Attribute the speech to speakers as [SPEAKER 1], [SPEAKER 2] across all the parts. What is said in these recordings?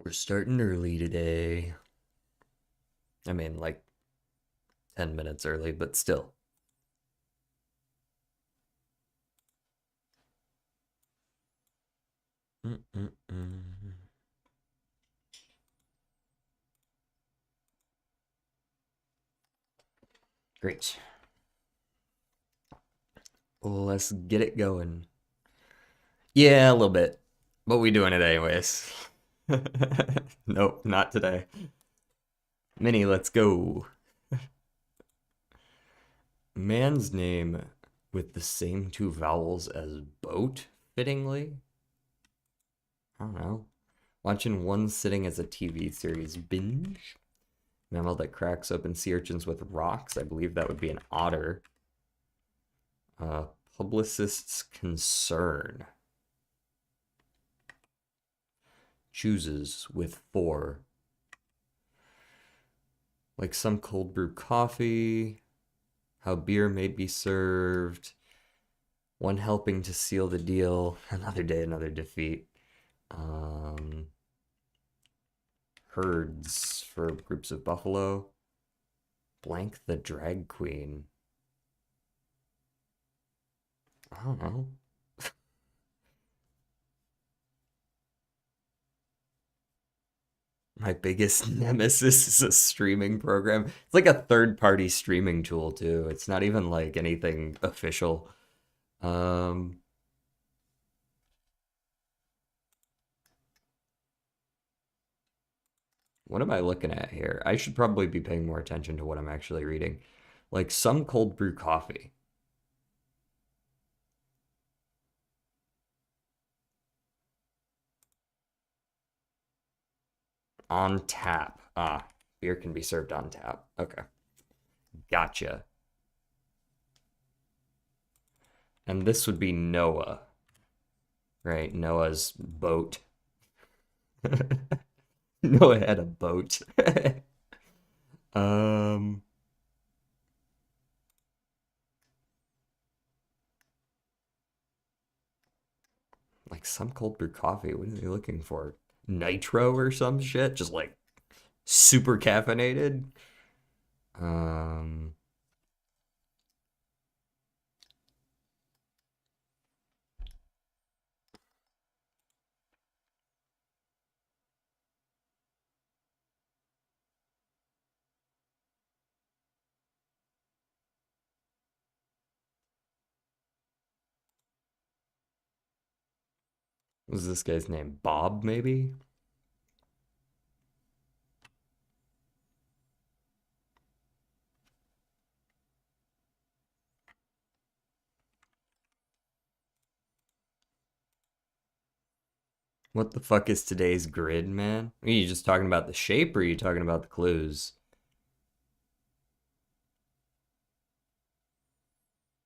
[SPEAKER 1] We're starting early today. I mean, like 10 minutes early, but still. Mm-mm-mm. Great. Let's get it going. Yeah, a little bit. But we doing it anyways. Nope, not today. Minnie, let's go. Man's name with the same two vowels as boat, fittingly? I don't know. Watching one sitting as a TV series binge? Mammal that cracks open sea urchins with rocks. I believe that would be an otter. Uh, Publicist's concern. Chooses with four. Like some cold brew coffee. How beer may be served. One helping to seal the deal. Another day, another defeat. Um, Herds for groups of buffalo. Blank the drag queen. I don't know. My biggest nemesis is a streaming program. It's like a third party streaming tool too. It's not even like anything official. Um what am I looking at here? I should probably be paying more attention to what I'm actually reading. Like some cold brew coffee on tap. Ah, beer can be served on tap. Okay. Gotcha. And this would be Noah, right? Noah's boat. Noah had a boat. um Like some cold brew coffee. What are they looking for? Nitro or some shit? Just like super caffeinated? Um, what was this guy's name? Bob, maybe? What the fuck is today's grid, man? Are you just talking about the shape or are you talking about the clues?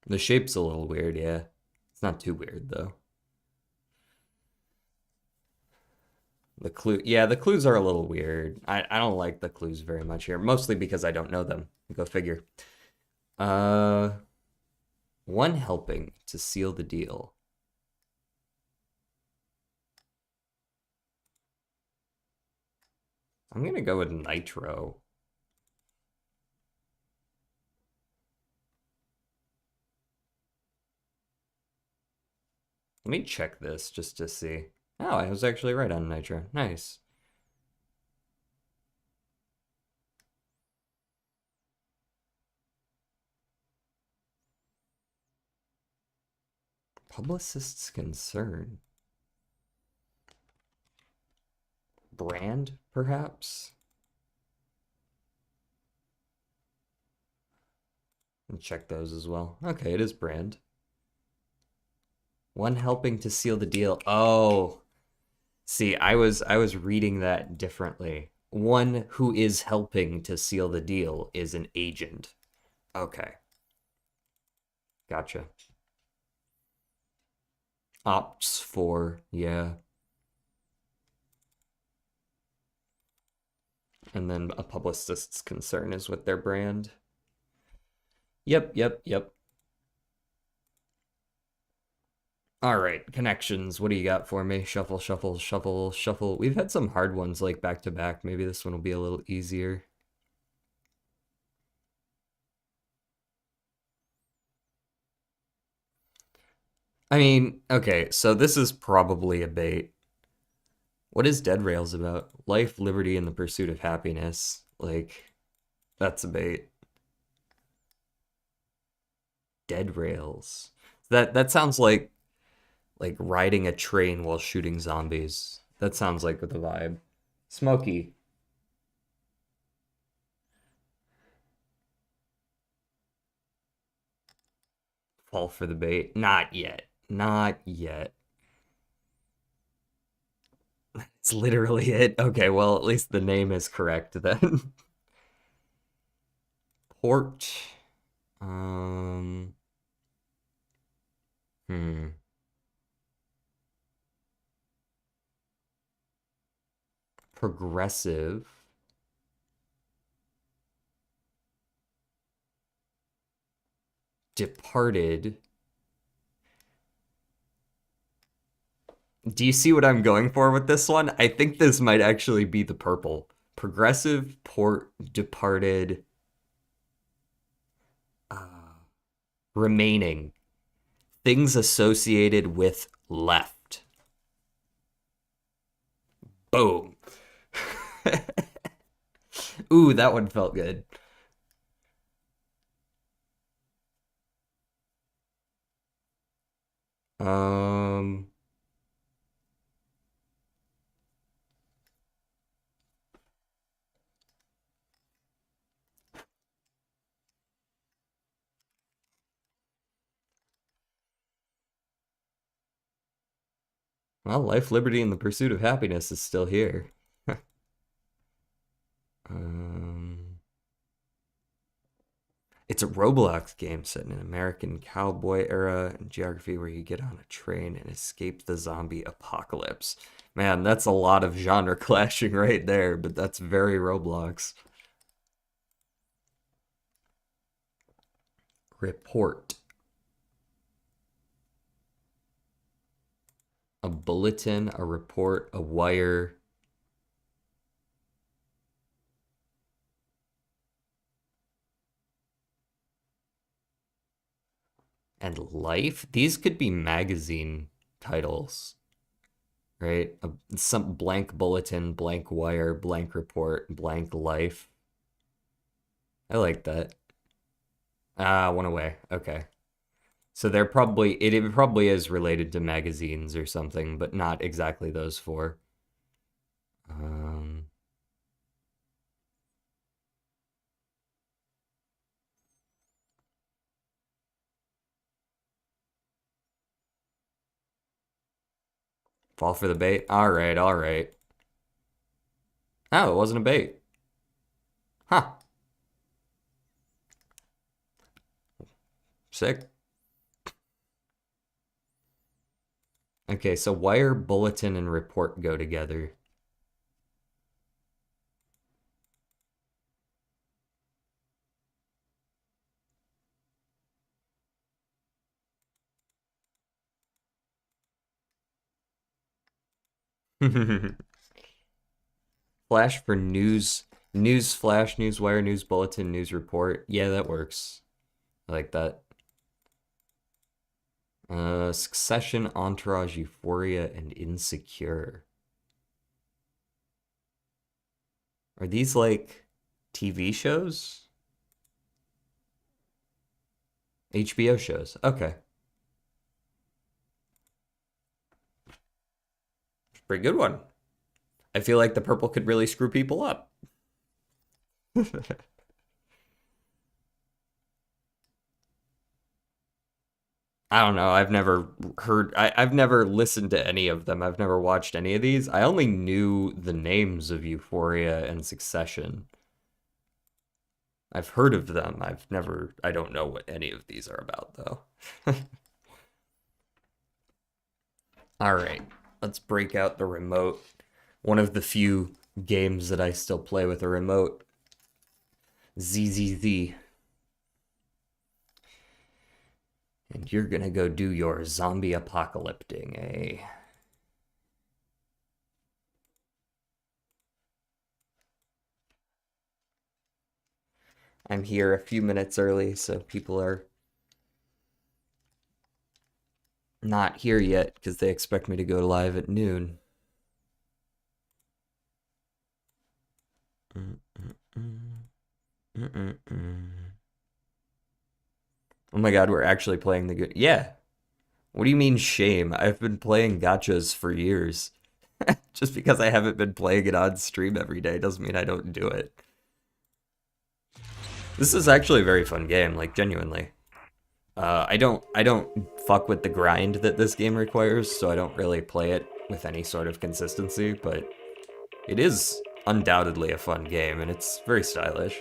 [SPEAKER 1] The shape's a little weird, yeah. It's not too weird though. Yeah, the clues are a little weird. I don't like the clues very much here, mostly because I don't know them. Go figure. Uh, One helping to seal the deal. I'm gonna go with nitro. Let me check this just to see. Oh, I was actually right on nitro. Nice. Publicist's concern. Brand, perhaps? And check those as well. Okay, it is brand. One helping to seal the deal. Oh, see, I was reading that differently. One who is helping to seal the deal is an agent. Okay, gotcha. Opts for, yeah. And then a publicist's concern is with their brand. Yep, yep, yep. All right, connections. What do you got for me? Shuffle, shuffle, shuffle, shuffle. We've had some hard ones like back to back. Maybe this one will be a little easier. I mean, okay, so this is probably a bait. What is Dead Rails about? Life, liberty, and the pursuit of happiness. Like, that's a bait. Dead Rails. That sounds like riding a train while shooting zombies. That sounds like the vibe. Smoky. Fall for the bait. Not yet. Not yet. It's literally it. Okay, well, at least the name is correct then. Port. Um. Hmm. Progressive. Departed. Do you see what I'm going for with this one? I think this might actually be the purple. Progressive, port, departed, uh, remaining. Things associated with left. Boom. Ooh, that one felt good. Um, well, life, liberty, and the pursuit of happiness is still here. um, it's a Roblox game set in an American cowboy era and geography where you get on a train and escape the zombie apocalypse. Man, that's a lot of genre clashing right there, but that's very Roblox. Report. A bulletin, a report, a wire. And life? These could be magazine titles, right? Some blank bulletin, blank wire, blank report, blank life. I like that. Ah, one away. Okay. So they're probably it probably is related to magazines or something, but not exactly those four. Um, fall for the bait. All right, all right. Oh, it wasn't a bait. Huh. Sick. Okay, so wire, bulletin, and report go together. Flash for news, news flash, news wire, news bulletin, news report. Yeah, that works. I like that. Succession, Entourage, Euphoria, and Insecure. Are these like TV shows? HBO shows. Okay. Pretty good one. I feel like the purple could really screw people up. I don't know. I've never listened to any of them. I've never watched any of these. I only knew the names of Euphoria and Succession. I've heard of them. I don't know what any of these are about, though. All right, let's break out the remote. One of the few games that I still play with a remote. ZZZ. And you're gonna go do your zombie apocalypting, eh? I'm here a few minutes early, so people are not here yet because they expect me to go live at noon. Oh my god, we're actually playing the good. Yeah. What do you mean shame? I've been playing gachas for years. Just because I haven't been playing it on stream every day doesn't mean I don't do it. This is actually a very fun game, like genuinely. I don't fuck with the grind that this game requires, so I don't really play it with any sort of consistency, but it is undoubtedly a fun game, and it's very stylish.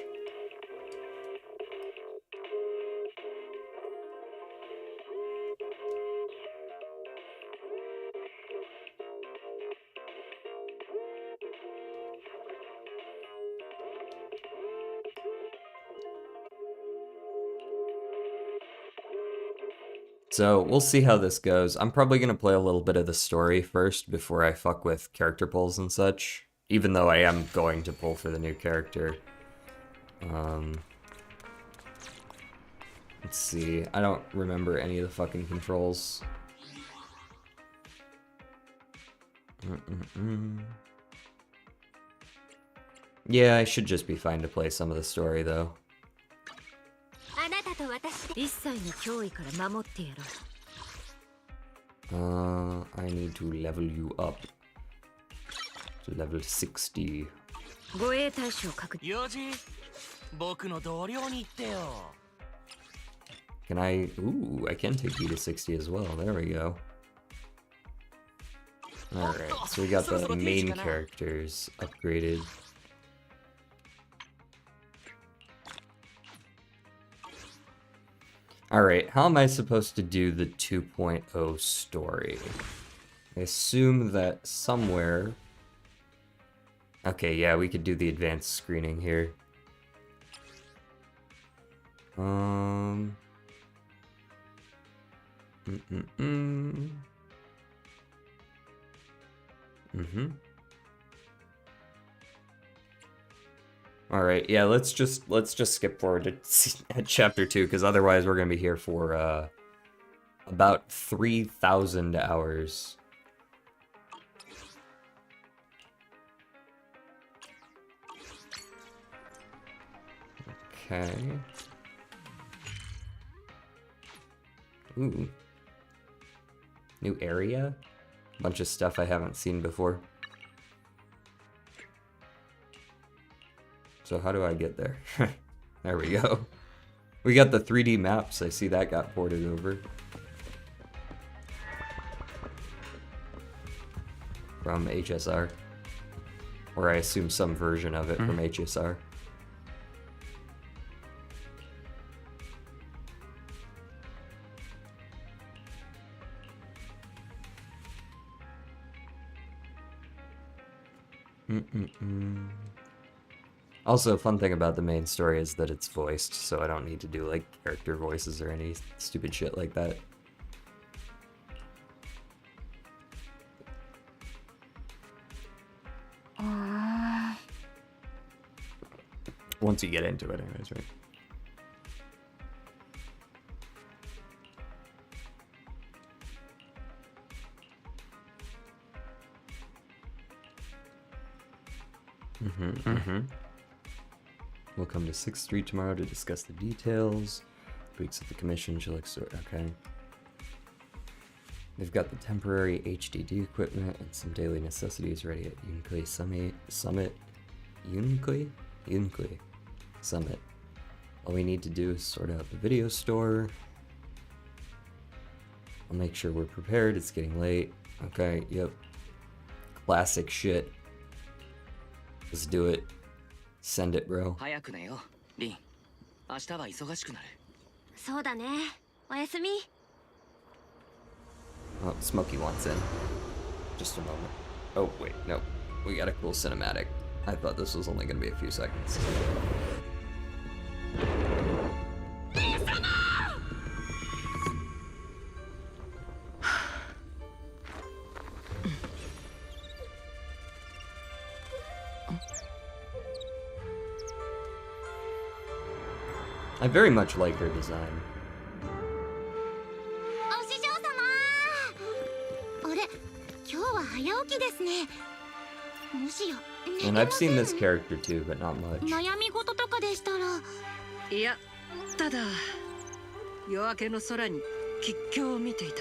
[SPEAKER 1] So we'll see how this goes. I'm probably going to play a little bit of the story first before I fuck with character pulls and such, even though I am going to pull for the new character. Let's see. I don't remember any of the fucking controls. Yeah, I should just be fine to play some of the story, though. I need to level you up to level 60. Can I? Ooh, I can take you to 60 as well. There we go. Alright, so we got the main characters upgraded. Alright, how am I supposed to do the 2.0 story? I assume that somewhere... Okay, yeah, we could do the advanced screening here. All right, yeah, let's just skip forward to chapter 2 because otherwise we're gonna be here for about 3,000 hours. Okay. Ooh. New area? Bunch of stuff I haven't seen before. So how do I get there? There we go. We got the 3D maps. I see that got ported over. From HSR. Or I assume some version of it from HSR. Also, fun thing about the main story is that it's voiced, so I don't need to do like character voices or any stupid shit like that. Once you get into it, anyways, right? We'll come to 6th Street tomorrow to discuss the details. Weeks at the commission, she'll okay. They've got the temporary HDD equipment and some daily necessities ready at Yunkui Summit. Yunkui Summit. All we need to do is sort out the video store. I'll make sure we're prepared. It's getting late. Okay, yep. Classic shit. Let's do it. Send it, bro. Oh, Smokey wants in. Just a moment. Oh, wait, no. We got a cool cinematic. I thought this was only gonna be a few seconds. very much like her design. And I've seen this character too, but not much.
[SPEAKER 2] いや、ただ夜明けの空に吉凶を見ていた。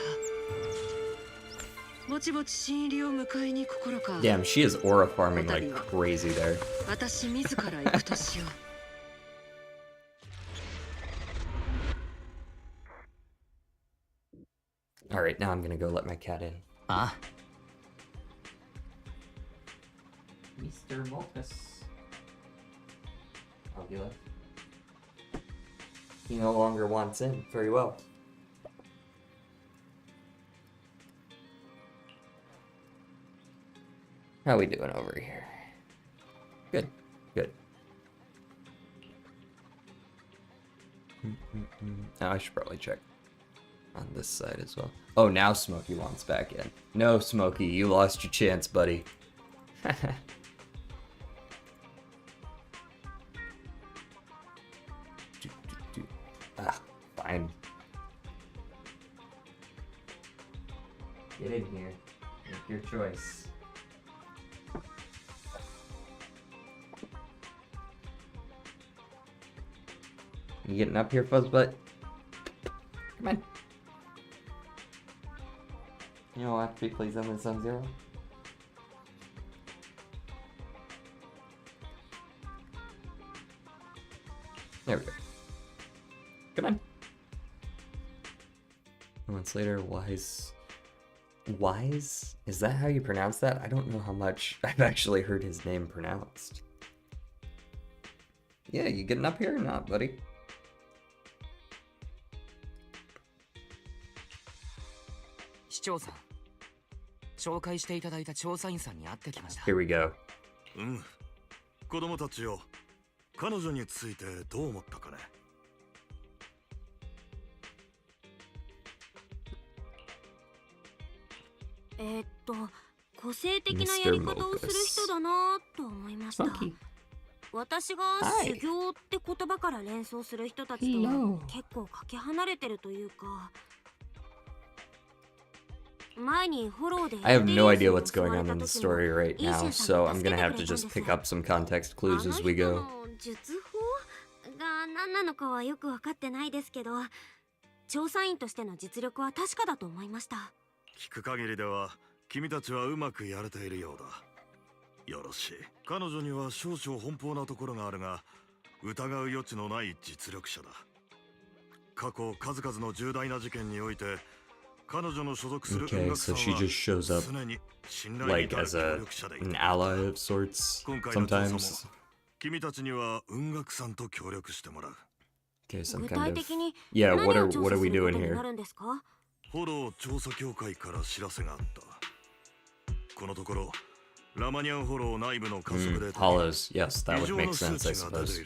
[SPEAKER 2] ぼちぼち新入りを迎えに心か。
[SPEAKER 1] Damn, she is aura farming like crazy there.
[SPEAKER 2] 私自ら行くとしよ
[SPEAKER 1] う。Alright, now I'm gonna go let my cat in.
[SPEAKER 3] Ah.
[SPEAKER 1] Mr. Moltus. Oh, he left. He no longer wants in. Very well. How we doing over here? Good. Good. Now I should probably check on this side as well. Oh, now Smokey wants back in. No, Smokey, you lost your chance, buddy. Ah, fine. Get in here. Make your choice. You getting up here, Fuzzbutt? Come on. You don't have to be pleased on Sub-Zero. There we go. Come on. Months later, Wise. Wise? Is that how you pronounce that? I don't know how much I've actually heard his name pronounced. Yeah, you getting up here or not, buddy? Here we go.
[SPEAKER 4] 子供たちよ、彼女についてどう思ったかね。
[SPEAKER 5] 個性的なやり方をする人だなと思いました。私が修行って言葉から連想する人たちとは結構かけ離れてるというか。I
[SPEAKER 1] have no idea what's going on in the story right now, so I'm gonna have to just pick up some context clues as we go.
[SPEAKER 5] 術法が何なのかはよく分かってないですけど、調査員としての実力は確かだと思いました。
[SPEAKER 4] 聞く限りでは君たちはうまくやれているようだ。よろしい。彼女には少々奔放なところがあるが、疑う余地のない実力者だ。過去数々の重大な事件において。
[SPEAKER 1] Okay, so she just shows up like as an ally of sorts sometimes. Okay, some kind of yeah. What are we doing here?
[SPEAKER 4] フォロー調査協会から知らせがあった。このところラマニャンフォロー内部の観測データに
[SPEAKER 1] Hollows, yes, that would make sense, I suppose.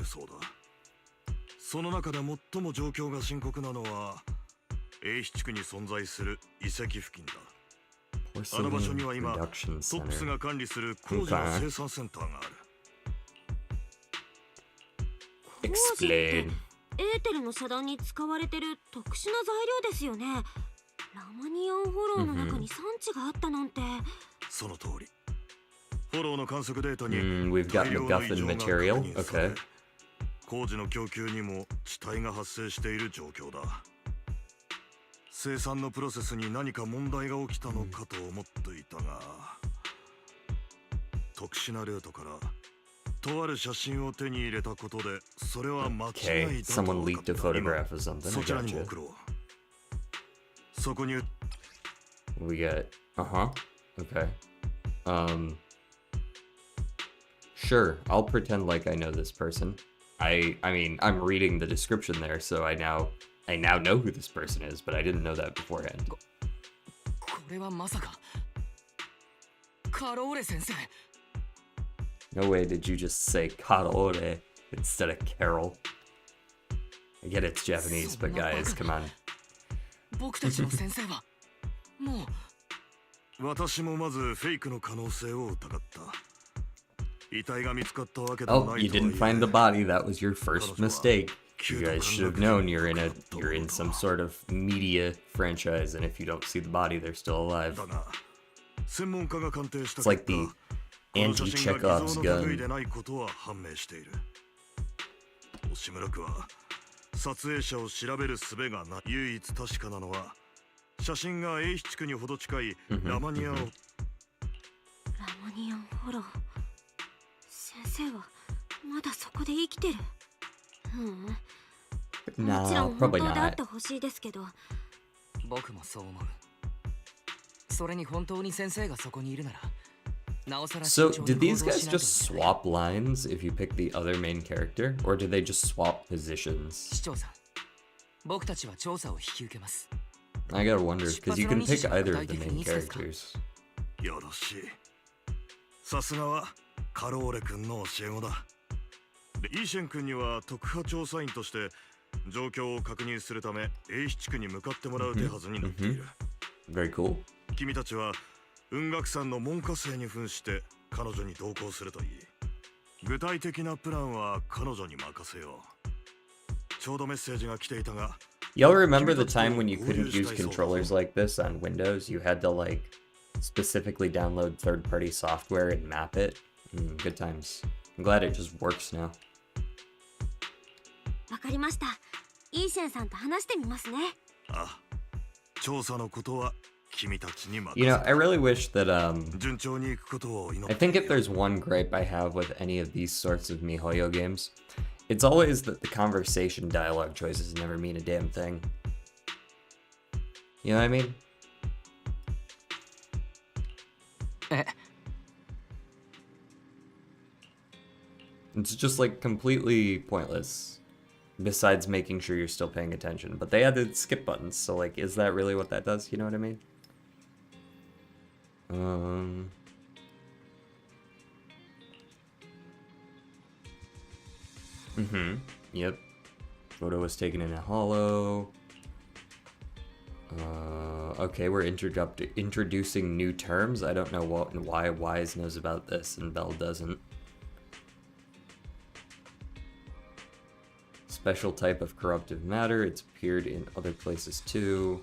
[SPEAKER 4] その中で最も状況が深刻なのは。A 地区に存在する遺跡付近だ。あの場所には今トップスが管理する工事の生産センターがある。
[SPEAKER 1] Explain.
[SPEAKER 5] エーテルの遮断に使われてる特殊な材料ですよね。ラマニアンフォローの中に産地があったなんて。
[SPEAKER 4] その通り。フォローの観測データに
[SPEAKER 1] We've got MacGuffin material. Okay.
[SPEAKER 4] 工事の供給にも遅滞が発生している状況だ。生産のプロセスに何か問題が起きたのかと思っていたが、特殊なルートからとある写真を手に入れたことで、それは間違いだと分かった。そちらにも送ろう。そこに
[SPEAKER 1] We get okay. Sure, I'll pretend like I know this person. I mean, I'm reading the description there, so I now know who this person is, but I didn't know that beforehand. No way did you just say Karore instead of Carol. I get it's Japanese, but guys, come on.
[SPEAKER 4] 私もまずフェイクの可能性を疑った。遺体が見つかったわけでも
[SPEAKER 1] Oh,
[SPEAKER 4] ない
[SPEAKER 1] you
[SPEAKER 4] とはいえ。
[SPEAKER 1] didn't find the body. That was your first mistake. You guys should have known you're in some sort of media franchise, and if you don't see the body, they're still alive. It's like the anti-Chekhov's gun.
[SPEAKER 4] 押村区は撮影者を調べる術がない。唯一確かなのは写真が A 地区にほど近いラマニアを。ラマ
[SPEAKER 5] ニアンフォロー。先生はまだそこで生きてる。もちろん本当であってほしいですけど。
[SPEAKER 3] 僕もそう思う。それに本当に先生がそこにいるなら。
[SPEAKER 1] So, did these guys just swap lines if you pick the other main character, or did they just swap positions? I gotta wonder, because you can pick either of the main characters.
[SPEAKER 4] よろしい。さすがはカローレ君の教え子だ。イーシェン君には特派調査員として状況を確認するため A 地区に向かってもらう手はずになっている。
[SPEAKER 1] Very cool.
[SPEAKER 4] 君たちは雲岳山の門下生に扮して彼女に同行するといい。具体的なプランは彼女に任せよう。ちょうどメッセージが来ていたが。
[SPEAKER 1] Y'all remember the time when you couldn't use controllers like this on Windows? You had to like specifically download third-party software and map it? Good times. I'm glad it just works now.
[SPEAKER 5] わかりました。イーシェンさんと話してみますね。
[SPEAKER 4] あ、調査のことは。
[SPEAKER 1] You know, I really wish that, I think if there's one gripe I have with any of these sorts of MiHoYo games, it's always that the conversation dialogue choices never mean a damn thing. You know what I mean? It's just like completely pointless. Besides making sure you're still paying attention. But they added skip buttons, so like, is that really what that does? You know what I mean? Yep. Photo was taken in a hollow. Okay, we're introducing new terms. I don't know what and why Wise knows about this and Bell doesn't. Special type of corruptive matter. It's appeared in other places too.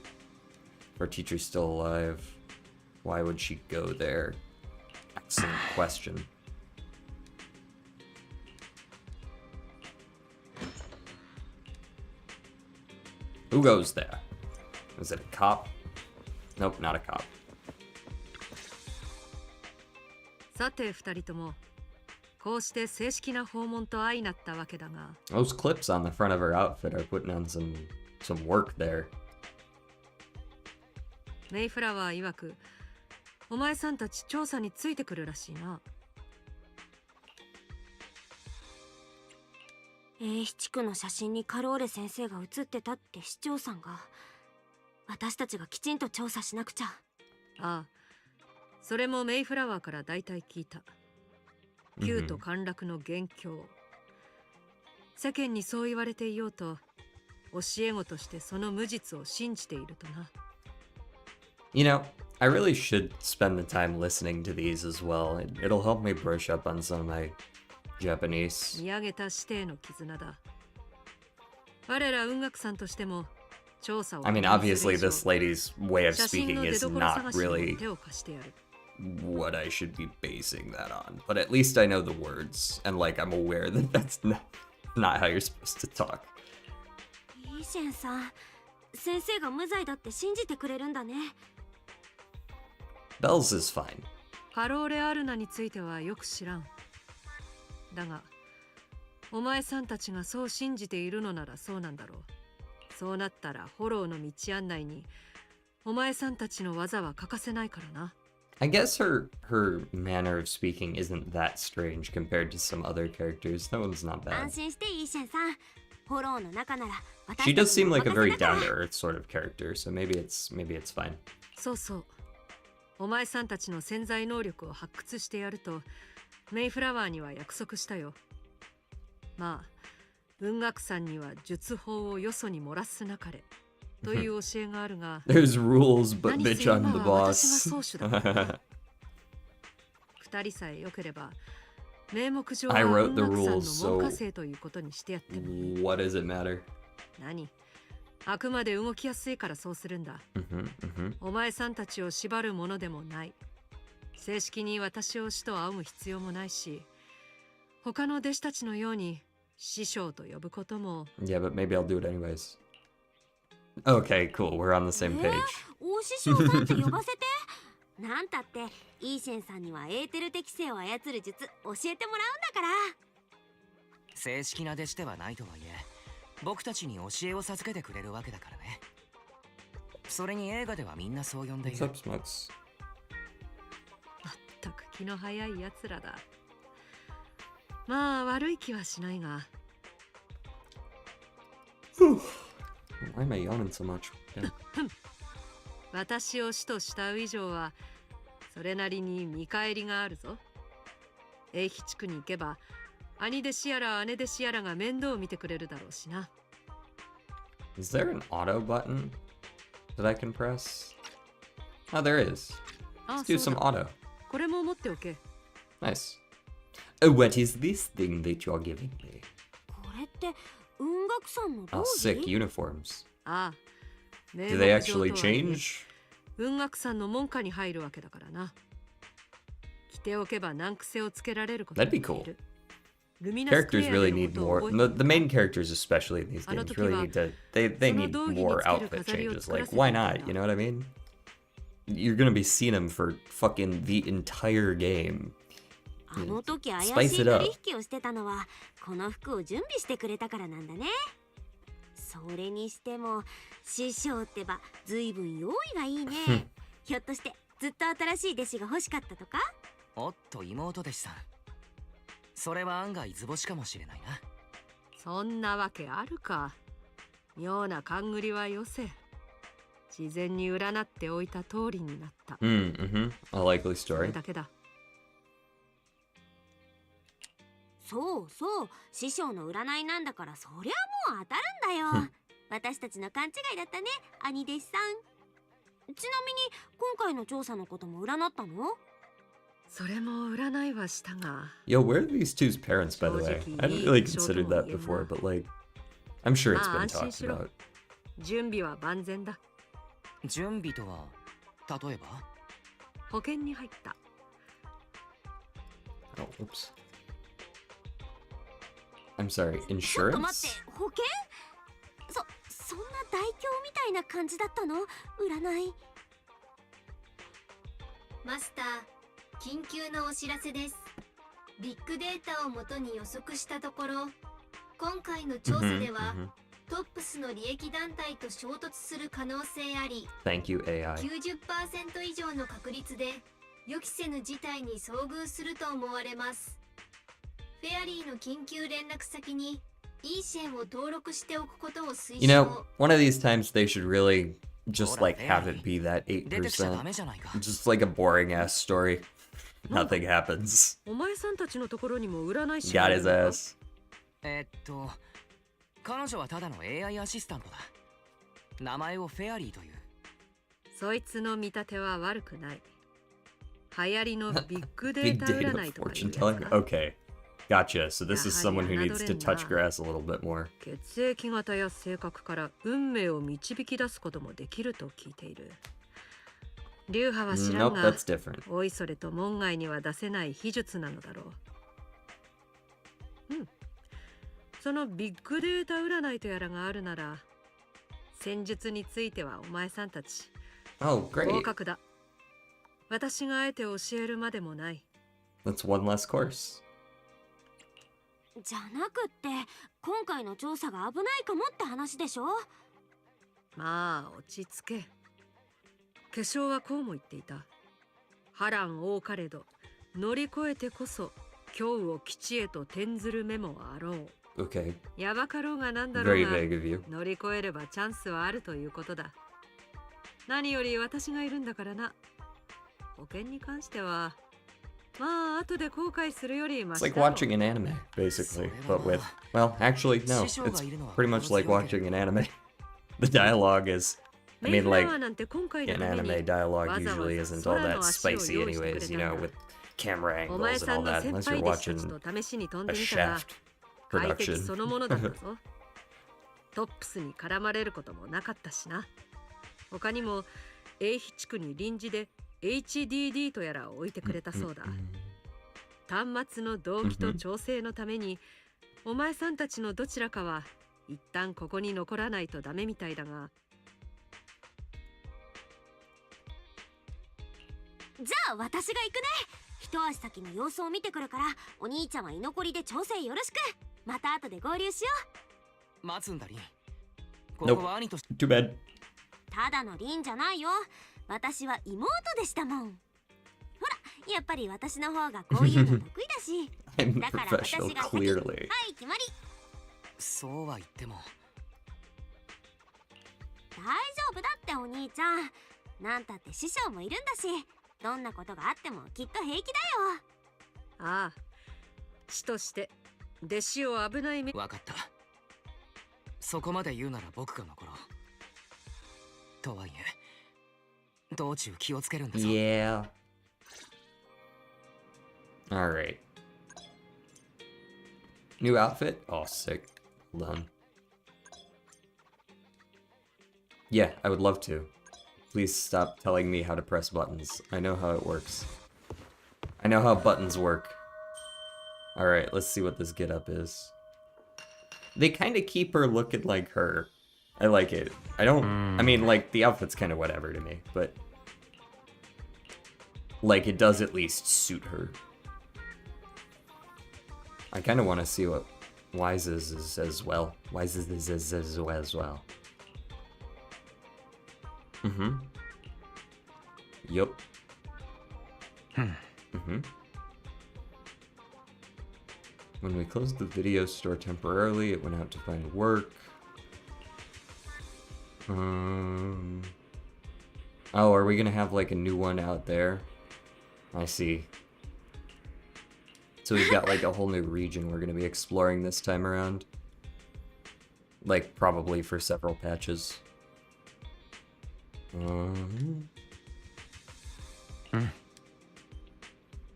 [SPEAKER 1] Our teacher's still alive. Why would she go there? Excellent question. Who goes there? Is it a cop? Nope, not a cop.
[SPEAKER 2] さて二人ともこうして正式な訪問と相なったわけだが
[SPEAKER 1] Those clips on the front of her outfit are putting on some work there.
[SPEAKER 2] メイフラワー曰くお前さんたち調査についてくるらしいな。
[SPEAKER 5] A地区の写真にカローレ先生が写ってたって市長さんが。私たちがきちんと調査しなくちゃ。
[SPEAKER 2] ああ、それもメイフラワーから大体聞いた。旧と陥落の元凶。世間にそう言われていようと、教え子としてその無実を信じているとな。
[SPEAKER 1] You know, I really should spend the time listening to these as well. It'll help me brush up on some of my Japanese.
[SPEAKER 2] 見上げた師弟の絆だ。我ら雲岳さんとしても調査を。
[SPEAKER 1] I mean, obviously, this lady's way of speaking is not really what I should be basing that on. But at least I know the words, and like I'm aware that that's not how you're supposed to talk.
[SPEAKER 5] イーシェンさん、先生が無罪だって信じてくれるんだね。
[SPEAKER 1] Bells is fine.
[SPEAKER 2] カローレアルナについてはよく知らん。だが、お前さんたちがそう信じているのならそうなんだろう。そうなったらフォローの道案内にお前さんたちの技は欠かせないからな。
[SPEAKER 1] I guess her manner of speaking isn't that strange compared to some other characters. That one's not bad.
[SPEAKER 5] 安心してイーシェンさん。フォローの中なら
[SPEAKER 1] She does seem like a very down-to-earth sort of character, so maybe it's fine.
[SPEAKER 2] そうそう。お前さんたちの潜在能力を発掘してやるとメイフラワーには約束したよ。まあ、雲岳さんには術法をよそに漏らすなかれという教えがあるが。
[SPEAKER 1] There's rules, but bitch, I'm the boss.
[SPEAKER 2] 二人さえ良ければ名目上
[SPEAKER 1] I
[SPEAKER 2] は
[SPEAKER 1] wrote
[SPEAKER 2] 音
[SPEAKER 1] the
[SPEAKER 2] 楽さんの
[SPEAKER 1] rules,
[SPEAKER 2] 門
[SPEAKER 1] so
[SPEAKER 2] 下生ということにしてやってもいい。
[SPEAKER 1] what does it matter?
[SPEAKER 2] 何？あくまで動きやすいからそうするんだ。
[SPEAKER 1] Mm-hmm.
[SPEAKER 2] お前さんたちを縛るものでもない。正式に私を師と仰ぐ必要もないし、他の弟子たちのように師匠と呼ぶことも。
[SPEAKER 1] Yeah, but maybe I'll do it anyways. Okay, cool. We're on the same page.
[SPEAKER 5] お師匠さんって呼ばせて。なんたってイーシェンさんにはエーテル適性を操る術教えてもらうんだから。
[SPEAKER 3] 正式な弟子ではないとはいえ、僕たちに教えを授けてくれるわけだからね。それに映画ではみんなそう呼んでい
[SPEAKER 1] What's
[SPEAKER 3] る。
[SPEAKER 1] up, Smokes?
[SPEAKER 2] まったく気の早いやつらだ。まあ悪い気はしないが。
[SPEAKER 1] Why am I yawning so much? Yeah.
[SPEAKER 2] 私を師と慕う以上はそれなりに見返りがあるぞ。英妃地区に行けば兄弟子やら姉弟子やらが面倒を見てくれるだろうしな。
[SPEAKER 1] Is there an auto button that I can press? Oh, there is.
[SPEAKER 2] あ
[SPEAKER 1] Let's do
[SPEAKER 2] そう
[SPEAKER 1] some
[SPEAKER 2] だ。
[SPEAKER 1] auto.
[SPEAKER 2] これも持っておけ。
[SPEAKER 1] Nice. Oh, what is this thing that you're giving me?
[SPEAKER 5] これって雲楽さんの
[SPEAKER 1] Oh,
[SPEAKER 5] 道
[SPEAKER 1] sick
[SPEAKER 5] 着？
[SPEAKER 1] uniforms.
[SPEAKER 2] ああ。
[SPEAKER 1] Do they actually change?
[SPEAKER 2] 雲楽さんの門下に入るわけだからな。着ておけば難癖をつけられることができる。
[SPEAKER 1] That'd be cool.
[SPEAKER 2] ルミナスクエ
[SPEAKER 1] Characters
[SPEAKER 2] アで
[SPEAKER 1] really
[SPEAKER 2] の
[SPEAKER 1] need
[SPEAKER 2] ことを
[SPEAKER 1] more.
[SPEAKER 2] 覚えて
[SPEAKER 1] The main characters, especially in these games, really need to. They need more outfit changes. Like, why not? You know what I mean? You're gonna be seeing them for fucking the entire game.
[SPEAKER 5] あの時怪しい
[SPEAKER 1] Spice it up.
[SPEAKER 5] 取引をしてたのはこの服を準備してくれたからなんだね。それにしても師匠ってばずいぶん用意がいいね。ひょっとしてずっと新しい弟子が欲しかったとか？
[SPEAKER 3] おっと妹弟子さん、それは案外図星かもしれないな。
[SPEAKER 2] そんなわけあるか。妙な勘繰りはよせ。事前に占っておいた通りになった。
[SPEAKER 1] Mm-hmm. A likely
[SPEAKER 2] それ
[SPEAKER 1] story.
[SPEAKER 2] だけだ。
[SPEAKER 5] そうそう、師匠の占いなんだからそりゃもう当たるんだよ。私たちの勘違いだったね、兄弟子さん。ちなみに今回の調査のことも占ったの？
[SPEAKER 2] それも占いはしたが。
[SPEAKER 1] Yo, where are these two's parents, by the way? I hadn't really considered that before, but like, I'm sure it's been talked about.
[SPEAKER 2] 準備は万全だ。
[SPEAKER 3] 準備とは例えば？
[SPEAKER 2] 保険に入った。
[SPEAKER 1] Oh, oops. I'm sorry,
[SPEAKER 5] ちょっと待
[SPEAKER 1] insurance?
[SPEAKER 5] って、保険？そんな大凶みたいな感じだったの？占い。
[SPEAKER 6] マスター、緊急のお知らせです。ビッグデータをもとに予測したところ、今回の調査では、トップスの利益団体と衝突する可能性あり、
[SPEAKER 1] Thank you, AI.
[SPEAKER 6] 90% 以上の確率で予期せぬ事態に遭遇すると思われます。フェアリーの緊急連絡先にイーシェンを登録しておくことを推奨。
[SPEAKER 1] You know, one of these times they should really just like have it be that
[SPEAKER 3] 出てきちゃダ
[SPEAKER 1] 8%.
[SPEAKER 3] メじゃないか。
[SPEAKER 1] Just like a boring ass story. Nothing happens.
[SPEAKER 2] お前さんたちのところにも占い師
[SPEAKER 1] Got
[SPEAKER 2] がいる
[SPEAKER 1] his
[SPEAKER 2] のか？
[SPEAKER 1] ass.
[SPEAKER 3] 彼女はただの AI アシスタントだ。名前をフェアリーという。
[SPEAKER 2] そいつの見立ては悪くない。流行りのビッグデ
[SPEAKER 1] Big
[SPEAKER 2] ータ
[SPEAKER 1] data
[SPEAKER 2] 占いとかいう
[SPEAKER 1] fortune
[SPEAKER 2] やつ
[SPEAKER 1] telling.
[SPEAKER 2] か。
[SPEAKER 1] Okay. Gotcha. So this is someone who needs to touch grass a little bit more.
[SPEAKER 2] 血液型や性格から運命を導き出すこともできると聞いている。流派は知らん
[SPEAKER 1] Nope,
[SPEAKER 2] が、
[SPEAKER 1] that's different.
[SPEAKER 2] おいそれと門外には出せない秘術なのだろう。うん。そのビッグデータ占いとやらがあるなら、戦術についてはお前さんたち
[SPEAKER 1] Oh,
[SPEAKER 2] 合
[SPEAKER 1] great.
[SPEAKER 2] 格だ。私があえて教えるまでもない。
[SPEAKER 1] That's one less course.
[SPEAKER 5] じゃなくって今回の調査が危ないかもって話でしょ。
[SPEAKER 2] まあ落ち着け。化粧はこうも言っていた。波乱多かれど乗り越えてこそ今日を吉へと転ずる目もあろう。
[SPEAKER 1] Okay.
[SPEAKER 2] やばかろうがなんだろう
[SPEAKER 1] Very
[SPEAKER 2] が
[SPEAKER 1] vague of you.
[SPEAKER 2] 乗り越えればチャンスはあるということだ。何より私がいるんだからな。保険に関してはまあ後で後悔するよりマ
[SPEAKER 1] It's
[SPEAKER 2] シ
[SPEAKER 1] like
[SPEAKER 2] だろう。
[SPEAKER 1] watching an anime, basically, but with, well, actually, no. It's pretty much like watching an anime. The dialogue is, I
[SPEAKER 2] メ
[SPEAKER 1] mean,
[SPEAKER 2] イフラ
[SPEAKER 1] like,
[SPEAKER 2] ワーなんて今回の
[SPEAKER 1] in
[SPEAKER 2] ために
[SPEAKER 1] anime dialogue
[SPEAKER 2] わざわざ
[SPEAKER 1] usually isn't
[SPEAKER 2] 空
[SPEAKER 1] all
[SPEAKER 2] の
[SPEAKER 1] that
[SPEAKER 2] 足を
[SPEAKER 1] spicy
[SPEAKER 2] 用意してくれ
[SPEAKER 1] anyways,
[SPEAKER 2] た
[SPEAKER 1] you
[SPEAKER 2] んだ。
[SPEAKER 1] know, with camera
[SPEAKER 2] お前
[SPEAKER 1] angles
[SPEAKER 2] さ
[SPEAKER 1] and
[SPEAKER 2] ん
[SPEAKER 1] all
[SPEAKER 2] の
[SPEAKER 1] that
[SPEAKER 2] 先
[SPEAKER 1] unless
[SPEAKER 2] 輩
[SPEAKER 1] you're
[SPEAKER 2] 弟子たち
[SPEAKER 1] watching
[SPEAKER 2] と試しに飛ん
[SPEAKER 1] a
[SPEAKER 2] でみたら
[SPEAKER 1] Shaft
[SPEAKER 2] 快適
[SPEAKER 1] production.
[SPEAKER 2] そのものだったぞ。トップスに絡まれることもなかったしな。他にも A 地区に臨時で HDD とやらを置いてくれたそうだ。端末の同期と調整のために、お前さんたちのどちらかは一旦ここに残らないとダメみたいだが。
[SPEAKER 5] じゃあ私が行くね。一足先の様子を見てくるから、お兄ちゃんは居残りで調整よろしく。また後で合流しよ
[SPEAKER 3] 待つんだリン。ここは兄として
[SPEAKER 1] Too bad.
[SPEAKER 5] う。ただのリンじゃないよ。私は妹でしたもん。ほら、やっぱり私の方がこういうの得意だし。
[SPEAKER 1] I'm
[SPEAKER 5] だから私
[SPEAKER 1] professional,
[SPEAKER 5] が先。
[SPEAKER 1] clearly.
[SPEAKER 5] はい決まり。
[SPEAKER 3] そうは言っても
[SPEAKER 5] 大丈夫だってお兄ちゃん。なんたって師匠もいるんだし、どんなことがあってもきっと平気だよ。
[SPEAKER 2] ああ、師として弟子を危ない目。
[SPEAKER 3] 分かった。そこまで言うなら僕が残ろう。とはいえ道中気をつけるんだぞ。
[SPEAKER 1] Yeah. Alright. New outfit? Oh, sick. Hold on. Yeah, I would love to. Please stop telling me how to press buttons. I know how it works. I know how buttons work. Alright, let's see what this get up is. They kind of keep her looking like her. I like it. I mean, like, the outfit's kind of whatever to me, but... like, it does at least suit her. I kind of want to see what Wise is as well. Wise is as well. Mm-hmm. Yup. Mm-hmm. When we closed the video store temporarily, it went out to find work. Oh, are we gonna have like a new one out there? I see. So we've got like a whole new region we're gonna be exploring this time around. Like, probably for several patches.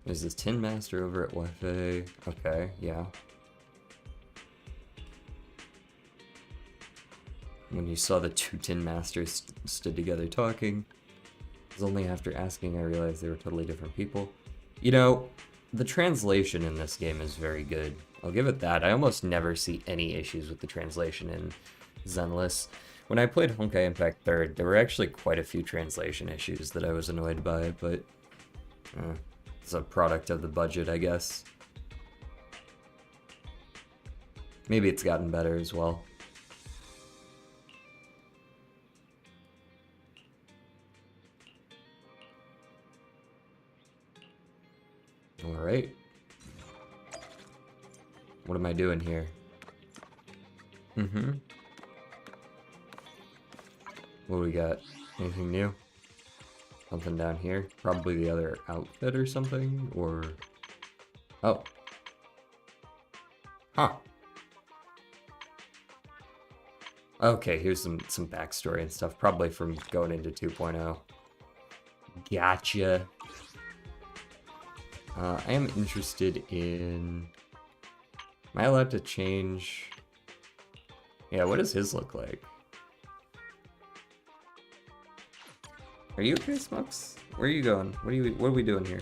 [SPEAKER 1] There's this Tin Master over at Wi-Fi. Okay, yeah. When you saw the two Tin Masters stood together talking, it was only after asking I realized they were totally different people. You know, the translation in this game is very good. I'll give it that. I almost never see any issues with the translation in Zenless. When I played Honkai Impact 3rd, there were actually quite a few translation issues that I was annoyed by, but it's a product of the budget, I guess. Maybe it's gotten better as well. Alright. What am I doing here? What do we got? Anything new? Something down here? Probably the other outfit or something? Or... oh. Huh. Okay, here's some backstory and stuff. Probably from going into 2.0. Gotcha. I am interested in... am I allowed to change... yeah, what does his look like? Are you okay, Smokes? Where are you going? What are we doing here?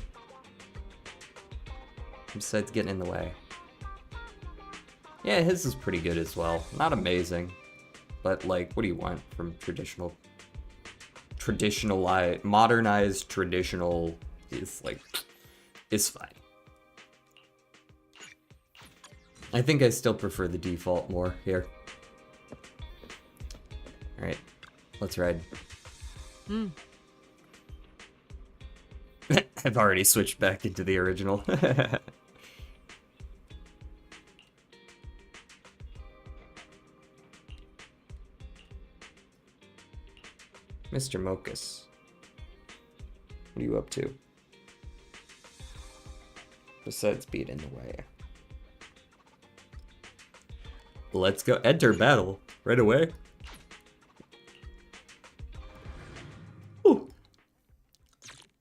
[SPEAKER 1] Besides getting in the way. Yeah, his is pretty good as well. Not amazing. But, like, what do you want from modernized traditional is, like, it's fine. I think I still prefer the default more here. Alright, let's ride. I've already switched back into the original. Mr. Mokus, what are you up to? Besides being in the way. Let's go enter battle right away. Ooh.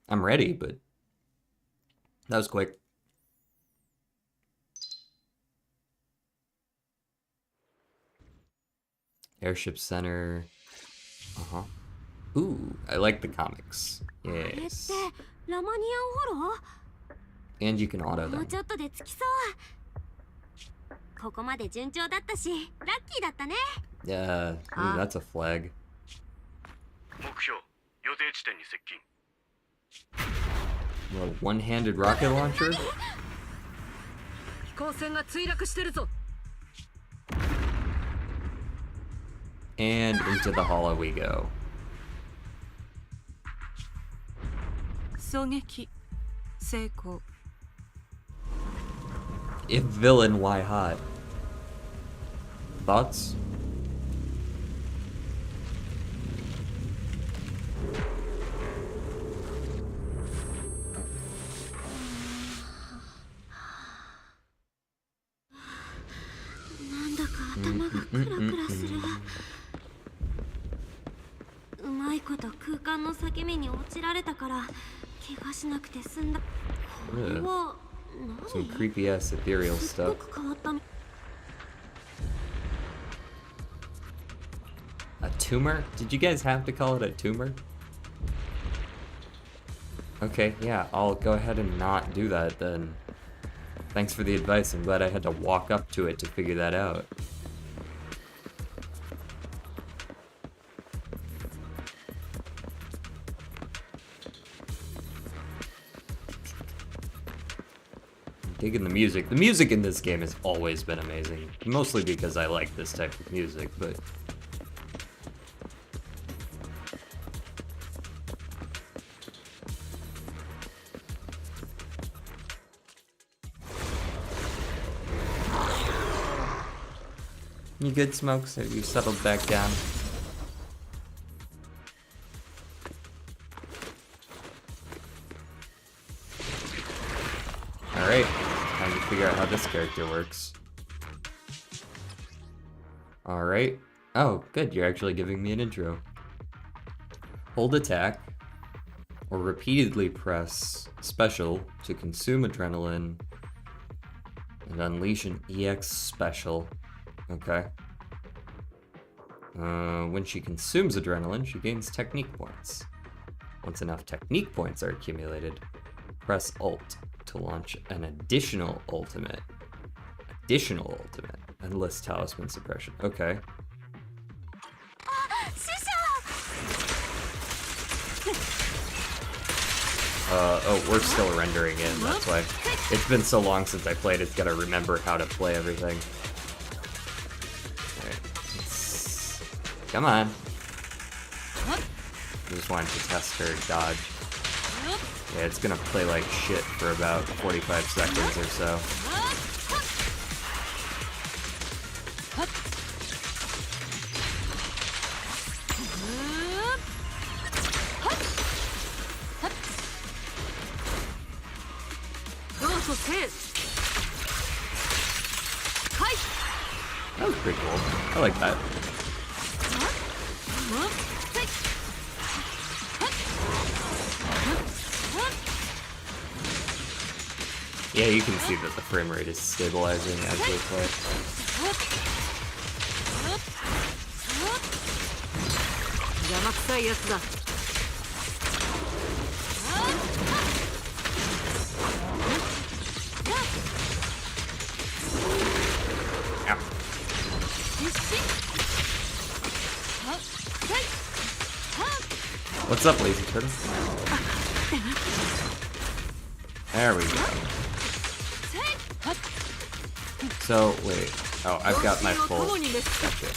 [SPEAKER 1] I'm ready, but That was quick. Airship Center. Uh-huh. Ooh, I like the comics.
[SPEAKER 5] あれって
[SPEAKER 1] Yes.
[SPEAKER 5] ラマニアンホロ
[SPEAKER 1] And you can
[SPEAKER 5] ー
[SPEAKER 1] auto
[SPEAKER 5] もう
[SPEAKER 1] them.
[SPEAKER 5] ちょっとで着きそうここまで順調だったしラッキーだったね
[SPEAKER 1] Yeah, ooh, that's a flag.
[SPEAKER 4] 目標予定地点に接近
[SPEAKER 1] What, a one-handed rocket launcher?
[SPEAKER 2] 飛行船が墜落してるぞ。
[SPEAKER 1] And into the hollow we go.
[SPEAKER 2] 狙撃成功。
[SPEAKER 1] If villain, why hot? Thoughts?
[SPEAKER 5] Mm. うまいこと空間の裂け目に落ちられたから怪我しなくて済んだ。これは
[SPEAKER 1] Some creepy ass ethereal
[SPEAKER 5] すっご
[SPEAKER 1] stuff.
[SPEAKER 5] く変わったみ
[SPEAKER 1] A tumor? Did you guys have to call it a tumor? Okay, yeah, I'll go ahead and not do that then. Thanks for the advice. I'm glad I had to walk up to it to figure that out. I'm digging the music. The music in this game has always been amazing. Mostly because I like this type of music, but... You good, Smokes? Have you settled back down? Alright, time to figure out how this character works. Alright. Oh, good, you're actually giving me an intro. Hold attack, or repeatedly press special to consume adrenaline and unleash an EX special. Okay. When she consumes adrenaline, she gains technique points. Once enough technique points are accumulated, press Alt to launch an additional ultimate. Endless talisman suppression. Okay.
[SPEAKER 5] 師匠
[SPEAKER 1] Oh, we're still rendering in, that's why. It's been so long since I played, it's gotta remember how to play everything. Come on. I just wanted to test her dodge. Yeah, it's gonna play like shit for about 45 seconds or so. That was pretty cool. I like that. Yeah, you can see that the frame rate is stabilizing as they play. Ow. What's up, lazy turtle? There we go. So, wait. Oh, I've got my full... Gotcha.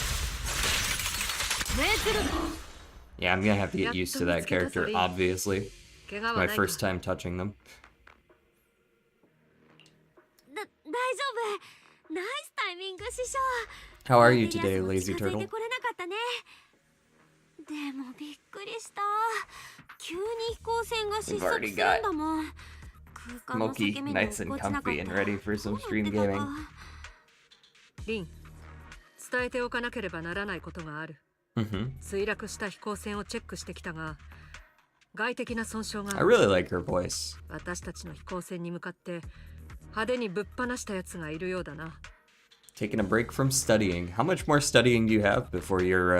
[SPEAKER 1] Yeah, I'm gonna have to get used to that character, obviously. It's my first time touching them.
[SPEAKER 5] 大丈夫ナイスタイミング師匠
[SPEAKER 1] How are you today, lazy
[SPEAKER 5] 近づい
[SPEAKER 1] turtle?
[SPEAKER 5] てこれなかったねでもびっくりした急に飛行船が失
[SPEAKER 1] We've
[SPEAKER 5] 速
[SPEAKER 1] already
[SPEAKER 5] するんだもん空間の
[SPEAKER 1] Smokey,
[SPEAKER 5] 裂け目に
[SPEAKER 1] nice
[SPEAKER 5] 落
[SPEAKER 1] and
[SPEAKER 5] っこちなかった
[SPEAKER 1] comfy and ready for some
[SPEAKER 5] どう
[SPEAKER 1] stream
[SPEAKER 5] なってた
[SPEAKER 1] gaming.
[SPEAKER 5] か
[SPEAKER 2] リン、伝えておかなければならないことがある。
[SPEAKER 1] Mm-hmm.
[SPEAKER 2] 墜落した飛行船をチェックしてきたが、外的な損傷が
[SPEAKER 1] I really like her voice.
[SPEAKER 2] 私たちの飛行船に向かって派手にぶっ放したやつがいるようだな。
[SPEAKER 1] Taking a break from studying. How much more studying do you have before you're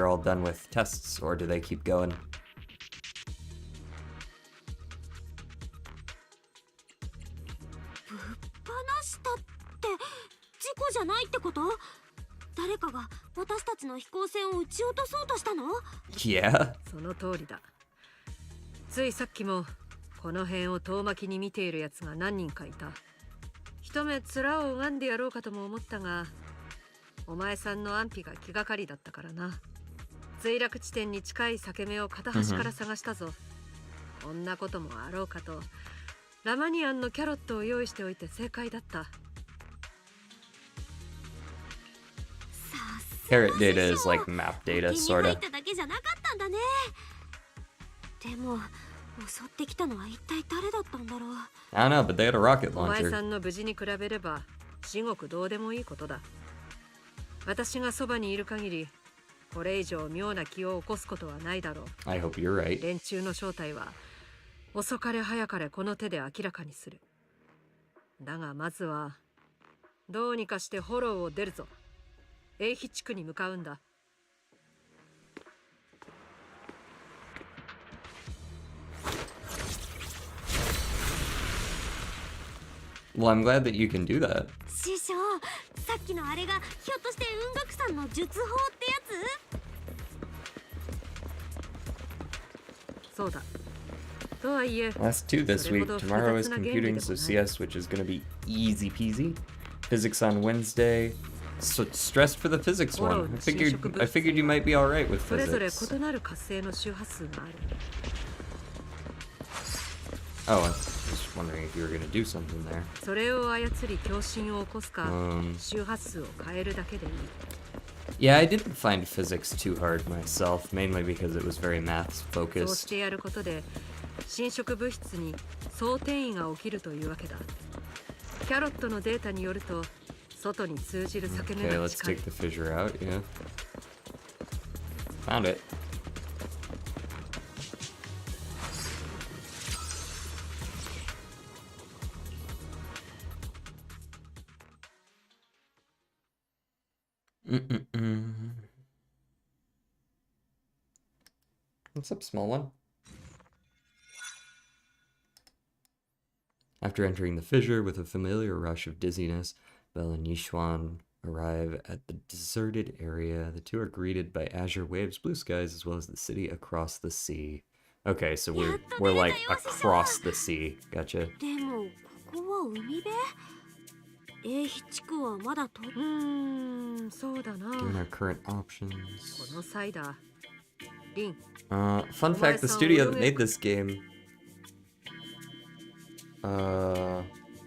[SPEAKER 1] all done with tests, or do they keep going?
[SPEAKER 5] 放したって事故じゃないってこと？誰かが私たちの飛行船を撃ち落とそうとしたの？
[SPEAKER 1] Yeah.
[SPEAKER 2] その通りだ。ついさっきもこの辺を遠巻きに見ているやつが何人かいた。一目面を拝んでやろうかとも思ったが、お前さんの安否が気がかりだったからな。墜落地点に近い裂け目を片端から探したぞ。こんなこともあろうかとラマニアンのキャロットを用意しておいて正解だった。
[SPEAKER 1] Carrot data is like map data,
[SPEAKER 5] 手に入
[SPEAKER 1] sorta.
[SPEAKER 5] っただけじゃなかったんだね。でも襲ってきたのは一体誰だったんだろう。
[SPEAKER 1] I don't know, but they had a rocket
[SPEAKER 2] お前さ
[SPEAKER 1] launcher.
[SPEAKER 2] んの無事に比べれば至極どうでもいいことだ。私がそばにいる限りこれ以上妙な気を起こすことはないだろう。
[SPEAKER 1] I hope you're right.
[SPEAKER 2] 連中の正体は遅かれ早かれこの手で明らかにする。だがまずはどうにかしてフォローを出るぞ。英飛地区に向かうんだ。
[SPEAKER 1] Well, I'm glad that you can do that.
[SPEAKER 5] 師匠、さっきのあれがひょっとして雲岳さんの術法ってやつ？
[SPEAKER 2] そうだ。とはいえ、
[SPEAKER 1] Last two this week. Tomorrow is computing, so
[SPEAKER 2] そ
[SPEAKER 1] CS, which is gonna be easy peasy. Physics on Wednesday. So stressed for the physics one. I figured you might be all right with
[SPEAKER 2] れぞれ
[SPEAKER 1] physics.
[SPEAKER 2] 異なる活性の周波数がある。
[SPEAKER 1] Oh, I was wondering if you were gonna do something there.
[SPEAKER 2] それを操り共振を起こすか、周波数を変えるだけでいい。
[SPEAKER 1] Yeah, I didn't find physics too hard myself, mainly because it was very math
[SPEAKER 2] そうし
[SPEAKER 1] focused.
[SPEAKER 2] てやることで侵食物質に総転移が起きるというわけだ。キャロットのデータによると外に通じる裂け目
[SPEAKER 1] Okay,
[SPEAKER 2] が
[SPEAKER 1] let's
[SPEAKER 2] 近い。
[SPEAKER 1] take the fissure out, yeah. Found it. Mm-mm-mm. What's up, small one? After entering the fissure with a familiar rush of dizziness, Belle and Yishuan arrive at the deserted area. The two are greeted by azure waves, blue skies, as well as the city across the sea. Okay, so we're like across the sea. Gotcha.
[SPEAKER 5] でもここは海辺？英飛地区はまだと。
[SPEAKER 2] そうだな。
[SPEAKER 1] Given our current
[SPEAKER 2] こ
[SPEAKER 1] options.
[SPEAKER 2] の際だ。リン、
[SPEAKER 1] Fun fact, the studio that made this game,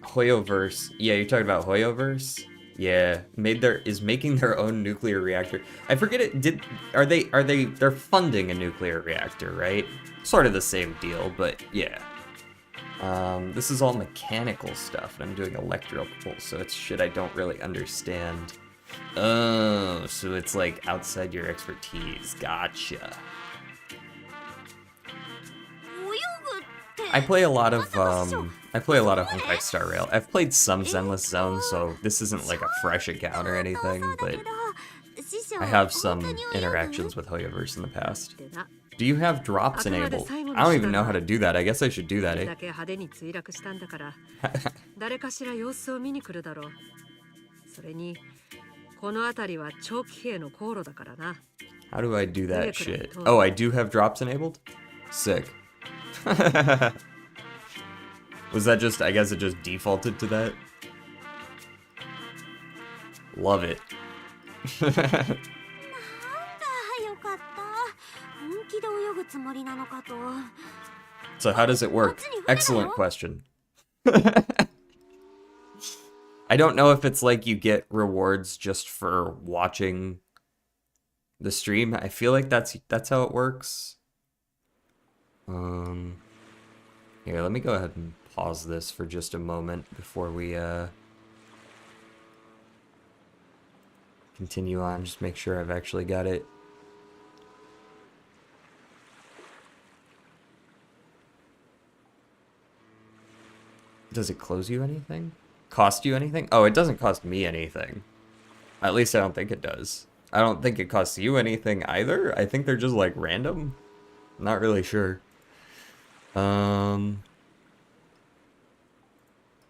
[SPEAKER 1] Hoyoverse. Yeah, you're talking about Hoyoverse? Yeah, is making their own nuclear reactor. I forget it. They're funding a nuclear reactor, right? Sort of the same deal, but yeah. This is all mechanical stuff, and I'm doing electrical, so it's shit I don't really understand. Oh, so it's like outside your expertise. Gotcha. I play a lot of Honkai Star Rail. I've played some Zenless Zone, so this isn't like a fresh account or anything, but I have some interactions with Hoyoverse in the past. Do you have drops enabled? I don't even know how to do that. I guess I should do that,
[SPEAKER 2] だ
[SPEAKER 1] eh?
[SPEAKER 2] け派手に墜落したんだから誰かしら様子を見に来るだろう。それにこの辺りは長期兵の航路だからな。
[SPEAKER 1] How do I do that shit? Oh, I do have drops enabled? Sick. Was that just, I guess it just defaulted to that? Love it.
[SPEAKER 5] なんだ、よかった。本気で泳ぐつもりなのかと。
[SPEAKER 1] So how does it work? Excellent question. I don't know if it's like you get rewards just for watching the stream. I feel like that's how it works. Here, let me go ahead and pause this for just a moment before we continue on. Just make sure I've actually got it. Does it close you anything? Cost you anything? Oh, it doesn't cost me anything. At least I don't think it does. I don't think it costs you anything either. I think they're just like random. Not really sure.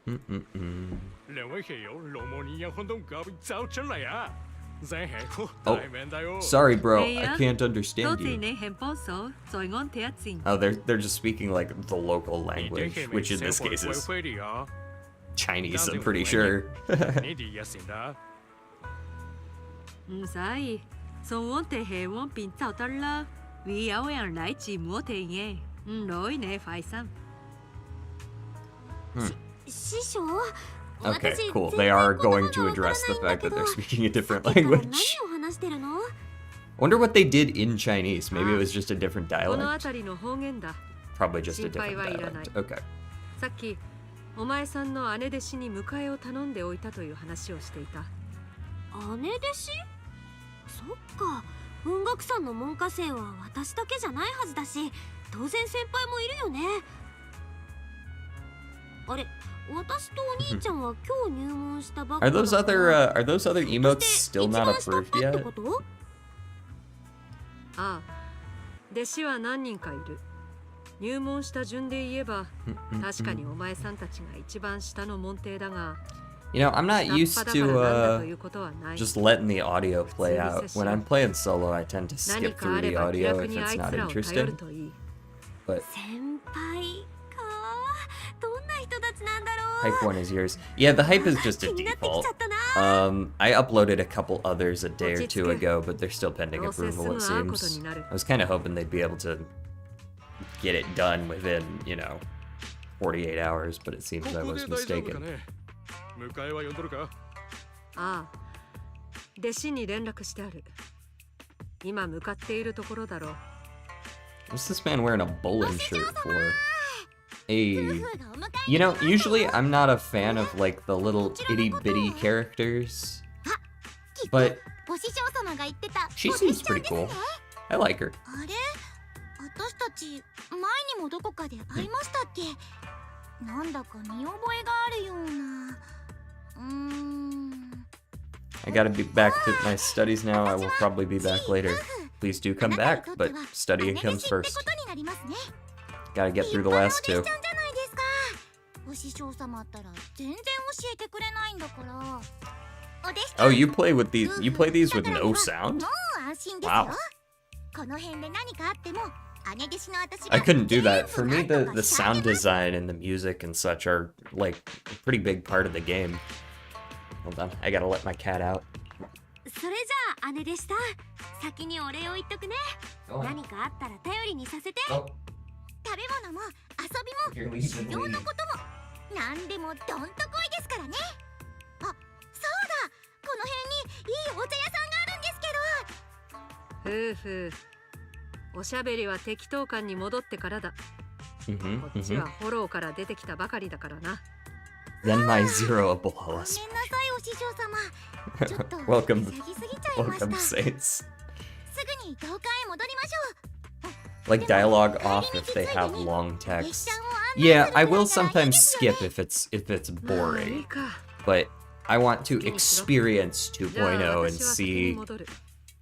[SPEAKER 1] Mm-mm-mm.
[SPEAKER 7] 兩位戲友羅摩尼有看到狗走出嚟啊！真係好
[SPEAKER 1] Oh,
[SPEAKER 7] 大命大喎！
[SPEAKER 1] sorry, bro. I
[SPEAKER 2] Yeah.
[SPEAKER 1] can't
[SPEAKER 2] 多
[SPEAKER 1] understand
[SPEAKER 2] 謝
[SPEAKER 1] you.
[SPEAKER 2] 你獻幫手，在安第一戰。
[SPEAKER 1] Oh, they're just speaking like the local
[SPEAKER 7] 你哋
[SPEAKER 1] language,
[SPEAKER 7] 係咪
[SPEAKER 1] which in this
[SPEAKER 7] 想
[SPEAKER 1] case
[SPEAKER 7] 回
[SPEAKER 1] is
[SPEAKER 7] 歸啲啊？
[SPEAKER 1] Chinese, I'm pretty sure.
[SPEAKER 7] 你哋一成得。
[SPEAKER 2] 唔使，從安地係安邊就得啦。會有人嚟自我哋嘅，唔耐你快心。
[SPEAKER 5] 師匠
[SPEAKER 1] Okay,
[SPEAKER 5] 私
[SPEAKER 1] cool.
[SPEAKER 5] 全
[SPEAKER 1] They
[SPEAKER 5] 然
[SPEAKER 1] are
[SPEAKER 5] 言葉
[SPEAKER 1] going
[SPEAKER 5] が
[SPEAKER 1] to
[SPEAKER 5] わから
[SPEAKER 1] address the
[SPEAKER 5] ないんだ
[SPEAKER 1] fact
[SPEAKER 5] け
[SPEAKER 1] that
[SPEAKER 5] ど
[SPEAKER 1] they're speaking a
[SPEAKER 5] さっ
[SPEAKER 1] different
[SPEAKER 5] きから何
[SPEAKER 1] language.
[SPEAKER 5] を話してるの
[SPEAKER 1] Wonder what they did in Chinese. Maybe it was just a different
[SPEAKER 2] この
[SPEAKER 1] dialect.
[SPEAKER 2] 辺りの方言だ。
[SPEAKER 1] Probably just a
[SPEAKER 2] 心配
[SPEAKER 1] different
[SPEAKER 2] はいらない。
[SPEAKER 1] dialect. Okay.
[SPEAKER 2] さっきお前さんの姉弟子に迎えを頼んでおいたという話をしていた。
[SPEAKER 5] 姉弟子そっか文学さんの門下生は私だけじゃないはずだし当然先輩もいるよねあれ私とお兄ちゃんは今日入門したばっか
[SPEAKER 1] Are
[SPEAKER 5] だ
[SPEAKER 1] those
[SPEAKER 5] から
[SPEAKER 1] other
[SPEAKER 5] そ
[SPEAKER 1] emotes
[SPEAKER 5] して
[SPEAKER 1] still
[SPEAKER 5] 一
[SPEAKER 1] not
[SPEAKER 5] 番下っ
[SPEAKER 1] approved
[SPEAKER 5] 端って
[SPEAKER 1] yet?
[SPEAKER 5] こと
[SPEAKER 2] ああ、弟子は何人かいる。入門した順で言えば、確かにお前さんたちが一番下の門弟だが、
[SPEAKER 1] You know, I'm not
[SPEAKER 2] 下っ
[SPEAKER 1] used
[SPEAKER 2] 端だからなんだと
[SPEAKER 1] to
[SPEAKER 2] いうことはない。
[SPEAKER 1] just letting the audio play out. When I'm playing solo, I tend to
[SPEAKER 2] 何
[SPEAKER 1] skip
[SPEAKER 2] かあ
[SPEAKER 1] through
[SPEAKER 2] れ
[SPEAKER 1] the
[SPEAKER 2] ば気
[SPEAKER 1] audio
[SPEAKER 2] 楽
[SPEAKER 1] if
[SPEAKER 2] にあ
[SPEAKER 1] it's
[SPEAKER 2] い
[SPEAKER 1] not
[SPEAKER 2] つらを頼
[SPEAKER 1] interesting.
[SPEAKER 2] るといい。
[SPEAKER 1] But
[SPEAKER 5] 先輩かどんな人たちなんだろう
[SPEAKER 1] hype one is yours. Yeah, the hype is just a
[SPEAKER 5] 気になってき
[SPEAKER 1] default.
[SPEAKER 5] ちゃったな
[SPEAKER 1] I uploaded a couple others a day or two ago, but they're still pending
[SPEAKER 2] どうせすぐ
[SPEAKER 1] approval, it
[SPEAKER 2] 会うこと
[SPEAKER 1] seems.
[SPEAKER 2] になる。
[SPEAKER 1] I was kind of hoping they'd be able to get it done within, 48 hours, but it seems
[SPEAKER 7] こ
[SPEAKER 1] I
[SPEAKER 7] こ
[SPEAKER 1] was
[SPEAKER 7] で大丈夫か
[SPEAKER 1] mistaken.
[SPEAKER 7] ね迎えは呼んどるか
[SPEAKER 2] ああ、弟子に連絡してある。今向かっているところだろう。
[SPEAKER 1] What's this man wearing a bowling shirt for? Hey, usually I'm not a fan of like the little itty bitty characters, but
[SPEAKER 8] お師匠様が言ってた
[SPEAKER 1] she seems pretty cool. I like her.
[SPEAKER 8] あれ私たち前にもどこかで会いましたっけなんだか見覚えがあるような
[SPEAKER 1] I gotta be back to my studies now. I will probably be back later. Please do come back, but studying comes
[SPEAKER 8] って
[SPEAKER 1] first.
[SPEAKER 8] ことになりますね
[SPEAKER 1] Gotta get through the last
[SPEAKER 8] 立
[SPEAKER 1] two.
[SPEAKER 8] 派なお弟子ちゃんじゃないですかお師匠様ったら全然教えてくれないんだからお弟子ちゃん
[SPEAKER 1] Oh, you play these with no sound?
[SPEAKER 8] もう安心ですよ
[SPEAKER 1] Wow.
[SPEAKER 8] この辺で何かあっても姉弟子の私が
[SPEAKER 1] I couldn't do that. For
[SPEAKER 8] 全
[SPEAKER 1] me,
[SPEAKER 8] 部なんと
[SPEAKER 1] the
[SPEAKER 8] か
[SPEAKER 1] the
[SPEAKER 8] してあげ
[SPEAKER 1] sound
[SPEAKER 8] ます
[SPEAKER 1] design and the music and such are like a pretty big part of the game. Hold on, I gotta let my cat out.
[SPEAKER 5] それじゃあ姉でした先にお礼を言っとくね
[SPEAKER 1] Go on.
[SPEAKER 5] 何かあったら頼りにさせて
[SPEAKER 1] Oh,
[SPEAKER 8] 食べ物も遊び
[SPEAKER 1] you're
[SPEAKER 8] も
[SPEAKER 1] leaving
[SPEAKER 8] 修行
[SPEAKER 1] me.
[SPEAKER 8] のことも何でもどんとこいですからねあ、そうだこの辺にいいお茶屋さんがあるんですけど
[SPEAKER 2] 夫婦、おしゃべりは適当感に戻ってからだ。
[SPEAKER 1] Mm-hmm,
[SPEAKER 2] こっち
[SPEAKER 1] mm-hmm.
[SPEAKER 2] はフォローから出てきたばかりだからな。
[SPEAKER 1] Then my zero
[SPEAKER 8] ご
[SPEAKER 1] Ebola
[SPEAKER 8] めんなさいお師匠様ちょっと
[SPEAKER 1] Welcome,
[SPEAKER 8] 急ぎすぎちゃいました
[SPEAKER 1] welcome,
[SPEAKER 8] す
[SPEAKER 1] Saints.
[SPEAKER 8] ぐに同館へ戻りましょ
[SPEAKER 1] Like dialogue off if they have long
[SPEAKER 8] う列
[SPEAKER 1] text.
[SPEAKER 8] 車を案内
[SPEAKER 1] Yeah,
[SPEAKER 8] する
[SPEAKER 1] I
[SPEAKER 8] ぐら
[SPEAKER 1] will
[SPEAKER 8] いならいい
[SPEAKER 1] sometimes
[SPEAKER 8] ですよ
[SPEAKER 1] skip
[SPEAKER 8] ね
[SPEAKER 1] if it's
[SPEAKER 2] まあいい
[SPEAKER 1] boring,
[SPEAKER 2] か。
[SPEAKER 1] but I want to
[SPEAKER 2] 気にしろ。
[SPEAKER 1] experience
[SPEAKER 2] じゃあ
[SPEAKER 1] 2.0 and
[SPEAKER 2] 私は先に
[SPEAKER 1] see
[SPEAKER 2] 戻る。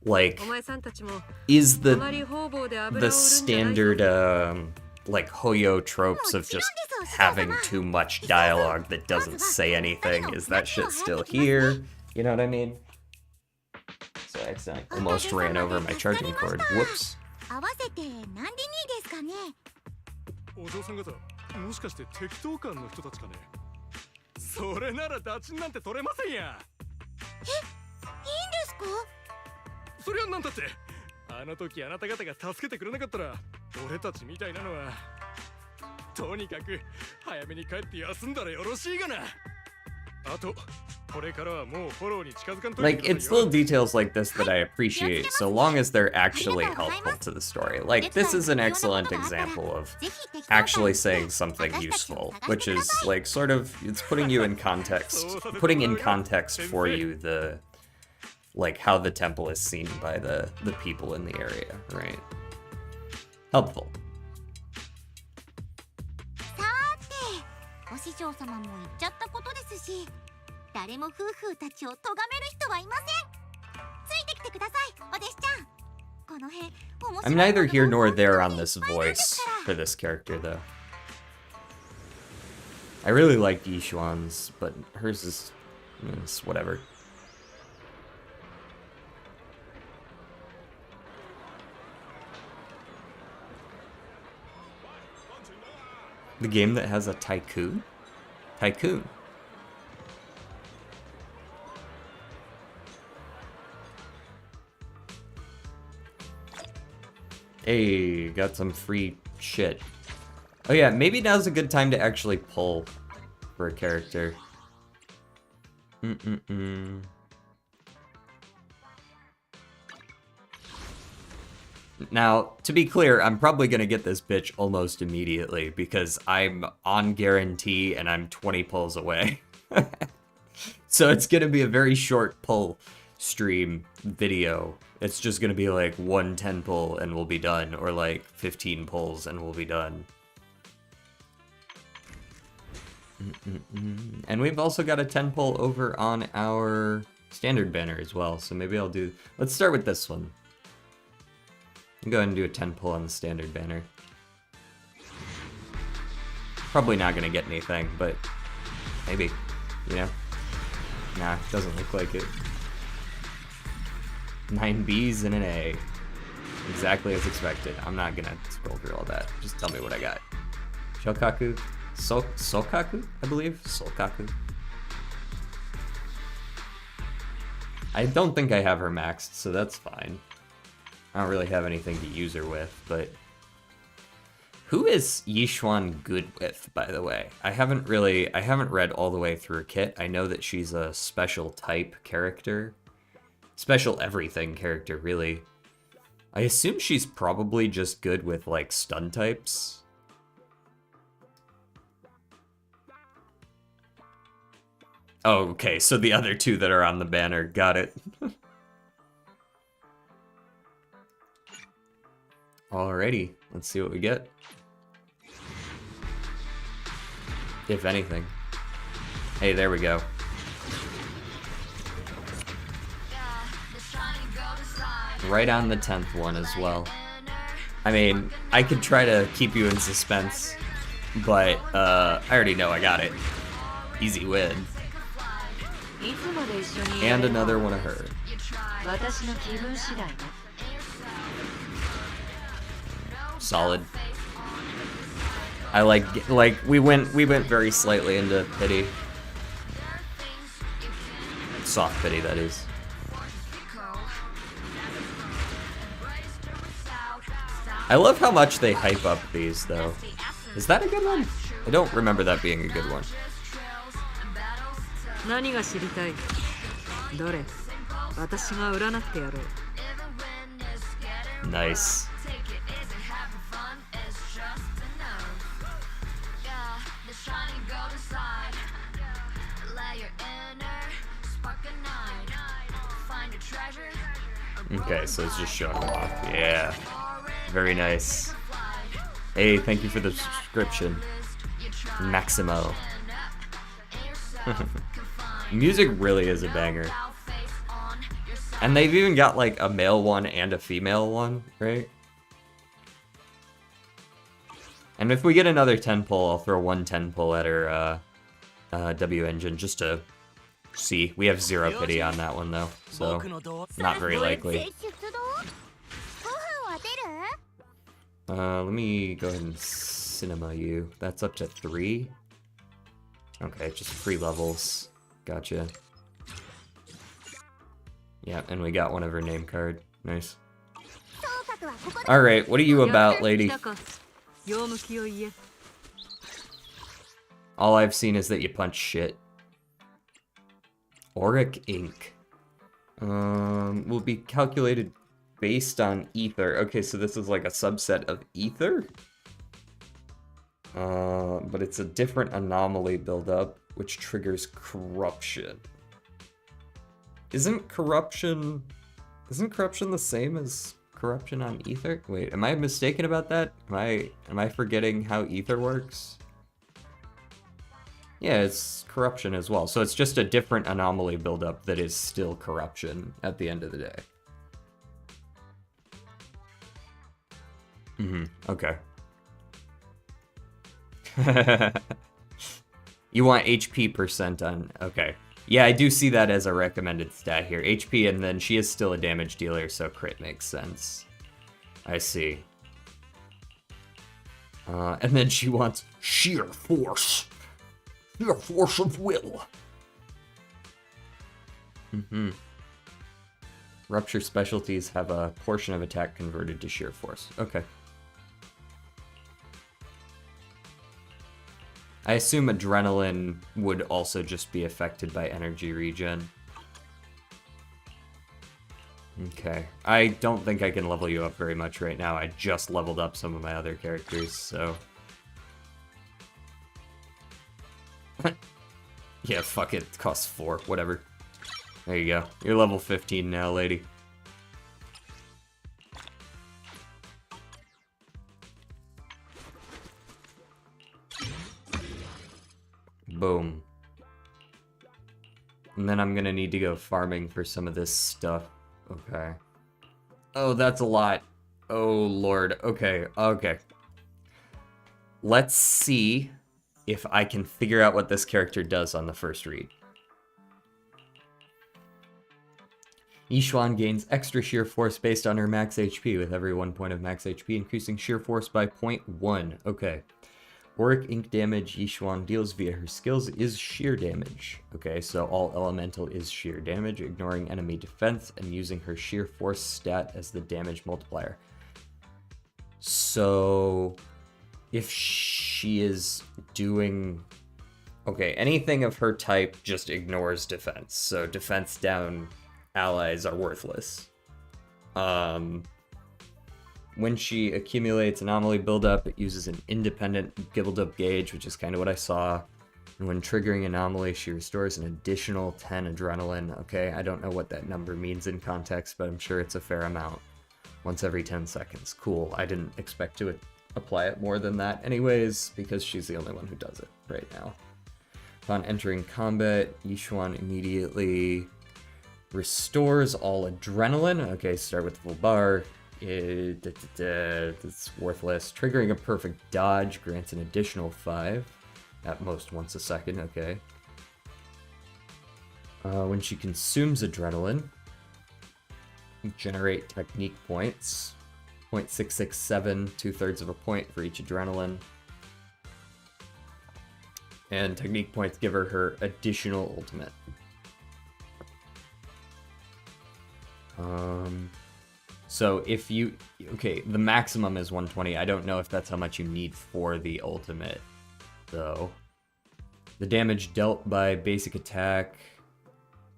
[SPEAKER 1] like
[SPEAKER 2] お前さんたちも
[SPEAKER 1] is
[SPEAKER 2] あまり方々で油を売
[SPEAKER 1] the
[SPEAKER 2] るんじゃないぞ。
[SPEAKER 1] standard like Hoyo tropes of just having too much dialogue that doesn't say anything. Is that shit still here? You know what I mean? So I accidentally almost ran over my charging cord. Whoops.
[SPEAKER 8] 合わせて何でにですかね
[SPEAKER 7] お嬢さん方もしかして適当感の人たちかねそれならダチンなんて取れませんや
[SPEAKER 8] いいんですか
[SPEAKER 7] そりゃなんたってあの時あなた方が助けてくれなかったら俺たちみたいなのはとにかく早めに帰って休んだらよろしいがなあとこれからはもうフォローに近づかんといて
[SPEAKER 1] Like,
[SPEAKER 7] くだ
[SPEAKER 1] it's
[SPEAKER 7] さいよ
[SPEAKER 1] little details like this that I appreciate, so long as they're actually helpful to the story. Like, this is an excellent example of actually saying something useful, which is, like, sort of, it's putting you in context, putting in context for you the, like, how the temple is seen by the people in the area, right? Helpful.
[SPEAKER 8] さーておお師匠様も言っちゃったことですし、誰も夫婦たちを咎める人はいません。ついてきてください、お弟子ちゃん。この辺面
[SPEAKER 1] I'm
[SPEAKER 8] 白い
[SPEAKER 1] neither
[SPEAKER 8] こと
[SPEAKER 1] here
[SPEAKER 8] も
[SPEAKER 1] nor there
[SPEAKER 8] 本
[SPEAKER 1] on
[SPEAKER 8] 当にいっ
[SPEAKER 1] this
[SPEAKER 8] ぱいなんです
[SPEAKER 1] voice
[SPEAKER 8] から。
[SPEAKER 1] for this character, though. I really liked Yishuan's, but hers is whatever. The game that has a tycoon? Tycoon. Hey, got some free shit. Oh yeah, maybe now's a good time to actually pull for a character. Now, to be clear, I'm probably gonna get this bitch almost immediately because I'm on guarantee and I'm 20 pulls away. So it's gonna be a very short pull stream video. It's just gonna be like 1 10 pull and we'll be done, or like 15 pulls and we'll be done. And we've also got a 10 pull over on our standard banner as well, so maybe I'll do... Let's start with this one. I'll go ahead and do a 10 pull on the standard banner. Probably not gonna get anything, but maybe, you know? Nah, doesn't look like it. 9 B's and an A. Exactly as expected. I'm not gonna scroll through all that. Just tell me what I got. Shokaku? Sokaku, I believe? Sokaku. I don't think I have her maxed, so that's fine. I don't really have anything to use her with, but... Who is Yishuan good with, by the way? I haven't read all the way through her kit. I know that she's a special type character. Special everything character, really. I assume she's probably just good with, like, stun types. Oh, okay, so the other two that are on the banner, got it. Alrighty, let's see what we get. If anything. Hey, there we go. Right on the 10th one as well. I mean, I could try to keep you in suspense, but I already know I got it. Easy win. And another one of her. Solid. I like we went very slightly into pity. Soft pity, that is. I love how much they hype up these, though. Is that a good one? I don't remember that being a good one. Nice. Okay, so it's just showing them off. Yeah. Very nice. Hey, thank you for the subscription. Maximo. Music really is a banger. And they've even got like a male one and a female one, right? And if we get another 10 pull, I'll throw 1 10 pull at her W engine just to see. We have 0 pity on that one though, so not very likely. Let me go ahead and cinema you. That's up to 3. Okay, just 3 levels. Gotcha. Yeah, and we got one of her name card. Nice. Alright, what are you about, lady? All I've seen is that you punch shit. Auric ink. Will be calculated based on ether. Okay, so this is like a subset of ether? But it's a different anomaly buildup, which triggers corruption. Isn't corruption the same as corruption on ether? Wait, am I mistaken about that? Am I forgetting how ether works? Yeah, it's corruption as well. So it's just a different anomaly buildup that is still corruption at the end of the day. Okay. You want HP percent on... Okay. Yeah, I do see that as a recommended stat here. HP, and then she is still a damage dealer, so crit makes sense. I see. And then she wants sheer force. Sheer force of will. Rupture specialties have a portion of attack converted to sheer force. Okay. I assume adrenaline would also just be affected by energy regen. Okay. I don't think I can level you up very much right now. I just leveled up some of my other characters, so... Yeah, fuck it. It costs 4. Whatever. There you go. You're level 15 now, lady. Boom. And then I'm gonna need to go farming for some of this stuff. Okay. Oh, that's a lot. Oh, Lord. Okay, okay. Let's see if I can figure out what this character does on the first read. Yishuan gains extra sheer force based on her max HP, with every 1 point of max HP increasing sheer force by 0.1. Okay. Auric ink damage Yishuan deals via her skills is sheer damage. Okay, so all elemental is sheer damage, ignoring enemy defense and using her sheer force stat as the damage multiplier. So if she is doing... Okay, anything of her type just ignores defense. So defense down allies are worthless. When she accumulates anomaly buildup, it uses an independent buildup gauge, which is kind of what I saw. And when triggering anomaly, she restores an additional 10 adrenaline. Okay, I don't know what that number means in context, but I'm sure it's a fair amount. Once every 10 seconds. Cool. I didn't expect to apply it more than that anyways, because she's the only one who does it right now. Upon entering combat, Yishuan immediately restores all adrenaline. Okay, start with the full bar. It's worthless. Triggering a perfect dodge grants an additional 5. At most once a second, okay. When she consumes adrenaline, generate technique points. 0.667, 2/3 of a point for each adrenaline. And technique points give her additional ultimate. So if you... Okay, the maximum is 120. I don't know if that's how much you need for the ultimate, though. The damage dealt by basic attack,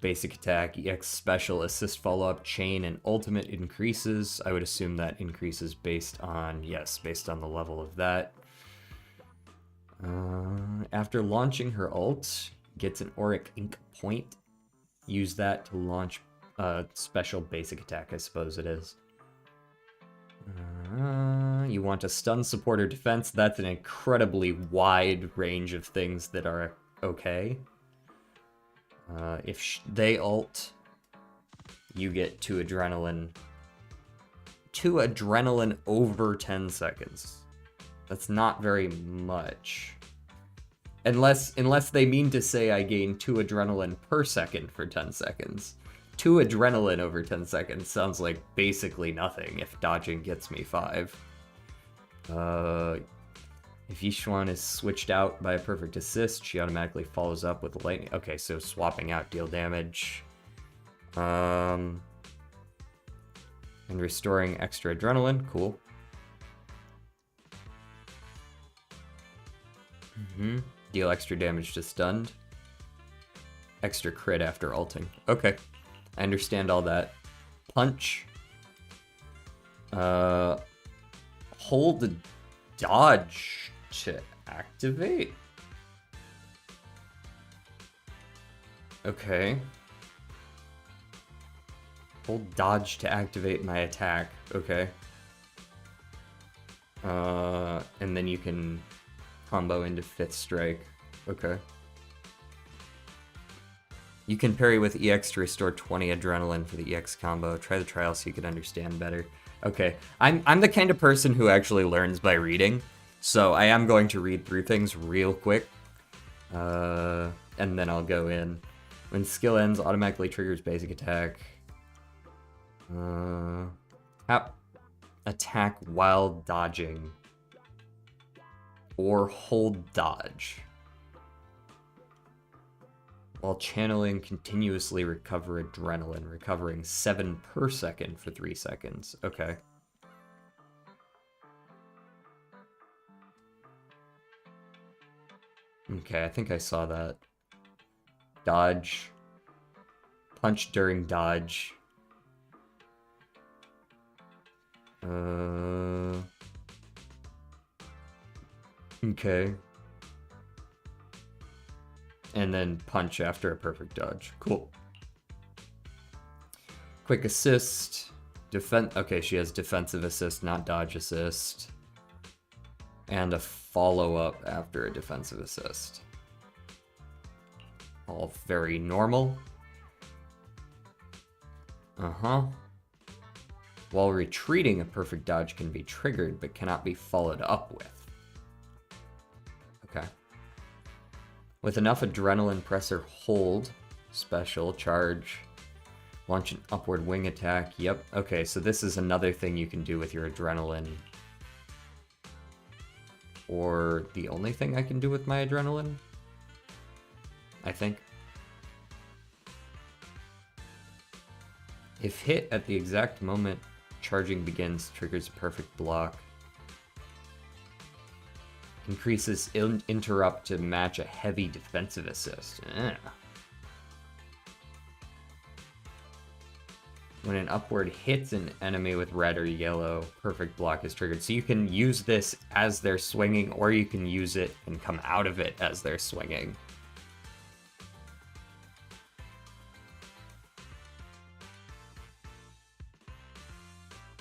[SPEAKER 1] EX special, assist follow-up, chain, and ultimate increases. I would assume that increases based on... Yes, based on the level of that. After launching her ult, gets an Auric Ink point. Use that to launch special basic attack, I suppose it is. You want to stun, support, or defense. That's an incredibly wide range of things that are okay. If they ult, you get 2 adrenaline. 2 adrenaline over 10 seconds. That's not very much. Unless they mean to say I gain 2 adrenaline per second for 10 seconds. 2 adrenaline over 10 seconds sounds like basically nothing if dodging gets me 5. If Yishuan is switched out by a perfect assist, she automatically follows up with lightning. Okay, so swapping out deal damage. And restoring extra adrenaline, cool. Deal extra damage to stunned. Extra crit after ulting. Okay. I understand all that. Punch. Hold the dodge to activate. Okay. Hold dodge to activate my attack. Okay. And then you can combo into 5th strike. Okay. You can parry with EX to restore 20 adrenaline for the EX combo. Try the trial so you can understand better. Okay, I'm the kind of person who actually learns by reading, so I am going to read through things real quick, and then I'll go in. When skill ends, automatically triggers basic attack. Attack while dodging. Or hold dodge. While channeling, continuously recover adrenaline, recovering 7 per second for 3 seconds. Okay. Okay, I think I saw that. Dodge. Punch during dodge. Okay. And then punch after a perfect dodge. Cool. Quick assist. Okay, she has defensive assist, not dodge assist. And a follow-up after a defensive assist. All very normal. While retreating, a perfect dodge can be triggered, but cannot be followed up with. Okay. With enough adrenaline, press or hold. Special, charge. Launch an upward wing attack. Yep. Okay, so this is another thing you can do with your adrenaline. Or the only thing I can do with my adrenaline? I think. If hit at the exact moment charging begins, triggers a perfect block. Increases interrupt to match a heavy defensive assist. When an upward hits an enemy with red or yellow, perfect block is triggered. So you can use this as they're swinging, or you can use it and come out of it as they're swinging.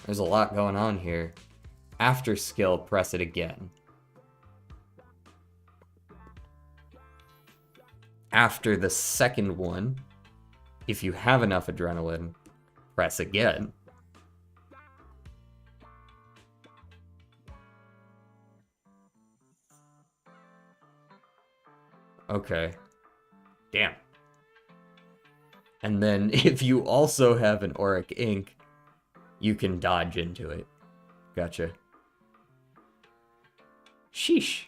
[SPEAKER 1] There's a lot going on here. After skill, press it again. After the second one, if you have enough adrenaline, press again. Okay. Damn. And then if you also have an auric ink, you can dodge into it. Gotcha. Sheesh.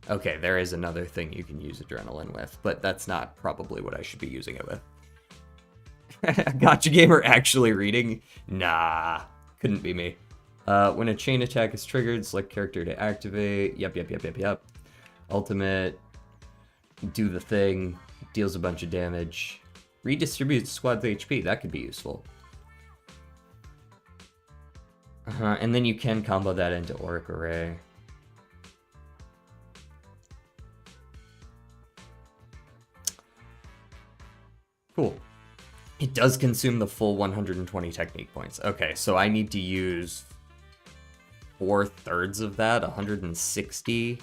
[SPEAKER 1] Okay, there is another thing you can use adrenaline with, but that's not probably what I should be using it with. Gotcha gamer actually reading? Nah, couldn't be me. When a chain attack is triggered, select character to activate. Yep. Ultimate. Do the thing. Deals a bunch of damage. Redistributes squad's HP. That could be useful. And then you can combo that into Auric Array. Cool. It does consume the full 120 technique points. Okay, so I need to use 4/3 of that, 160.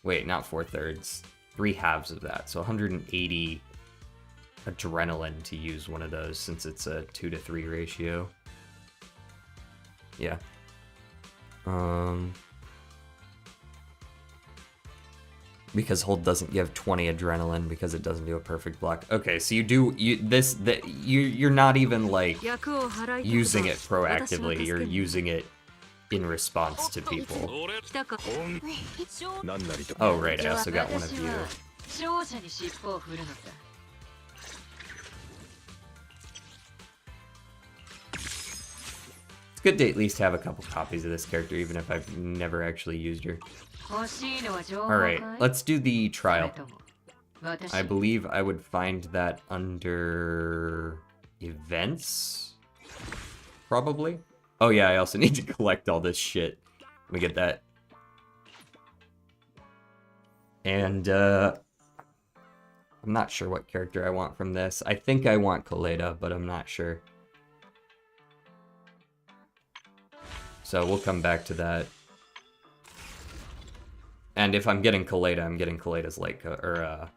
[SPEAKER 1] Wait, not 4/3. 3/2 of that, so 180 adrenaline to use one of those since it's a 2-to-3 ratio. Yeah. Because hold doesn't give 20 adrenaline because it doesn't do a perfect block. Okay, so you're not even like using it proactively, you're using it in response to people. Oh right, I also got one of you. It's good to at least have a couple copies of this character, even if I've never actually used her. Alright, let's do the trial. I believe I would find that under events, probably. Oh yeah, I also need to collect all this shit. Let me get that. And I'm not sure what character I want from this. I think I want Kaleda, but I'm not sure. So we'll come back to that. And if I'm getting Kaleda, I'm getting Kaleda's Leica, or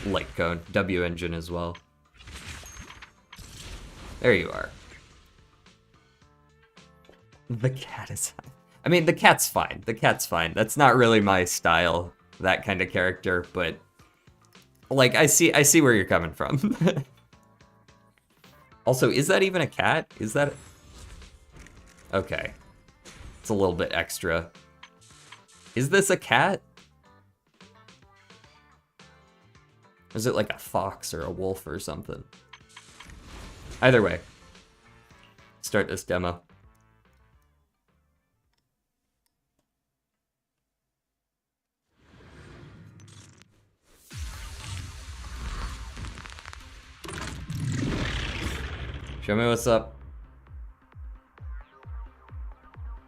[SPEAKER 1] Light cone. W engine as well. There you are. The cat is... I mean, the cat's fine. The cat's fine. That's not really my style, that kind of character, but... Like, I see where you're coming from. Also, is that even a cat? Is that... Okay. It's a little bit extra. Is this a cat? Or is it like a fox or a wolf or something? Either way. Start this demo. Show me what's up.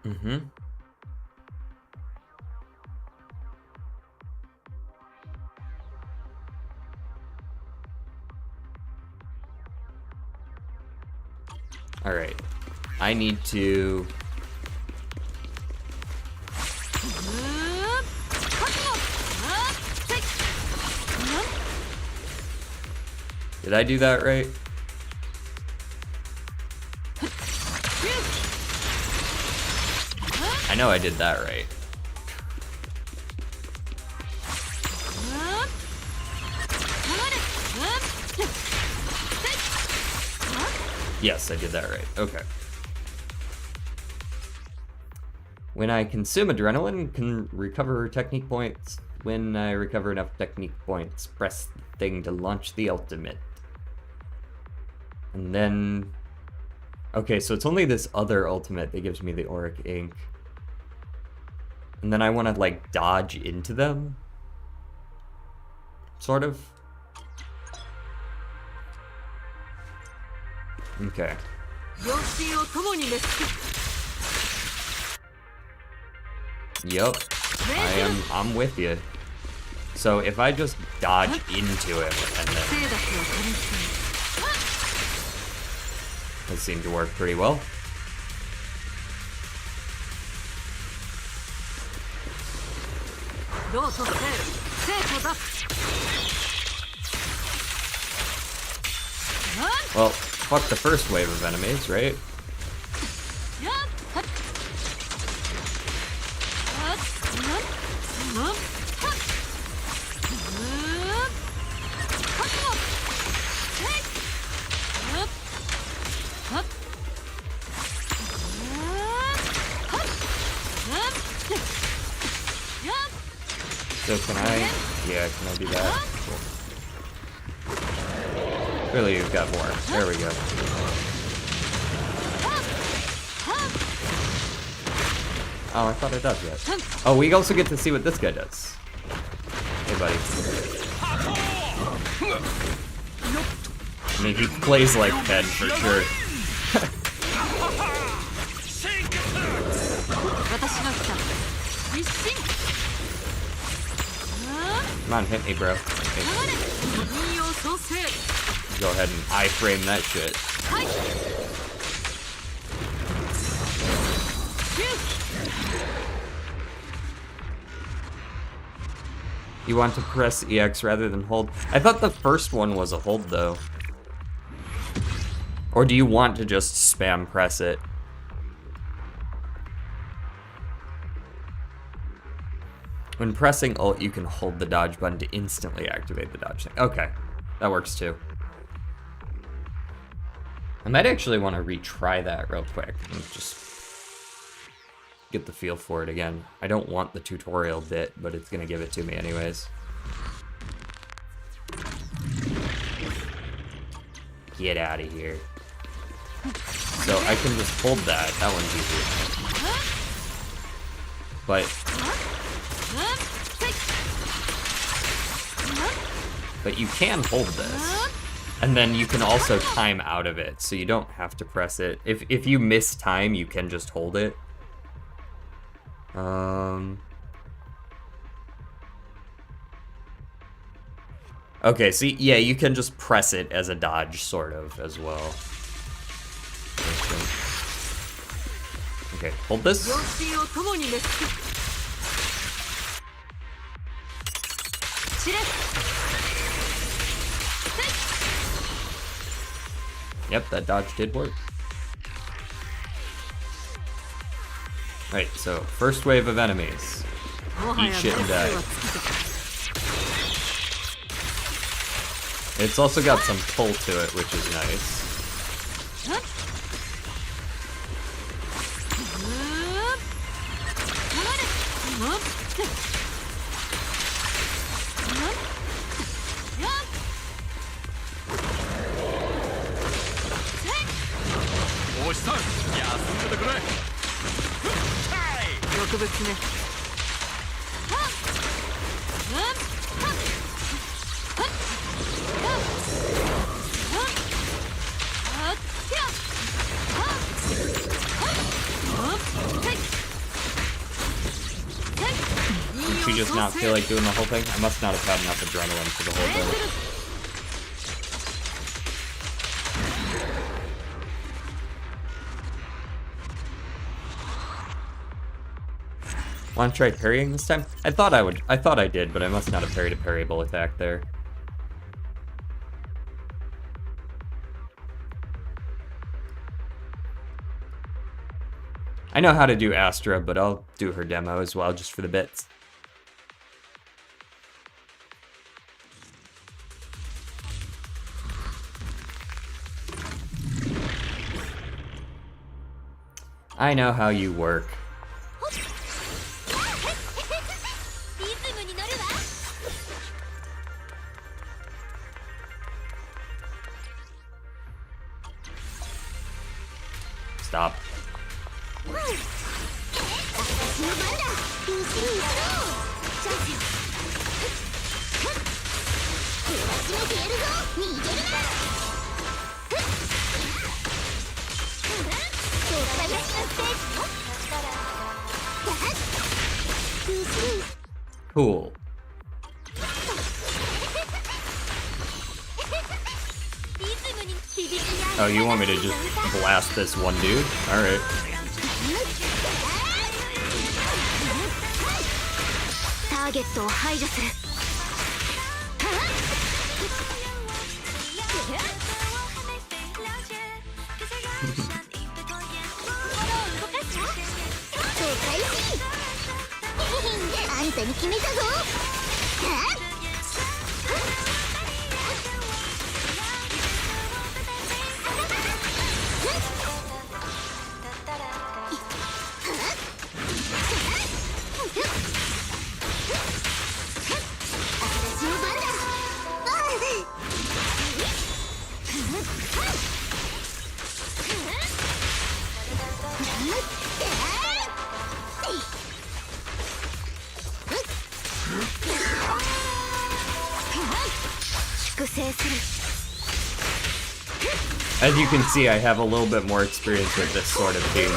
[SPEAKER 1] Mm-hmm. All right. I need to... Did I do that right? I know I did that right. Yes, I did that right. Okay. When I consume adrenaline, can recover technique points. When I recover enough technique points, press the thing to launch the ultimate. And then... Okay, so it's only this other ultimate that gives me the auric ink. And then I want to, like, dodge into them? Sort of? Okay. Yup. I'm with you. So if I just dodge into him and then... That seemed to work pretty well. Well, fuck the first wave of enemies, right? So can I? Yeah, can I do that? Cool. Clearly you've got more. There we go. Oh, I thought I did that. Oh, we also get to see what this guy does. Hey, buddy. I mean, he plays like Ken for sure. Come on, hit me, bro. Hey. Go ahead and iframe that shit. You want to press EX rather than hold? I thought the first one was a hold, though. Or do you want to just spam press it? When pressing Alt, you can hold the dodge button to instantly activate the dodge thing. Okay, that works too. I might actually want to retry that real quick and just get the feel for it again. I don't want the tutorial bit, but it's gonna give it to me anyways. Get out of here. So I can just hold that. That one's easy. But you can hold this. And then you can also time out of it, so you don't have to press it. If you miss time, you can just hold it. Okay, so yeah, you can just press it as a dodge, sort of, as well. Okay, hold this. Yep, that dodge did work. Right, so first wave of enemies. Eat shit and die. It's also got some pull to it, which is nice. Did she just not feel like doing the whole thing? I must not have had enough adrenaline for the whole thing. Want to try parrying this time? I thought I did, but I must not have parried a parryable attack there. I know how to do Astra, but I'll do her demo as well, just for the bits. I know how you work. Stop. Cool. Oh, you want me to just blast this one dude? Alright. As you can see, I have a little bit more experience with this sort of thing.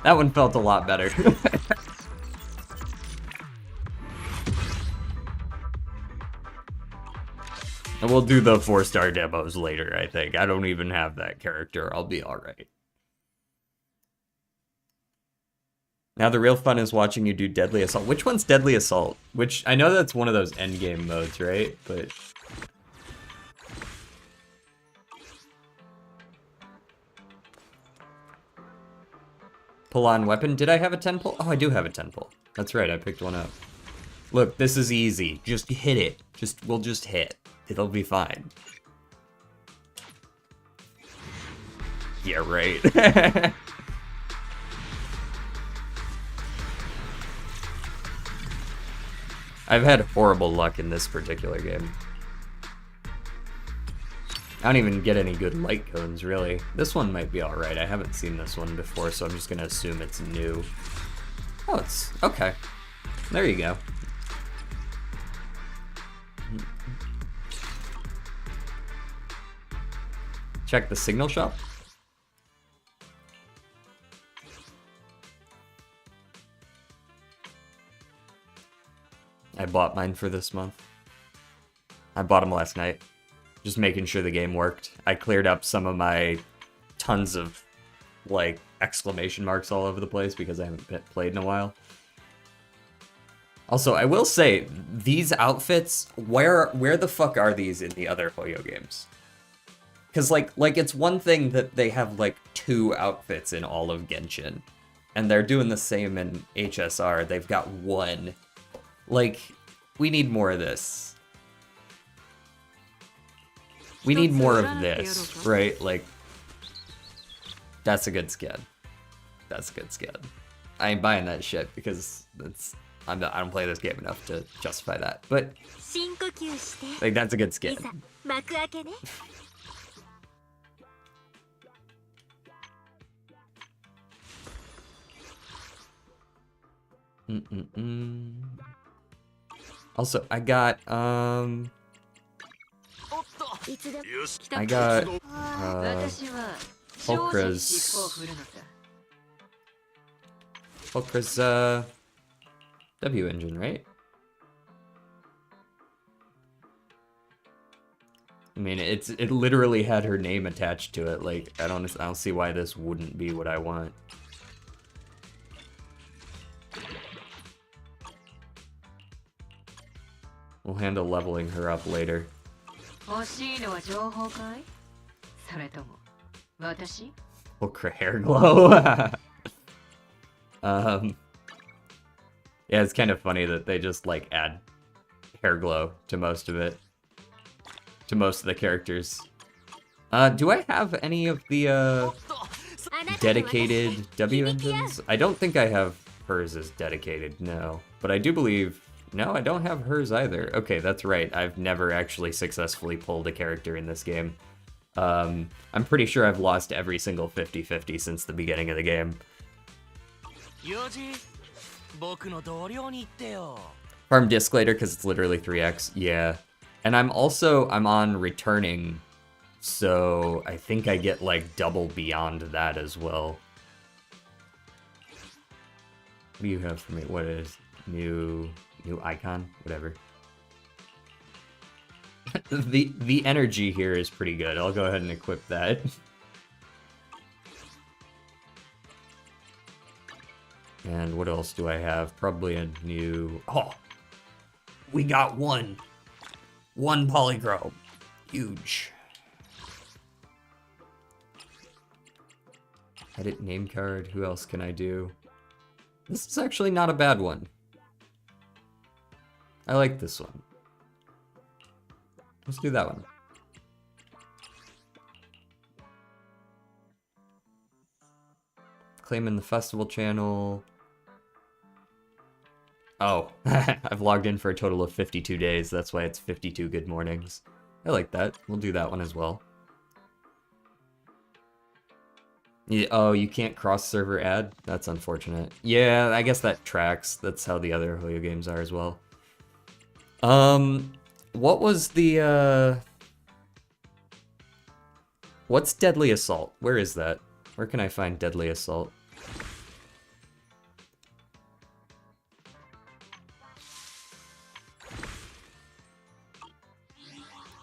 [SPEAKER 1] That one felt a lot better. And we'll do the 4-star demos later, I think. I don't even have that character. I'll be alright. Now the real fun is watching you do Deadly Assault. Which one's Deadly Assault? Which, I know that's one of those endgame modes, right? But... Pull-on weapon? Did I have a 10 pull? Oh, I do have a 10 pull. That's right, I picked one up. Look, this is easy. Just hit it. We'll just hit. It'll be fine. Yeah, right. I've had horrible luck in this particular game. I don't even get any good light cones, really. This one might be alright. I haven't seen this one before, so I'm just gonna assume it's new. Oh, it's... okay. There you go. Check the signal shop. I bought mine for this month. I bought them last night. Just making sure the game worked. I cleared up some of my tons of, like, exclamation marks all over the place because I haven't played in a while. Also, I will say, these outfits, where the fuck are these in the other Hoyo games? Because, like it's one thing that they have, like, 2 outfits in all of Genshin. And they're doing the same in HSR. They've got 1. Like, we need more of this. We need more of this, right? Like, that's a good skin. That's a good skin. I ain't buying that shit because I don't play this game enough to justify that. But, like, that's a good skin. Also, I got Hulkra's W engine, right? I mean, it literally had her name attached to it. Like, I don't see why this wouldn't be what I want. We'll handle leveling her up later. Hulkra hair glow. Yeah, it's kind of funny that they just, like, add hair glow to most of it. To most of the characters. Do I have any of the, dedicated W engines? I don't think I have hers as dedicated, no. But I do believe... No, I don't have hers either. Okay, that's right. I've never actually successfully pulled a character in this game. I'm pretty sure I've lost every single 50-50 since the beginning of the game. Farm disc later because it's literally 3x. Yeah. And I'm on returning, so I think I get like double beyond that as well. What do you have for me? What is new icon? Whatever. the energy here is pretty good. I'll go ahead and equip that. And what else do I have? Probably a new... Oh! We got one polychrome. Huge. Edit name card. Who else can I do? This is actually not a bad one. I like this one. Let's do that one. Claiming the festival channel. Oh, I've logged in for a total of 52 days. That's why it's 52 good mornings. I like that. We'll do that one as well. Yeah, oh, you can't cross-server add? That's unfortunate. Yeah, I guess that tracks. That's how the other Hoyo games are as well. What was the, What's Deadly Assault? Where is that? Where can I find Deadly Assault?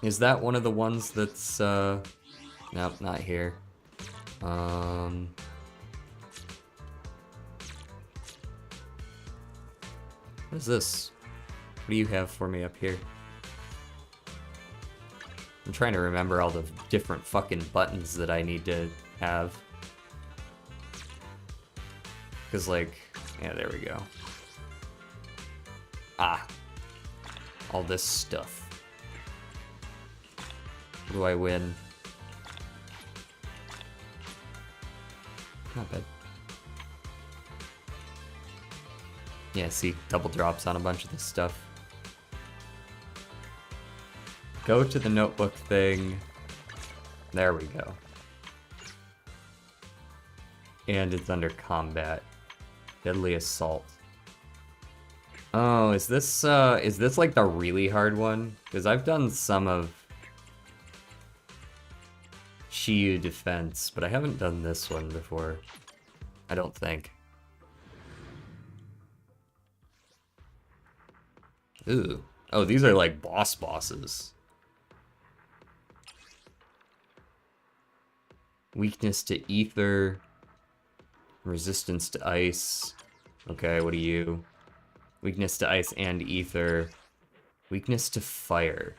[SPEAKER 1] Is that one of the ones that's, nope, not here. What is this? What do you have for me up here? I'm trying to remember all the different fucking buttons that I need to have. Because, like, yeah, there we go. Ah. All this stuff. What do I win? Not bad. Yeah, see, double drops on a bunch of this stuff. Go to the notebook thing. There we go. And it's under combat. Deadly Assault. Oh, is this like the really hard one? Because I've done some of Shiyu Defense, but I haven't done this one before. I don't think. Ooh. Oh, these are like bosses. Weakness to ether. Resistance to ice. Okay, what are you? Weakness to ice and ether. Weakness to fire.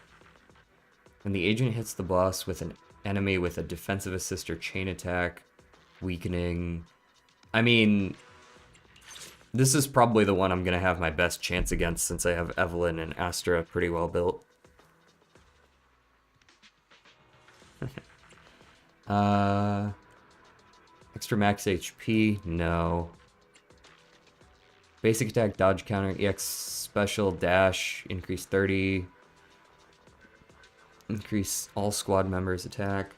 [SPEAKER 1] When the agent hits the boss with an enemy with a defensive assist or chain attack, weakening. I mean, this is probably the one I'm gonna have my best chance against since I have Evelyn and Astra pretty well built. Extra max HP? No. Basic attack, dodge counter, EX special, dash, increase 30. Increase all squad members' attack.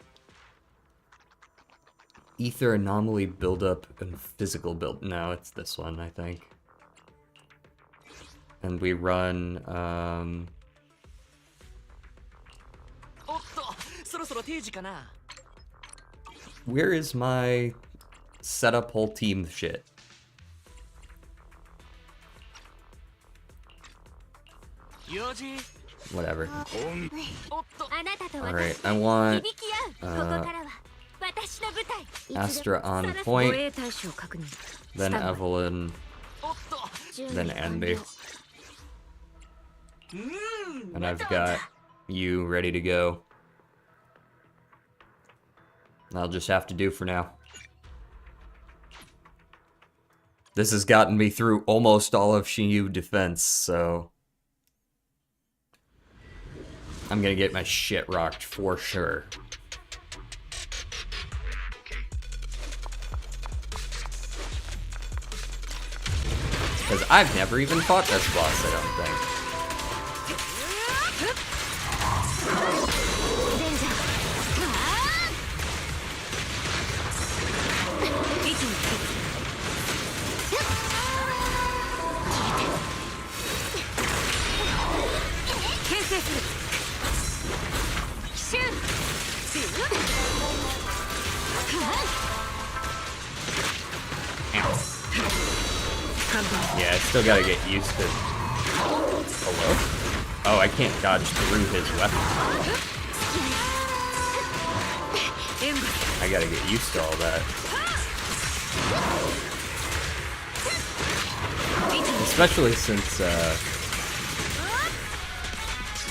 [SPEAKER 1] Ether anomaly buildup and physical build. No, it's this one, I think. And we run, where is my setup whole team shit? Whatever. Alright, I want Astra on point, then Evelyn, then Andy. And I've got you ready to go. I'll just have to do for now. This has gotten me through almost all of Shinyu defense, so I'm gonna get my shit rocked for sure. Because I've never even fought this boss, I don't think. Yeah, I still gotta get used to... Hello? Oh, I can't dodge through his weapon. I gotta get used to all that. Especially since,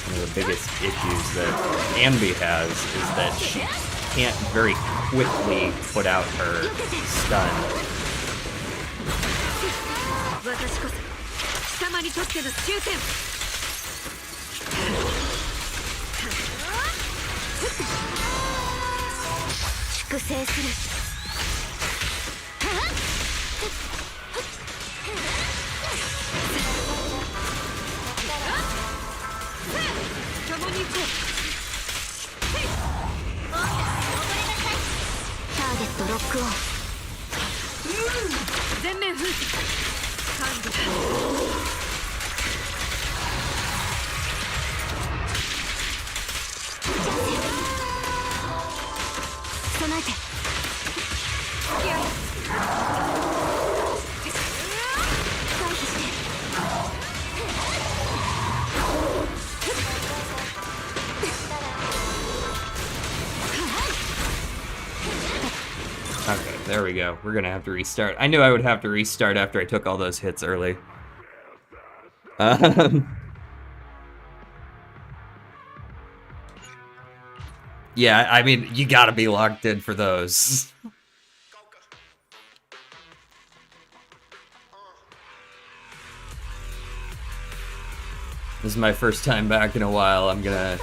[SPEAKER 1] one of the biggest issues that Ambi has is that she can't very quickly put out her stun. Okay, there we go. We're gonna have to restart. I knew I would have to restart after I took all those hits early. Yeah, I mean, you gotta be locked in for those. This is my first time back in a while. I'm gonna...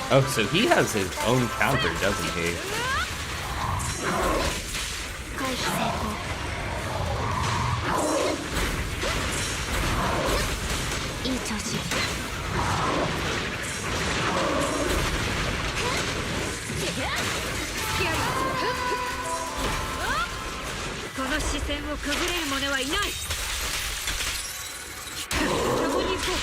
[SPEAKER 1] Oh, so he has his own counter, doesn't he?
[SPEAKER 2] 者はいない。そこに行こう。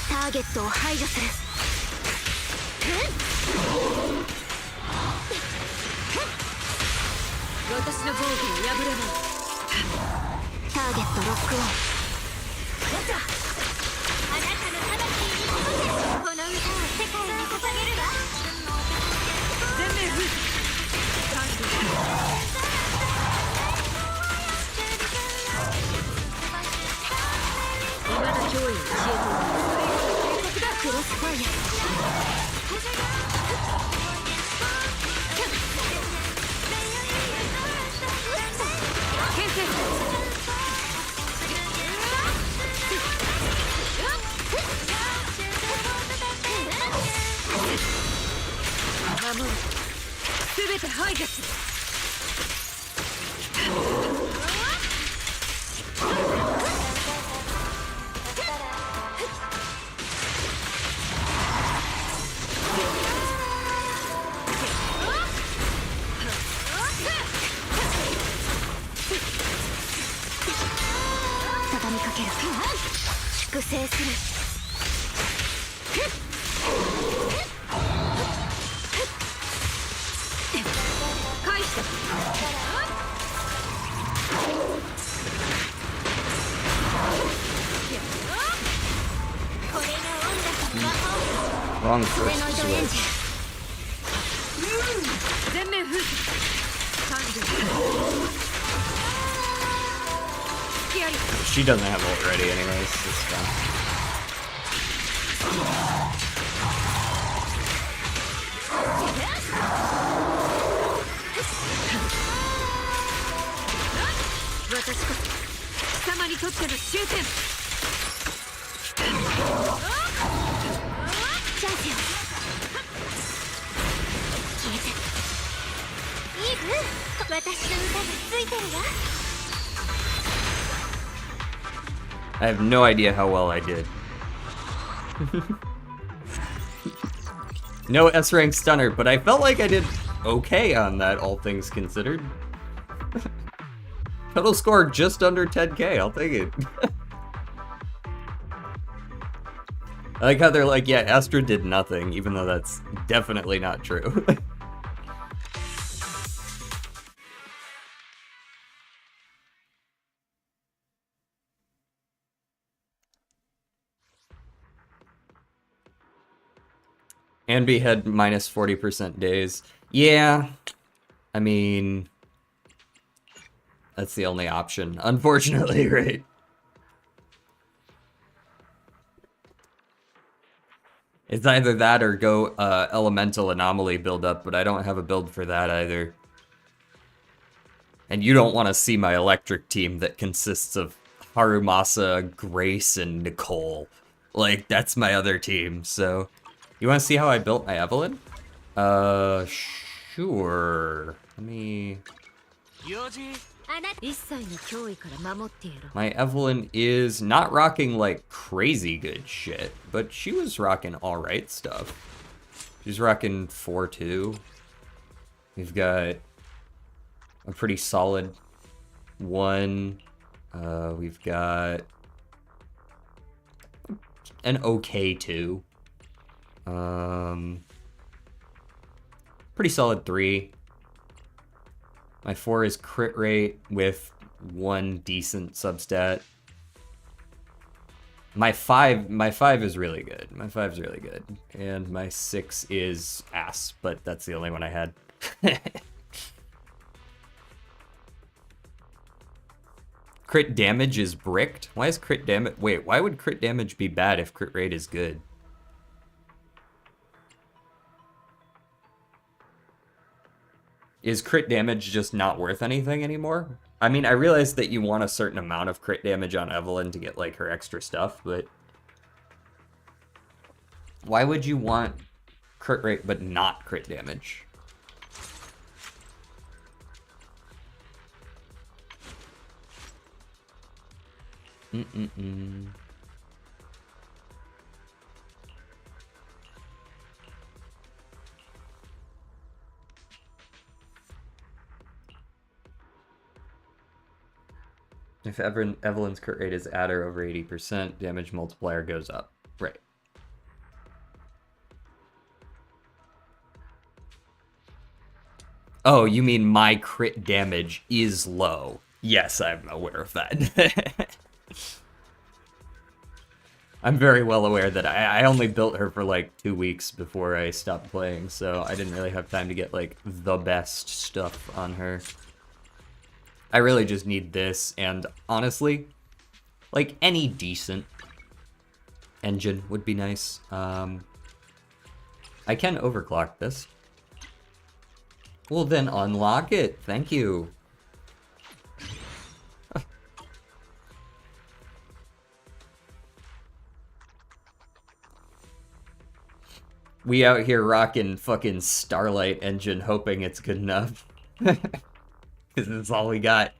[SPEAKER 8] ターゲットを排除する。
[SPEAKER 2] 私の防御を破れない。
[SPEAKER 8] ターゲットロックオン。
[SPEAKER 6] あなたの魂にこの歌を世界に捧げるわ。
[SPEAKER 2] 全面封鎖。完了。今の脅威を消えている。
[SPEAKER 8] クロスファイ
[SPEAKER 2] 牽制。守る。全て排除する。
[SPEAKER 8] 畳みかける。粛清する。
[SPEAKER 2] 返した。
[SPEAKER 6] これが音楽の魔法。
[SPEAKER 1] Wrong
[SPEAKER 8] ゼ
[SPEAKER 1] first
[SPEAKER 8] ノイドエンジ
[SPEAKER 1] switch.
[SPEAKER 8] ン。
[SPEAKER 2] 全面封鎖。完了。突きやり。
[SPEAKER 1] She doesn't have ult ready anyways. It's fine.
[SPEAKER 2] 私こそ貴様にとっての終点。
[SPEAKER 8] チャンスよ。消えて。
[SPEAKER 6] イブ、私の歌がついてるわ。
[SPEAKER 1] I have no idea how well I did. No S rank stunner, but I felt like I did okay on that, all things considered. Total score just under 10k, I'll take it. I like how they're like, yeah, Astra did nothing, even though that's definitely not true. Anby had minus 40% days. Yeah, I mean, that's the only option, unfortunately, right? It's either that or go elemental anomaly build up, but I don't have a build for that either. And you don't want to see my electric team that consists of Harumasa, Grace, and Nicole. Like, that's my other team, so... You want to see how I built my Evelyn? Sure. Let me...
[SPEAKER 2] 一切の脅威から守ってやろう。
[SPEAKER 1] My Evelyn is not rocking like crazy good shit, but she was rocking alright stuff. She's rocking 4-2. We've got a pretty solid 1. We've got an okay 2. Pretty solid 3. My 4 is crit rate with 1 decent substat. My 5 is really good. My 5 is really good. And my 6 is ass, but that's the only one I had. Crit damage is bricked? Why is crit damage... Wait, why would crit damage be bad if crit rate is good? Is crit damage just not worth anything anymore? I mean, I realize that you want a certain amount of crit damage on Evelyn to get, like, her extra stuff, but... Why would you want crit rate but not crit damage? If Evelyn's crit rate is at or over 80%, damage multiplier goes up. Right. Oh, you mean my crit damage is low? Yes, I'm aware of that. I'm very well aware that I only built her for like 2 weeks before I stopped playing, so I didn't really have time to get like the best stuff on her. I really just need this, and honestly, like any decent engine would be nice. I can overclock this. Well, then unlock it. Thank you. We out here rocking fucking Starlight engine, hoping it's good enough. Because that's all we got.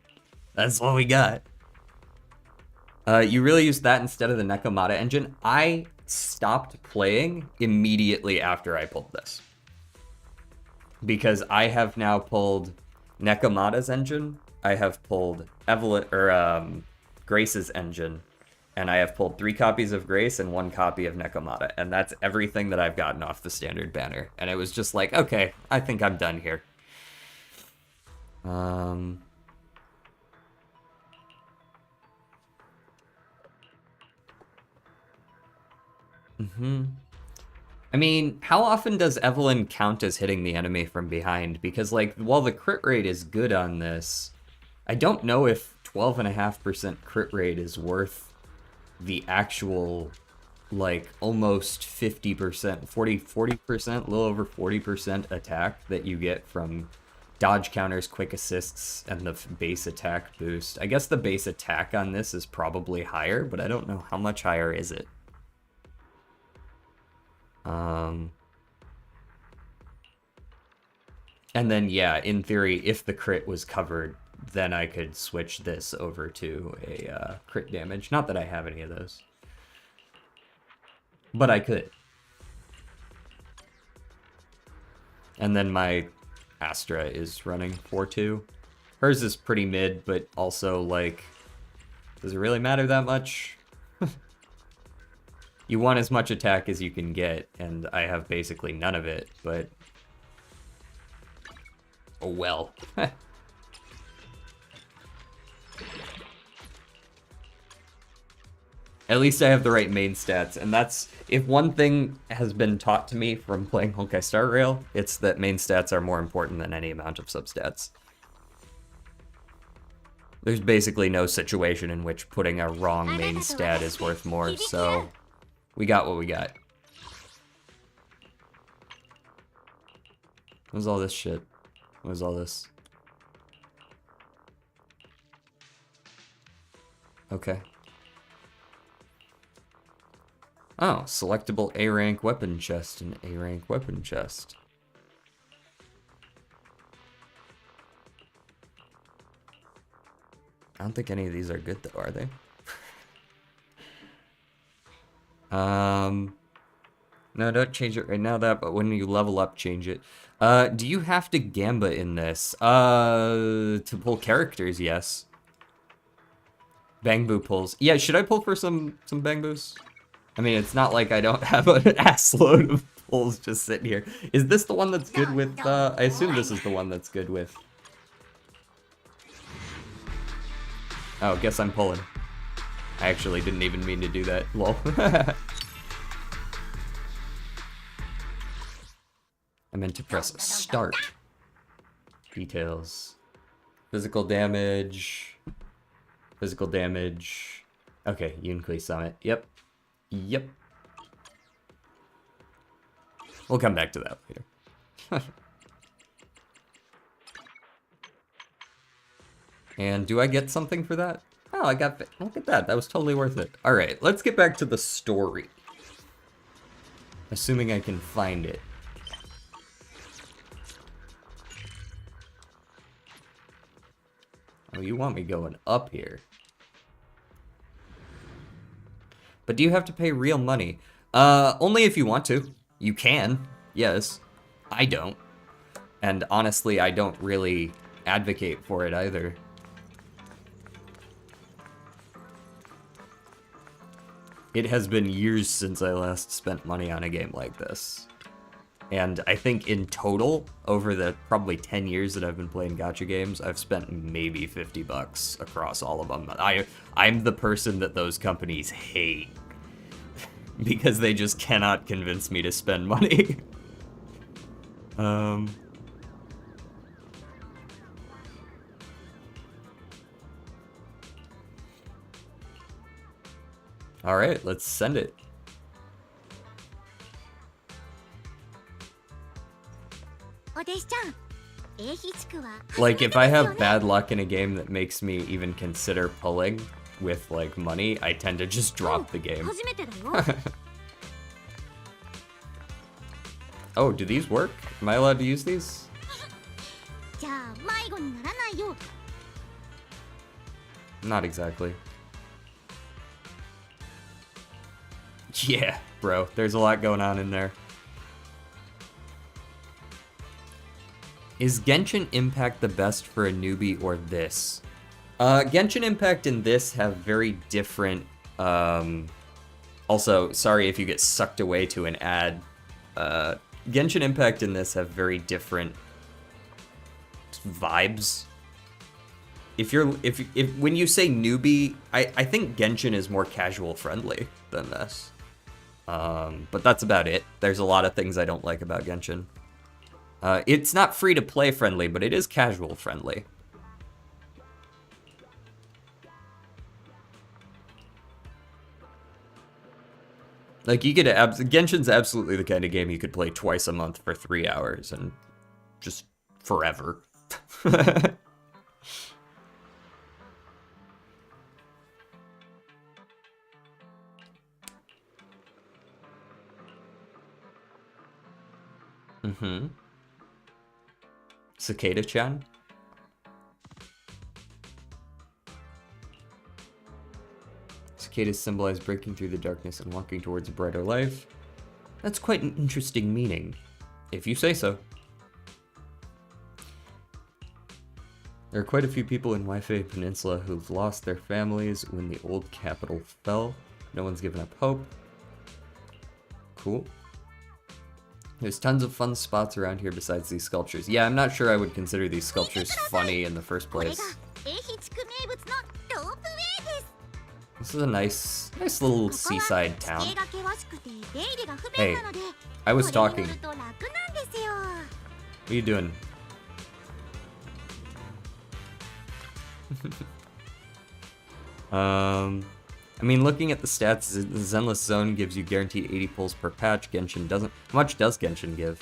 [SPEAKER 1] That's all we got. You really use that instead of the Nekomata engine? I stopped playing immediately after I pulled this. Because I have now pulled Nekomata's engine, I have pulled Grace's engine, and I have pulled 3 copies of Grace and 1 copy of Nekomata, and that's everything that I've gotten off the standard banner. And it was just like, okay, I think I'm done here. I mean, how often does Evelyn count as hitting the enemy from behind? Because, like, while the crit rate is good on this, I don't know if 12.5% crit rate is worth the actual, like, almost 50%, 40%, a little over 40% attack that you get from dodge counters, quick assists, and the base attack boost. I guess the base attack on this is probably higher, but I don't know how much higher is it. And then, yeah, in theory, if the crit was covered, then I could switch this over to a crit damage. Not that I have any of those. But I could. And then my Astra is running 4-2. Hers is pretty mid, but also, like, does it really matter that much? You want as much attack as you can get, and I have basically none of it, but... oh well. At least I have the right main stats, and that's... if one thing has been taught to me from playing Honkai Star Rail, it's that main stats are more important than any amount of substats. There's basically no situation in which putting a wrong main stat is worth more, so... we got what we got. What was all this shit? What was all this? Okay. Oh, selectable A rank weapon chest and A rank weapon chest. I don't think any of these are good though, are they? No, don't change it right now, but when you level up, change it. Do you have to Gamba in this? To pull characters, yes. Bangbu pulls. Yeah, should I pull for some Bangbus? I mean, it's not like I don't have an ass load of pulls just sitting here. Is this the one that's good with, I assume this is the one that's good with. Oh, guess I'm pulling. I actually didn't even mean to do that, lol. I meant to press start. Details. Physical damage. Physical damage. Okay, Yunkui Summit. Yep. Yep. We'll come back to that later. And do I get something for that? Oh, I got... look at that. That was totally worth it. Alright, let's get back to the story. Assuming I can find it. Oh, you want me going up here. But do you have to pay real money? Only if you want to. You can, yes. I don't. And honestly, I don't really advocate for it either. It has been years since I last spent money on a game like this. And I think in total, over the probably 10 years that I've been playing gacha games, I've spent maybe $50 across all of them. I'm the person that those companies hate. Because they just cannot convince me to spend money. Alright, let's send it. Like, if I have bad luck in a game that makes me even consider pulling with, like, money, I tend to just drop the game. Oh, do these work? Am I allowed to use these? Not exactly. Yeah, bro, there's a lot going on in there. Is Genshin Impact the best for a newbie or this? Genshin Impact and this have very different, also, sorry if you get sucked away to an ad. Genshin Impact and this have very different vibes. If when you say newbie, I think Genshin is more casual friendly than this. But that's about it. There's a lot of things I don't like about Genshin. It's not free to play friendly, but it is casual friendly. Like, you could Genshin's absolutely the kind of game you could play twice a month for 3 hours and just forever. Mm-hmm. Cicada-chan? Cicadas symbolize breaking through the darkness and walking towards a brighter life. That's quite an interesting meaning, if you say so. There are quite a few people in Waifei Peninsula who've lost their families when the old capital fell. No one's given up hope. Cool. There's tons of fun spots around here besides these sculptures. Yeah, I'm not sure I would consider these sculptures funny in the first place. This is a nice little seaside town. Hey, I was talking. What are you doing? I mean, looking at the stats, the Zenless Zone gives you guaranteed 80 pulls per patch. Genshin doesn't. How much does Genshin give?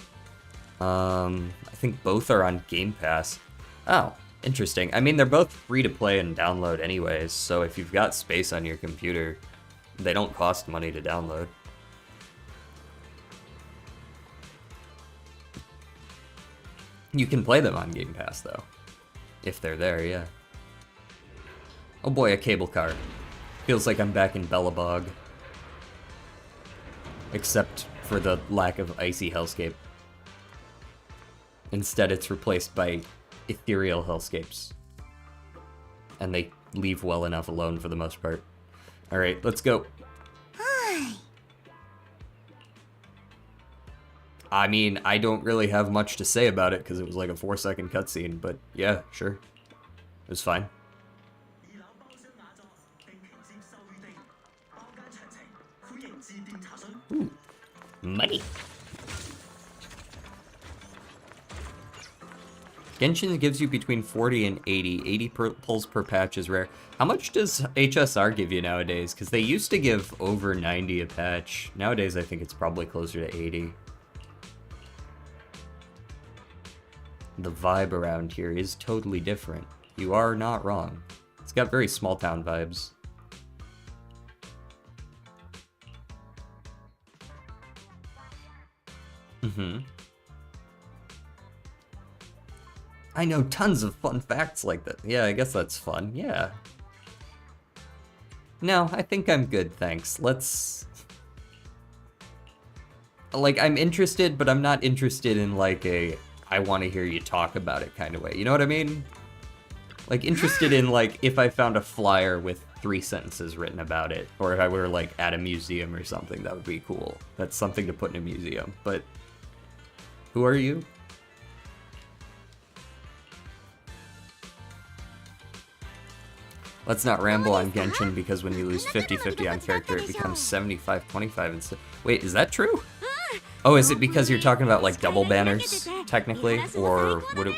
[SPEAKER 1] I think both are on Game Pass. Oh, interesting. I mean, they're both free to play and download anyways, so if you've got space on your computer, they don't cost money to download. You can play them on Game Pass, though. If they're there, yeah. Oh boy, a cable car. Feels like I'm back in Bellabog. Except for the lack of icy hellscape. Instead, it's replaced by ethereal hellscapes. And they leave well enough alone for the most part. Alright, let's go. I mean, I don't really have much to say about it because it was like a 4-second cutscene, but yeah, sure. It was fine. Ooh, money. Genshin gives you between 40 and 80. 80 pulls per patch is rare. How much does HSR give you nowadays? Because they used to give over 90 a patch. Nowadays, I think it's probably closer to 80. The vibe around here is totally different. You are not wrong. It's got very small town vibes. Mm-hmm. I know tons of fun facts like that. Yeah, I guess that's fun. Yeah. No, I think I'm good, thanks. Let's... Like, I'm interested, but I'm not interested in, like, a I want to hear you talk about it kind of way. You know what I mean? Like, interested in, like, if I found a flyer with 3 sentences written about it. Or if I were like at a museum or something, that would be cool. That's something to put in a museum. But who are you? Let's not ramble on Genshin because when you lose 50-50 on character, it becomes 75-25 instead. Wait, is that true? Oh, is it because you're talking about like double banners, technically? Or would it...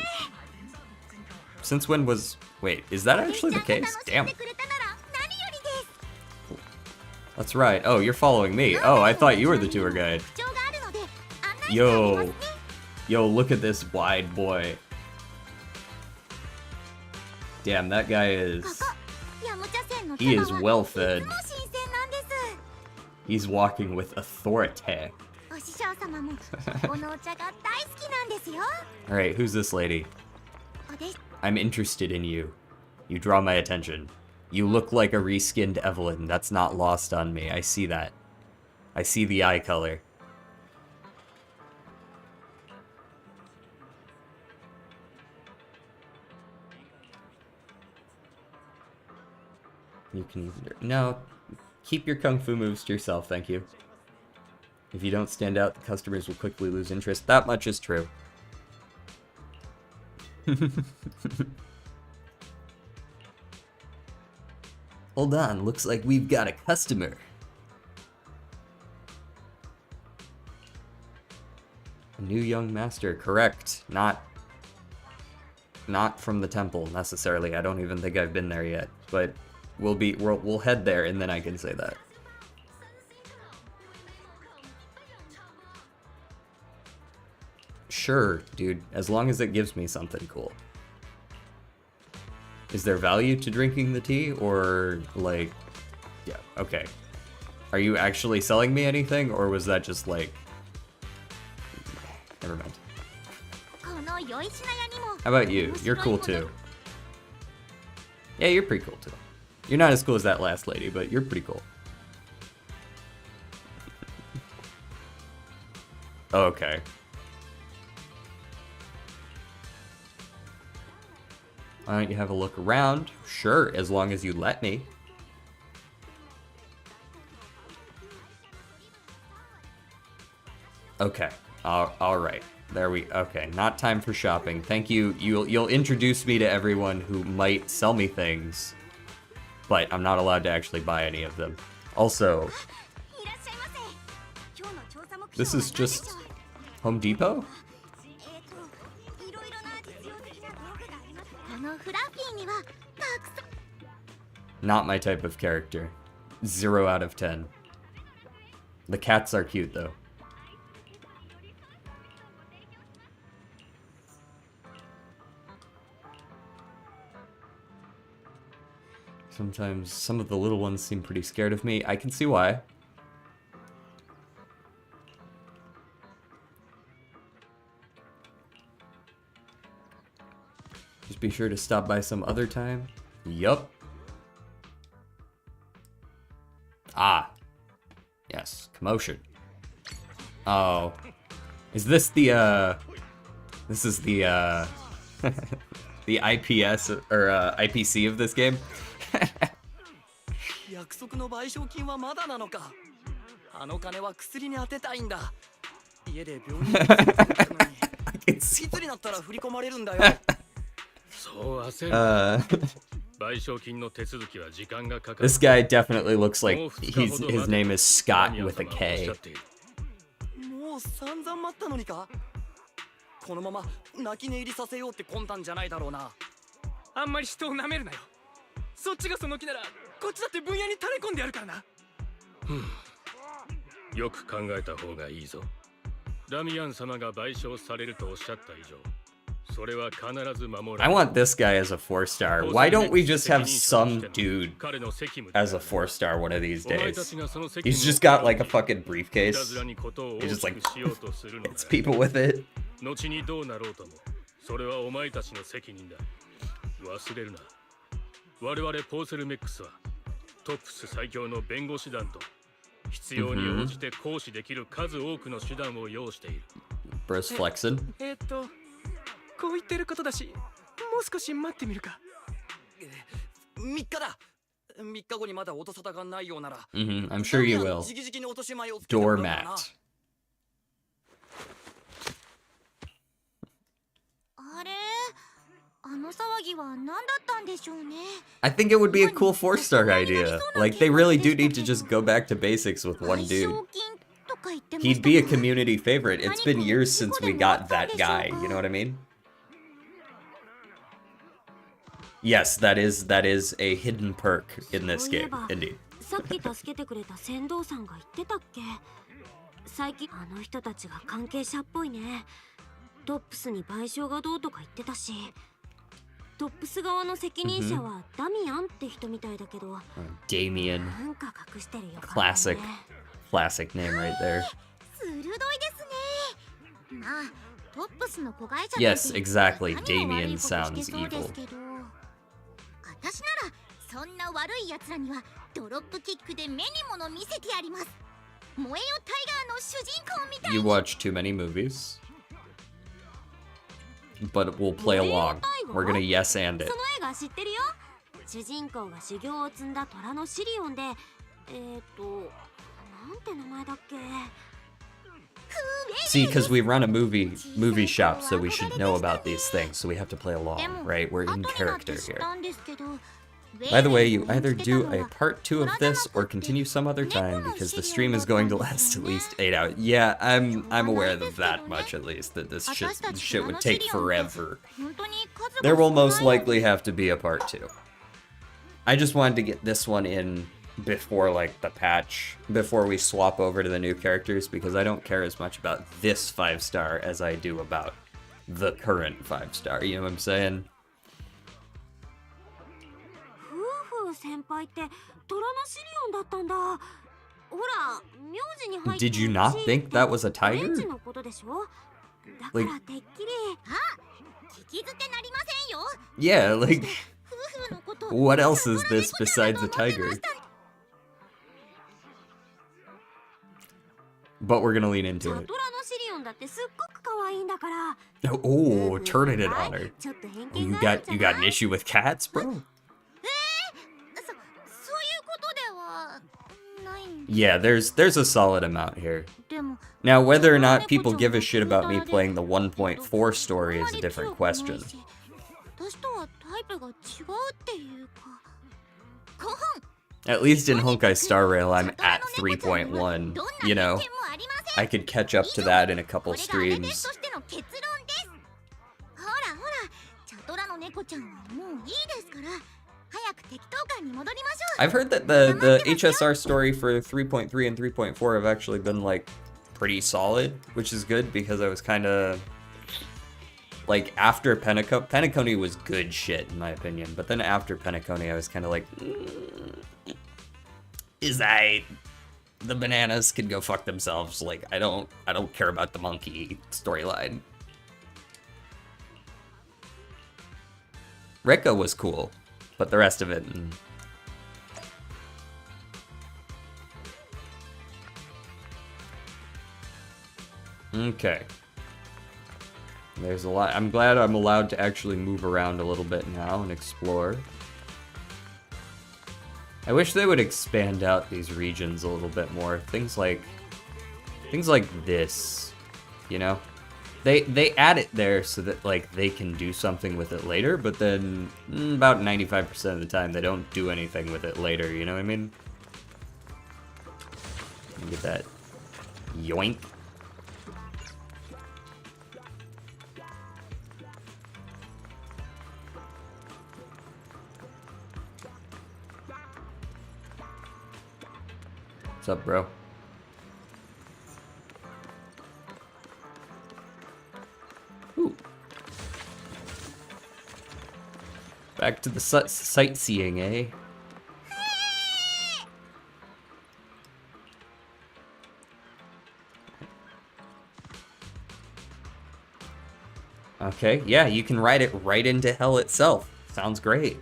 [SPEAKER 1] Since when was... Wait, is that actually the case? Damn. That's right. Oh, you're following me. Oh, I thought you were the tour guide. Yo. Yo, look at this wide boy. Damn, that guy is... He is well fed. He's walking with authority. Alright, who's this lady? I'm interested in you. You draw my attention. You look like a reskinned Evelyn. That's not lost on me. I see that. I see the eye color. You can even... No. Keep your kung fu moves to yourself, thank you. If you don't stand out, the customers will quickly lose interest. That much is true. Hold on, looks like we've got a customer. A new young master, correct. Not from the temple, necessarily. I don't even think I've been there yet. But we'll head there, and then I can say that. Sure, dude, as long as it gives me something cool. Is there value to drinking the tea, or, like... Yeah, okay. Are you actually selling me anything, or was that just, like... Never mind. How about you? You're cool, too. Yeah, you're pretty cool, too. You're not as cool as that last lady, but you're pretty cool. Okay. Why don't you have a look around? Sure, as long as you let me. Okay. Alright. There we... Okay, not time for shopping. Thank you. You'll introduce me to everyone who might sell me things, but I'm not allowed to actually buy any of them. Also, this is just Home Depot? Not my type of character. 0 out of 10. The cats are cute, though. Sometimes some of the little ones seem pretty scared of me. I can see why. Just be sure to stop by some other time. Yup. Ah. Yes, commotion. Oh. Is this the, This is the, the IPS, or, IPC of this game? I can see. This guy definitely looks like his name is Scott with a K.
[SPEAKER 3] このまま泣き寝入りさせようって魂胆じゃないだろうな。あんまり人を舐めるなよ。そっちがその気ならこっちだって分野に垂れ込んでやるからな。よく考えた方がいいぞ。ダミアン様が賠償されるとおっしゃった以上、それは必ず守られる。
[SPEAKER 1] I want this guy as a 4-star. Why don't we just have some dude as a 4-star one of these days? He's just got like a fucking briefcase. He just like hits people with it.
[SPEAKER 7] 後にどうなろうとも、それはお前たちの責任だ。忘れるな。我々ポーセルメックスはトップス最強の弁護士団と必要に応じて行使できる数多くの手段を要している。
[SPEAKER 1] Bruce flexing.
[SPEAKER 3] こう言ってることだし、もう少し待ってみるか。3日だ。3日後にまだ音沙汰がないようなら
[SPEAKER 1] I'm sure you will.
[SPEAKER 3] 直々に落とし前をつけてもらおうかな。
[SPEAKER 1] Doormat.
[SPEAKER 8] あれ、あの騒ぎは何だったんでしょうね。
[SPEAKER 1] I think it would be a cool 4-star idea. Like, they really do need to just go back to basics with one dude.
[SPEAKER 8] 賠償金とか言ってま
[SPEAKER 1] He'd
[SPEAKER 8] した
[SPEAKER 1] be a
[SPEAKER 8] が
[SPEAKER 1] community favorite. It's been years since we got that guy. You know what I mean? Yes, that is a hidden perk in this game. Indeed.
[SPEAKER 5] さっき助けてくれた船頭さんが言ってたっけ。最近あの人たちが関係者っぽいね。トップスに賠償がどうとか言ってたし、トップス側の責任者はダミアンって人みたいだけど、
[SPEAKER 1] Damien.
[SPEAKER 5] なんか隠してるよ。
[SPEAKER 1] Classic. Classic name right there.
[SPEAKER 8] 鋭いですね。まあ、トップスの子会社
[SPEAKER 1] Yes,
[SPEAKER 8] で
[SPEAKER 1] exactly.
[SPEAKER 8] 何も悪い
[SPEAKER 1] Damien
[SPEAKER 8] ことして
[SPEAKER 1] sounds
[SPEAKER 8] そうです
[SPEAKER 1] evil.
[SPEAKER 8] けど、私ならそんな悪い奴らにはドロップキックで目に物見せてやります。燃えよタイガーの主人公みたい
[SPEAKER 1] You
[SPEAKER 8] に。
[SPEAKER 1] watch too many movies. But we'll play along. We're gonna yes and it.
[SPEAKER 5] その映画知ってるよ。主人公が修行を積んだ虎のシリオンで、なんて名前だっけ。
[SPEAKER 1] See, because we run a movie shop, so we should know about these things, so we have to play along, right? We're in
[SPEAKER 8] 後になって
[SPEAKER 1] character
[SPEAKER 8] 知っ
[SPEAKER 1] here.
[SPEAKER 8] たんですけど、
[SPEAKER 1] By the way, you either do a part 2 of this or continue some other time because the stream is going to last at least 8 hours. Yeah, I'm aware of that much at least, that this shit would take forever.
[SPEAKER 8] 本当に数が
[SPEAKER 1] There will
[SPEAKER 8] 少ない
[SPEAKER 1] most likely have to be a part 2. I just wanted to get this one in before like the patch, before we swap over to the new characters, because I don't care as much about this 5-star as I do about the current 5-star, you know what I'm saying?
[SPEAKER 5] 夫婦先輩って虎のシリオンだったんだ。ほら、名字に入ってる
[SPEAKER 1] Did you not think that was a
[SPEAKER 5] オレン
[SPEAKER 1] tiger?
[SPEAKER 5] ジのことでしょ。だから
[SPEAKER 1] Like-
[SPEAKER 5] てっきり。
[SPEAKER 8] 聞き捨てなりませんよ。
[SPEAKER 1] Yeah, like,
[SPEAKER 8] 夫婦のこと
[SPEAKER 1] what else is this besides a tiger? But we're gonna lean
[SPEAKER 5] じゃ
[SPEAKER 1] into
[SPEAKER 5] あ
[SPEAKER 1] it.
[SPEAKER 5] 虎のシリオンだってすっごく可愛いんだから。
[SPEAKER 1] Oh, turning it on her.
[SPEAKER 5] ちょっと偏
[SPEAKER 1] Oh,
[SPEAKER 5] 見
[SPEAKER 1] you
[SPEAKER 5] があるん
[SPEAKER 1] got
[SPEAKER 5] じゃ
[SPEAKER 1] you
[SPEAKER 5] な
[SPEAKER 1] got
[SPEAKER 5] い
[SPEAKER 1] an issue with cats, bro?
[SPEAKER 8] そういうことではないんで。
[SPEAKER 1] Yeah, there's a solid amount here.
[SPEAKER 8] でも
[SPEAKER 1] Now, whether or not people give a shit about me playing the 1.4 story is a different question.
[SPEAKER 8] 私とはタイプが違うっていうか。5本
[SPEAKER 1] At least in Honkai Star Rail, I'm at 3.1. You know, I could catch up to that in a couple
[SPEAKER 8] これがアメデ
[SPEAKER 1] streams.
[SPEAKER 8] スとしての結論です。ほらほら、チャトラの猫ちゃんはもういいですから、早く適当感に戻りましょう。
[SPEAKER 1] I've heard that the HSR story for 3.3 and 3.4 have actually been like pretty solid, which is good because I was kind of like after Penacony was good shit in my opinion, but then after Penacony I was kind of like, is the bananas can go fuck themselves. Like I don't care about the monkey storyline. Rekka was cool, but the rest of it. Okay. There's a lot. I'm glad I'm allowed to actually move around a little bit now and explore. I wish they would expand out these regions a little bit more. Things like this, you know? They add it there so that like they can do something with it later, but then about 95% of the time they don't do anything with it later, you know what I mean? Get that yoink. What's up, bro? Ooh. Back to the sightseeing, eh? Okay, yeah, you can ride it right into hell itself. Sounds great.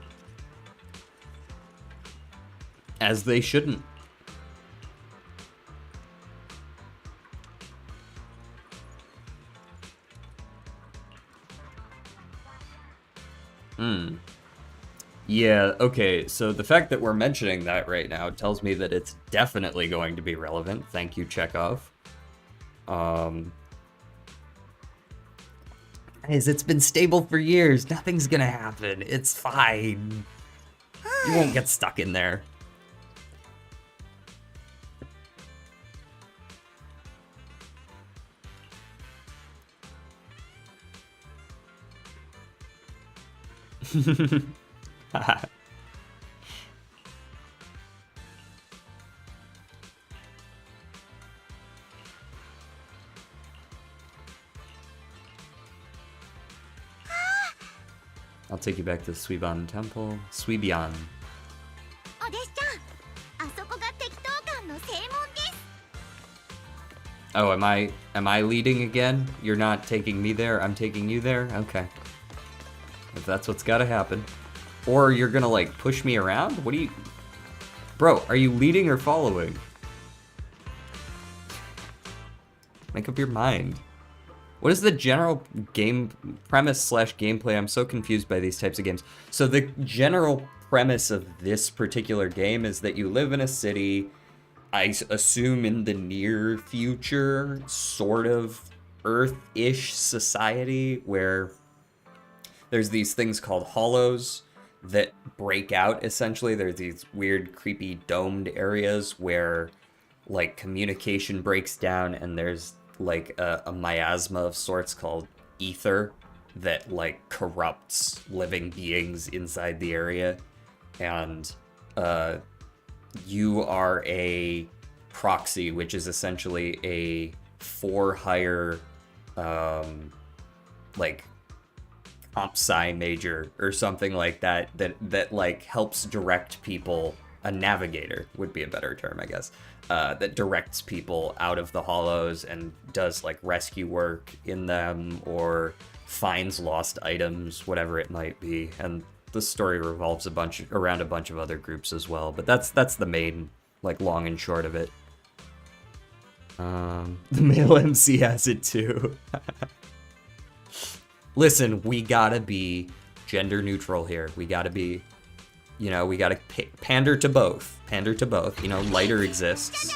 [SPEAKER 1] As they shouldn't. Yeah, okay, so the fact that we're mentioning that right now tells me that it's definitely going to be relevant. Thank you, Chekhov. Guys, it's been stable for years. Nothing's gonna happen. It's fine. You won't get stuck in there. I'll take you back to the Suiban Temple. Suibian.
[SPEAKER 8] お弟子ちゃん、あそこが適当館の正門です。
[SPEAKER 1] Oh, am I leading again? You're not taking me there, I'm taking you there? Okay. If that's what's gotta happen. Or you're gonna, like, push me around? What do you... Bro, are you leading or following? Make up your mind. What is the general game premise slash gameplay? I'm so confused by these types of games. So the general premise of this particular game is that you live in a city, I assume in the near future, sort of Earth-ish society, where there's these things called hollows that break out, essentially. There's these weird, creepy, domed areas where, like, communication breaks down, and there's like a miasma of sorts called ether that like corrupts living beings inside the area, and you are a proxy, which is essentially a for-hire like comp sci major or something like that like helps direct people. A navigator would be a better term, I guess. That directs people out of the hollows and does like rescue work in them or finds lost items, whatever it might be. And the story revolves around a bunch of other groups as well. But that's the main, like, long and short of it. The male MC has it too. Listen, we gotta be gender neutral here. We gotta be, you know, we gotta pander to both. Pander to both. You know, lighter exists.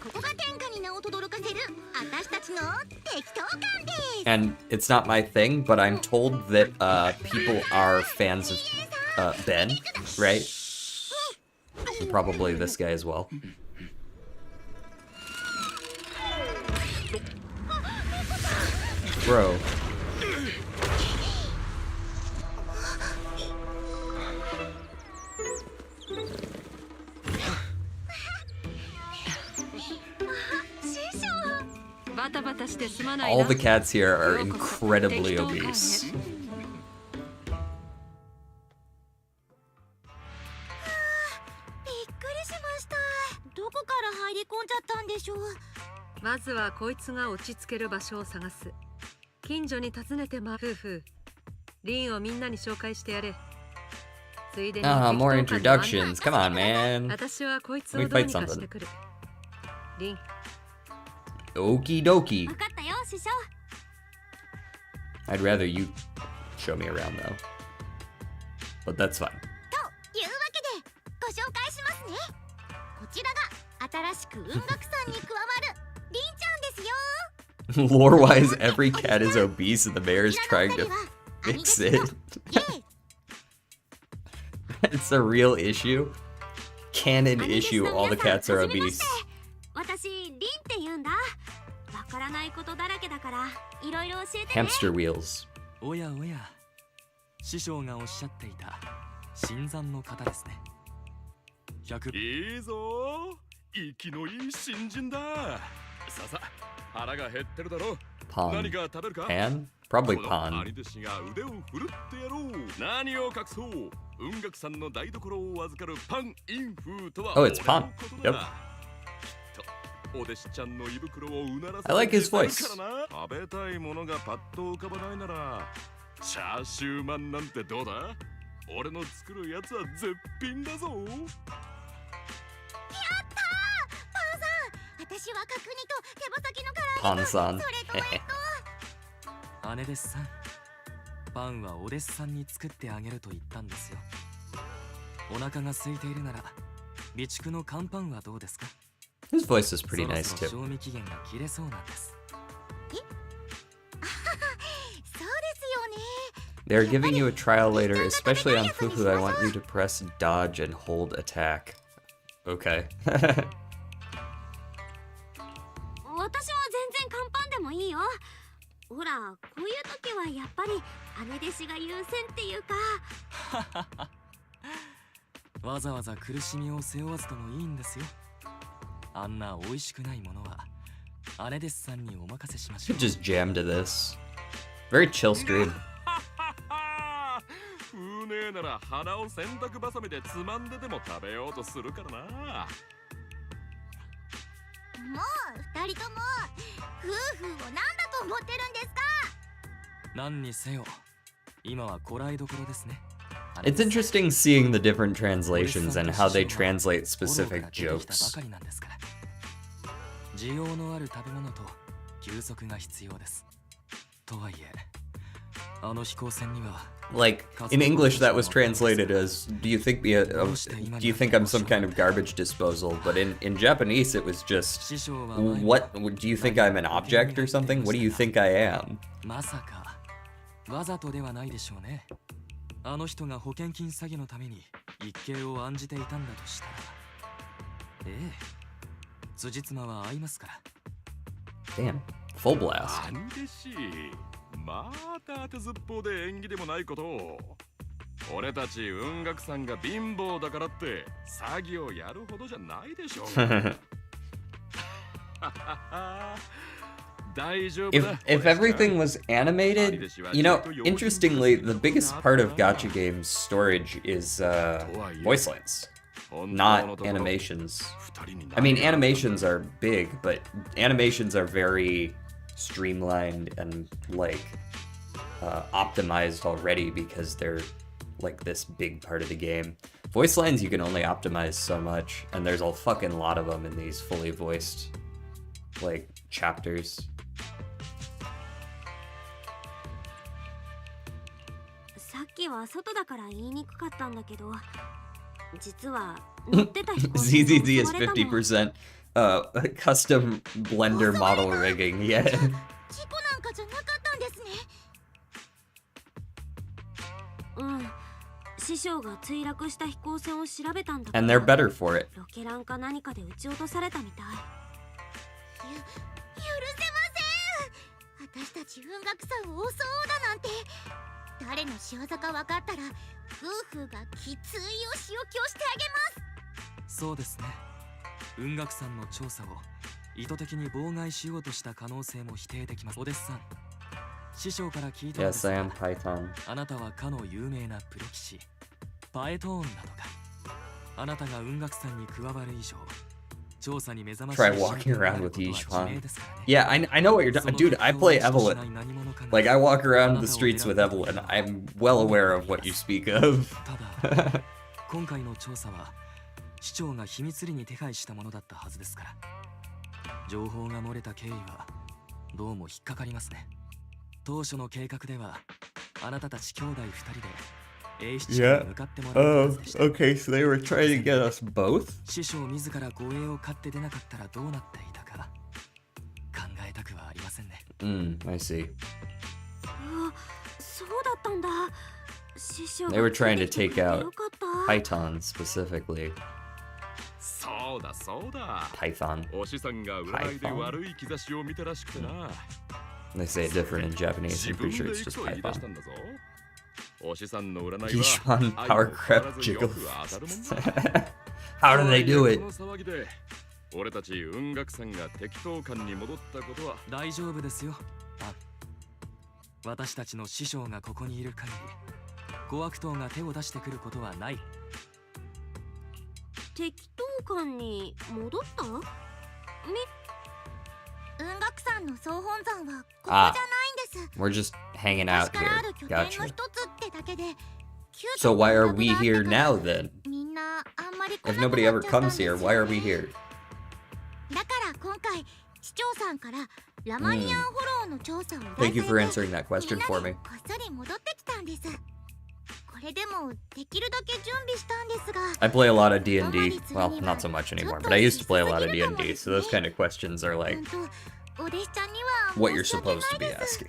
[SPEAKER 8] ここが天下に名を轟かせる私たちの適当館です。
[SPEAKER 1] And it's not my thing, but I'm told that people are fans of Ben, right? And probably this guy as well. Bro. All the cats here are incredibly obese.
[SPEAKER 8] びっくりしました。どこから入り込んじゃったんでしょう。
[SPEAKER 2] まずはこいつが落ち着ける場所を探す。近所に訪ねて夫婦。リンをみんなに紹介してやれ。ついでに
[SPEAKER 1] more introductions. Come on, man.
[SPEAKER 2] 私はこいつをどうにかしてくる。リン。
[SPEAKER 1] Okie dokie.
[SPEAKER 5] 分かったよ、師匠。
[SPEAKER 1] I'd rather you show me around though. But that's fine.
[SPEAKER 8] というわけでご紹介しますね。こちらが新しく音楽さんに加わるリンちゃんですよ。
[SPEAKER 1] Lore-wise, every cat is obese and the mayor is trying to fix it. It's a real issue. Canon issue, all the cats are obese.
[SPEAKER 5] 私、リンって言うんだ。わからないことだらけだから、いろいろ教えてね。
[SPEAKER 1] Hamster wheels.
[SPEAKER 3] おやおや、師匠がおっしゃっていた新参の方ですね。
[SPEAKER 7] いいぞ、息のいい新人だ。ささ、腹が減ってるだろ。
[SPEAKER 1] Pond.
[SPEAKER 7] 何か食べるか？
[SPEAKER 1] Pan? Probably
[SPEAKER 7] この
[SPEAKER 1] pond.
[SPEAKER 7] 兄弟子が腕を振るってやろう。何を隠そう。音楽さんの台所を預かるパンインフーとは
[SPEAKER 1] Oh, it's Pan. Yep. I like his voice.
[SPEAKER 4] 食べたいものがパッと浮かばないならチャーシューマンなんてどうだ？俺の作るやつは絶品だぞ。
[SPEAKER 8] やったー、パンさん。私は角煮と手羽先の唐揚げと、そ
[SPEAKER 1] Pan-san.
[SPEAKER 8] れと
[SPEAKER 3] 姉弟子さん、パンはお弟子さんに作ってあげると言ったんですよ。お腹が空いているなら備蓄の乾パンはどうですか？
[SPEAKER 1] His voice is pretty
[SPEAKER 3] そろ
[SPEAKER 1] nice
[SPEAKER 3] そろ
[SPEAKER 1] too.
[SPEAKER 3] 賞味期限が切れそうなんです。
[SPEAKER 8] そうですよね。
[SPEAKER 1] They're giving you a trial later, especially on Fufu. I want you to press dodge and hold attack. Okay.
[SPEAKER 5] 私は全然乾パンでもいいよ。ほら、こういう時はやっぱり姉弟子が優先っていうか。
[SPEAKER 3] わざわざ苦しみを背負わずともいいんですよ。あんな美味しくないものは姉弟子さんにお任せしましょ
[SPEAKER 1] Should
[SPEAKER 3] う。
[SPEAKER 1] just jam to this. Very chill stream.
[SPEAKER 7] うねえなら鼻を洗濯バサミでつまんででも食べようとするからな。
[SPEAKER 8] もう二人とも夫婦を何だと思ってるんですか？
[SPEAKER 3] 何にせよ今はこらえどころですね。
[SPEAKER 1] It's interesting seeing the different translations and how they translate specific jokes.
[SPEAKER 3] 需要のある食べ物と休息が必要です。とはいえ、あの飛行船には
[SPEAKER 1] Like in English, that was translated as "Do you think I'm some kind of garbage disposal?" But in Japanese, it was just "What do you think I'm an object or something? What do you think I am?"
[SPEAKER 3] まさかわざとではないでしょうね。あの人が保険金詐欺のために一計を案じていたんだとしたら、ええ、辻褄は合いますから。
[SPEAKER 1] Damn, full blast.
[SPEAKER 7] なんでしまた当てずっぽうで縁起でもないことを。俺たち雲岳さんが貧乏だからって詐欺をやるほどじゃないでしょう。
[SPEAKER 1] If everything was animated, you know, interestingly, the biggest part of gacha games storage is voice lines, not animations. I mean, animations are big, but animations are very streamlined and like optimized already because they're like this big part of the game. Voice lines you can only optimize so much, and there's a fucking lot of them in these fully voiced like chapters.
[SPEAKER 5] さっきは外だから言いにくかったんだけど、実は乗ってた飛行機
[SPEAKER 1] ZZZ is
[SPEAKER 5] が襲われたの。
[SPEAKER 1] 50% custom blender model rigging. Yeah.
[SPEAKER 8] 事故なんかじゃなかったんですね。
[SPEAKER 5] うん。師匠が墜落した飛行船を調べたんだけ
[SPEAKER 1] And
[SPEAKER 5] ど、
[SPEAKER 1] they're better for it.
[SPEAKER 5] ロケランか何かで撃ち落とされたみたい。
[SPEAKER 8] 許せません。私たち雲岳さんを襲おうだなんて。誰の仕業か分かったら夫婦がきついお仕置きをしてあげます。
[SPEAKER 3] そうですね。雲岳さんの調査を意図的に妨害しようとした可能性も否定できます。お弟子さん、師匠から聞いたので
[SPEAKER 1] Yes,
[SPEAKER 3] す
[SPEAKER 1] I
[SPEAKER 3] が、
[SPEAKER 1] am Python.
[SPEAKER 3] あなたはかの有名なプロ棋士パエトーンだとか。あなたが雲岳さんに加わる以上、調査に目覚ましい
[SPEAKER 1] Try walking around with Yishuan. Yeah, I know what you're talking. Dude, I play Evelyn. Like, I walk around the streets with Evelyn. I'm well aware of what you speak of.
[SPEAKER 3] ただ今回の調査は市長が秘密裏に手配したものだったはずですから、情報が漏れた経緯はどうも引っかかりますね。当初の計画ではあなたたち兄弟2人で A 七に向かってもらうはずでした。
[SPEAKER 1] Okay, so they were trying to get us both?
[SPEAKER 3] 師匠自ら護衛を買って出なかったらどうなっていたか考えたくはありませんね。
[SPEAKER 1] I see.
[SPEAKER 5] うわ、そうだったんだ。師匠
[SPEAKER 1] They were trying to
[SPEAKER 5] が出
[SPEAKER 1] take
[SPEAKER 5] てきてくれて
[SPEAKER 1] out
[SPEAKER 5] よかった。
[SPEAKER 1] Python specifically.
[SPEAKER 7] そうだそうだ。
[SPEAKER 1] Python.
[SPEAKER 7] お師さんが占いで悪い兆しを見たらしくてな。
[SPEAKER 1] They say it different in Japanese.
[SPEAKER 7] 自
[SPEAKER 1] I'm
[SPEAKER 7] 分
[SPEAKER 1] pretty
[SPEAKER 7] で
[SPEAKER 1] sure
[SPEAKER 7] 行
[SPEAKER 1] it's
[SPEAKER 7] く
[SPEAKER 1] just
[SPEAKER 7] と言い出した
[SPEAKER 1] Python.
[SPEAKER 7] んだぞ。お師さんの占いは
[SPEAKER 1] Yishuan
[SPEAKER 7] 相
[SPEAKER 1] power
[SPEAKER 7] も変わら
[SPEAKER 1] crept
[SPEAKER 7] ずよく
[SPEAKER 1] jiggle.
[SPEAKER 7] 当たるもんだ。
[SPEAKER 1] How do they do it?
[SPEAKER 7] この騒ぎで俺たち雲岳さんが適当感に戻ったことは
[SPEAKER 3] 大丈夫ですよ。私たちの師匠がここにいる限り、小悪党が手を出してくることはない。
[SPEAKER 5] 適当感に戻った？
[SPEAKER 8] 雲岳さんの総本山はここじゃないんです。
[SPEAKER 1] We're just hanging
[SPEAKER 8] 昔
[SPEAKER 1] out
[SPEAKER 8] からあ
[SPEAKER 1] here.
[SPEAKER 8] る拠点の
[SPEAKER 1] Gotcha.
[SPEAKER 8] 一つってだけで。
[SPEAKER 1] So why are we here now then?
[SPEAKER 8] みんなあんまり来
[SPEAKER 1] If
[SPEAKER 8] なく
[SPEAKER 1] nobody
[SPEAKER 8] な
[SPEAKER 1] ever
[SPEAKER 8] っちゃったん
[SPEAKER 1] comes
[SPEAKER 8] ですよ
[SPEAKER 1] here,
[SPEAKER 8] ね。
[SPEAKER 1] why are we here?
[SPEAKER 8] だから今回市長さんからラマニアンフォローの調査を依頼され
[SPEAKER 1] Thank
[SPEAKER 8] て、
[SPEAKER 1] you for answering that question for
[SPEAKER 8] みんな
[SPEAKER 1] me.
[SPEAKER 8] でこっそり戻ってきたんです。これでもできるだけ準備したんですが
[SPEAKER 1] I play a lot of D&D. Well, not so much anymore, but I used to play a lot of D&D, so those kind of questions are like
[SPEAKER 8] お弟子ちゃんには
[SPEAKER 1] what you're
[SPEAKER 8] 申し訳
[SPEAKER 1] supposed
[SPEAKER 8] な
[SPEAKER 1] to
[SPEAKER 8] い
[SPEAKER 1] be
[SPEAKER 8] です
[SPEAKER 1] asking.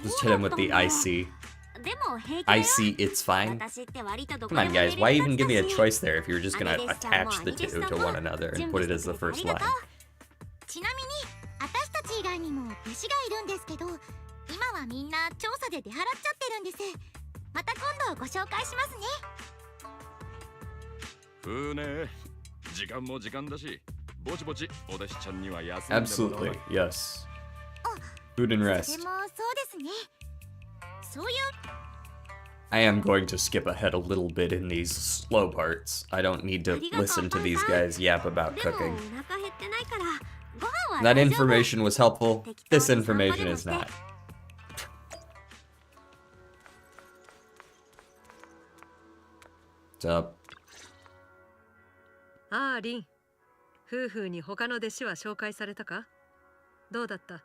[SPEAKER 5] そ
[SPEAKER 1] Just
[SPEAKER 5] う
[SPEAKER 1] hit
[SPEAKER 5] だ
[SPEAKER 1] him
[SPEAKER 5] った
[SPEAKER 1] with
[SPEAKER 5] ん
[SPEAKER 1] the
[SPEAKER 5] だ。
[SPEAKER 1] IC.
[SPEAKER 5] でも平気だよ。
[SPEAKER 1] IC, it's fine.
[SPEAKER 5] 私って割とどこ
[SPEAKER 1] Come
[SPEAKER 5] で
[SPEAKER 1] on,
[SPEAKER 5] も
[SPEAKER 1] guys. Why
[SPEAKER 5] 役
[SPEAKER 1] even
[SPEAKER 5] 立
[SPEAKER 1] give me a
[SPEAKER 5] つし
[SPEAKER 1] choice there if you were just gonna
[SPEAKER 5] 兄弟子さんも
[SPEAKER 1] attach the
[SPEAKER 5] 兄弟子
[SPEAKER 1] two
[SPEAKER 5] さん
[SPEAKER 1] to
[SPEAKER 5] も
[SPEAKER 1] one another
[SPEAKER 5] 準
[SPEAKER 1] and
[SPEAKER 5] 備
[SPEAKER 1] put
[SPEAKER 5] し
[SPEAKER 1] it
[SPEAKER 5] て
[SPEAKER 1] as
[SPEAKER 5] く
[SPEAKER 1] the
[SPEAKER 5] れてあ
[SPEAKER 1] first
[SPEAKER 5] りが
[SPEAKER 1] line?
[SPEAKER 5] とう。
[SPEAKER 8] ちなみに私たち以外にも弟子がいるんですけど今はみんな調査で出払っちゃってるんですまた今度ご紹介しますね
[SPEAKER 9] ふうね時間も時間だしぼちぼちお弟子ちゃんには休んでもらわ
[SPEAKER 1] Absolutely,
[SPEAKER 9] ない
[SPEAKER 1] yes. Food and
[SPEAKER 8] で
[SPEAKER 1] rest.
[SPEAKER 8] もそうですねそういう
[SPEAKER 1] I am going to skip ahead a little bit in these slow parts. I don't need to listen to these guys yap about
[SPEAKER 5] でもお
[SPEAKER 1] cooking.
[SPEAKER 5] 腹減ってないからご飯は
[SPEAKER 1] That
[SPEAKER 5] 大丈夫。
[SPEAKER 1] information was helpful.
[SPEAKER 5] 適当
[SPEAKER 1] This
[SPEAKER 5] に散歩で
[SPEAKER 1] information
[SPEAKER 5] も
[SPEAKER 1] is
[SPEAKER 5] して
[SPEAKER 1] not. What's up?
[SPEAKER 2] ああ、リン。夫婦に他の弟子は紹介されたか？どうだった？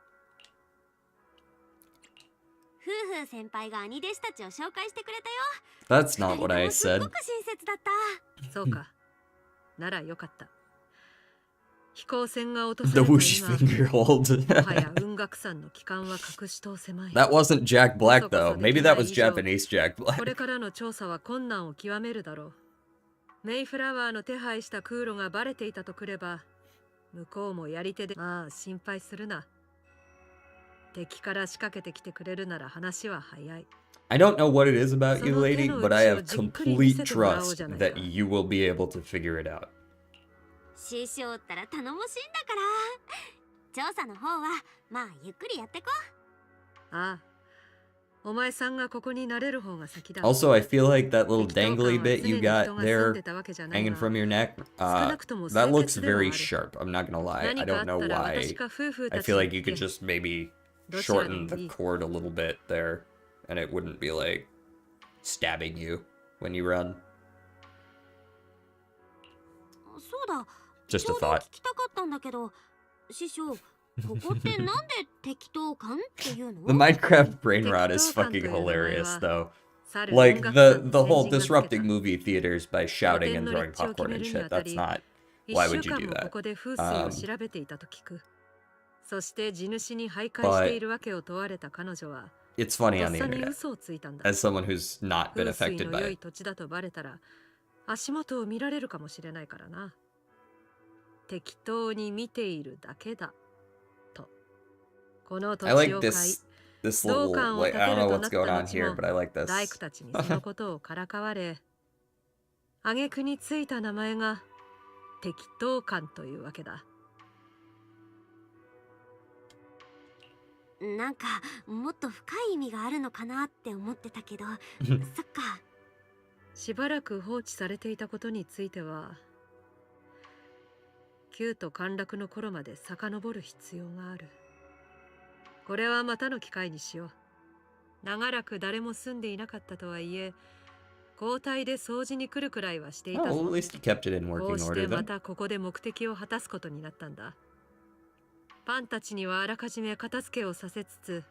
[SPEAKER 5] 夫婦先輩が兄弟子たちを紹介してくれたよ。
[SPEAKER 1] That's not what
[SPEAKER 5] 二
[SPEAKER 1] I
[SPEAKER 5] 人ともすっ
[SPEAKER 1] said.
[SPEAKER 5] ごく親切だった。
[SPEAKER 2] そうか。ならよかった。飛行船が落と
[SPEAKER 1] The
[SPEAKER 2] された
[SPEAKER 1] whoosh
[SPEAKER 2] 今、
[SPEAKER 1] finger hold.
[SPEAKER 2] もはや雲岳山の帰還は隠し通せまい。
[SPEAKER 1] That wasn't Jack Black though. Maybe that was Japanese Jack
[SPEAKER 2] これ
[SPEAKER 1] Black.
[SPEAKER 2] からの調査は困難を極めるだろう。メイフラワーの手配した空路がバレていたとくれば、向こうもやり手で、まあ心配するな。敵から仕掛けてきてくれるなら話は早い。
[SPEAKER 1] I don't know what it is about you, lady, but I have complete trust that you will be able to figure it out.
[SPEAKER 5] 師匠ったら頼もしいんだから。調査の方はまあゆっくりやってこ。
[SPEAKER 2] ああ、お前さんがここになれる方が先だ。
[SPEAKER 1] Also, I feel like that little dangly bit you got there hanging from your neck, that looks very sharp. I'm not gonna lie. I don't know why. I feel like you could just maybe shorten the cord a little bit there, and it wouldn't be like stabbing you when you run.
[SPEAKER 5] そうだ。
[SPEAKER 1] Just
[SPEAKER 5] ちょ
[SPEAKER 1] a
[SPEAKER 5] うど
[SPEAKER 1] thought.
[SPEAKER 5] 聞きたかったんだけど、師匠、ここってなんで適当感っていうの？
[SPEAKER 1] The Minecraft brain rot is fucking hilarious, though. Like the whole disrupting movie theaters by shouting and throwing popcorn and shit. That's not. Why would you do that?
[SPEAKER 2] ここで風水を調べていたと聞く。そして地主に徘徊しているわけを問われた彼女は、
[SPEAKER 1] It's funny
[SPEAKER 2] と
[SPEAKER 1] on
[SPEAKER 2] っ
[SPEAKER 1] the
[SPEAKER 2] さに
[SPEAKER 1] internet.
[SPEAKER 2] 嘘をついたんだ。
[SPEAKER 1] As someone who's not been
[SPEAKER 2] 風水
[SPEAKER 1] affected
[SPEAKER 2] の
[SPEAKER 1] by
[SPEAKER 2] 良い
[SPEAKER 1] it.
[SPEAKER 2] 土地だとバレたら、足元を見られるかもしれないからな。適当に見ているだけだ。と。この土
[SPEAKER 1] I
[SPEAKER 2] 地
[SPEAKER 1] like
[SPEAKER 2] を買い、
[SPEAKER 1] this
[SPEAKER 2] 同
[SPEAKER 1] little
[SPEAKER 2] 館を
[SPEAKER 1] like
[SPEAKER 2] 建
[SPEAKER 1] I
[SPEAKER 2] て
[SPEAKER 1] don't
[SPEAKER 2] る
[SPEAKER 1] know
[SPEAKER 2] と
[SPEAKER 1] what's
[SPEAKER 2] なった
[SPEAKER 1] going on
[SPEAKER 2] 後
[SPEAKER 1] here,
[SPEAKER 2] も
[SPEAKER 1] but I like this.
[SPEAKER 2] 大工たちにそのことをからかわれ、挙句についた名前が適当感というわけだ。
[SPEAKER 5] なんかもっと深い意味があるのかなって思ってたけど、そっか。
[SPEAKER 2] しばらく放置されていたことについては、旧都陥落の頃まで遡る必要がある。これはまたの機会にしよう。長らく誰も住んでいなかったとはいえ、交代で掃除に来るくらいはしていた
[SPEAKER 1] Oh,
[SPEAKER 2] ぞ。
[SPEAKER 1] well, at least you kept it in
[SPEAKER 2] こ
[SPEAKER 1] working
[SPEAKER 2] うし
[SPEAKER 1] order
[SPEAKER 2] てま
[SPEAKER 1] then.
[SPEAKER 2] たここで目的を果たすことになったんだ。パンたちにはあらかじめ片付けをさせつつ、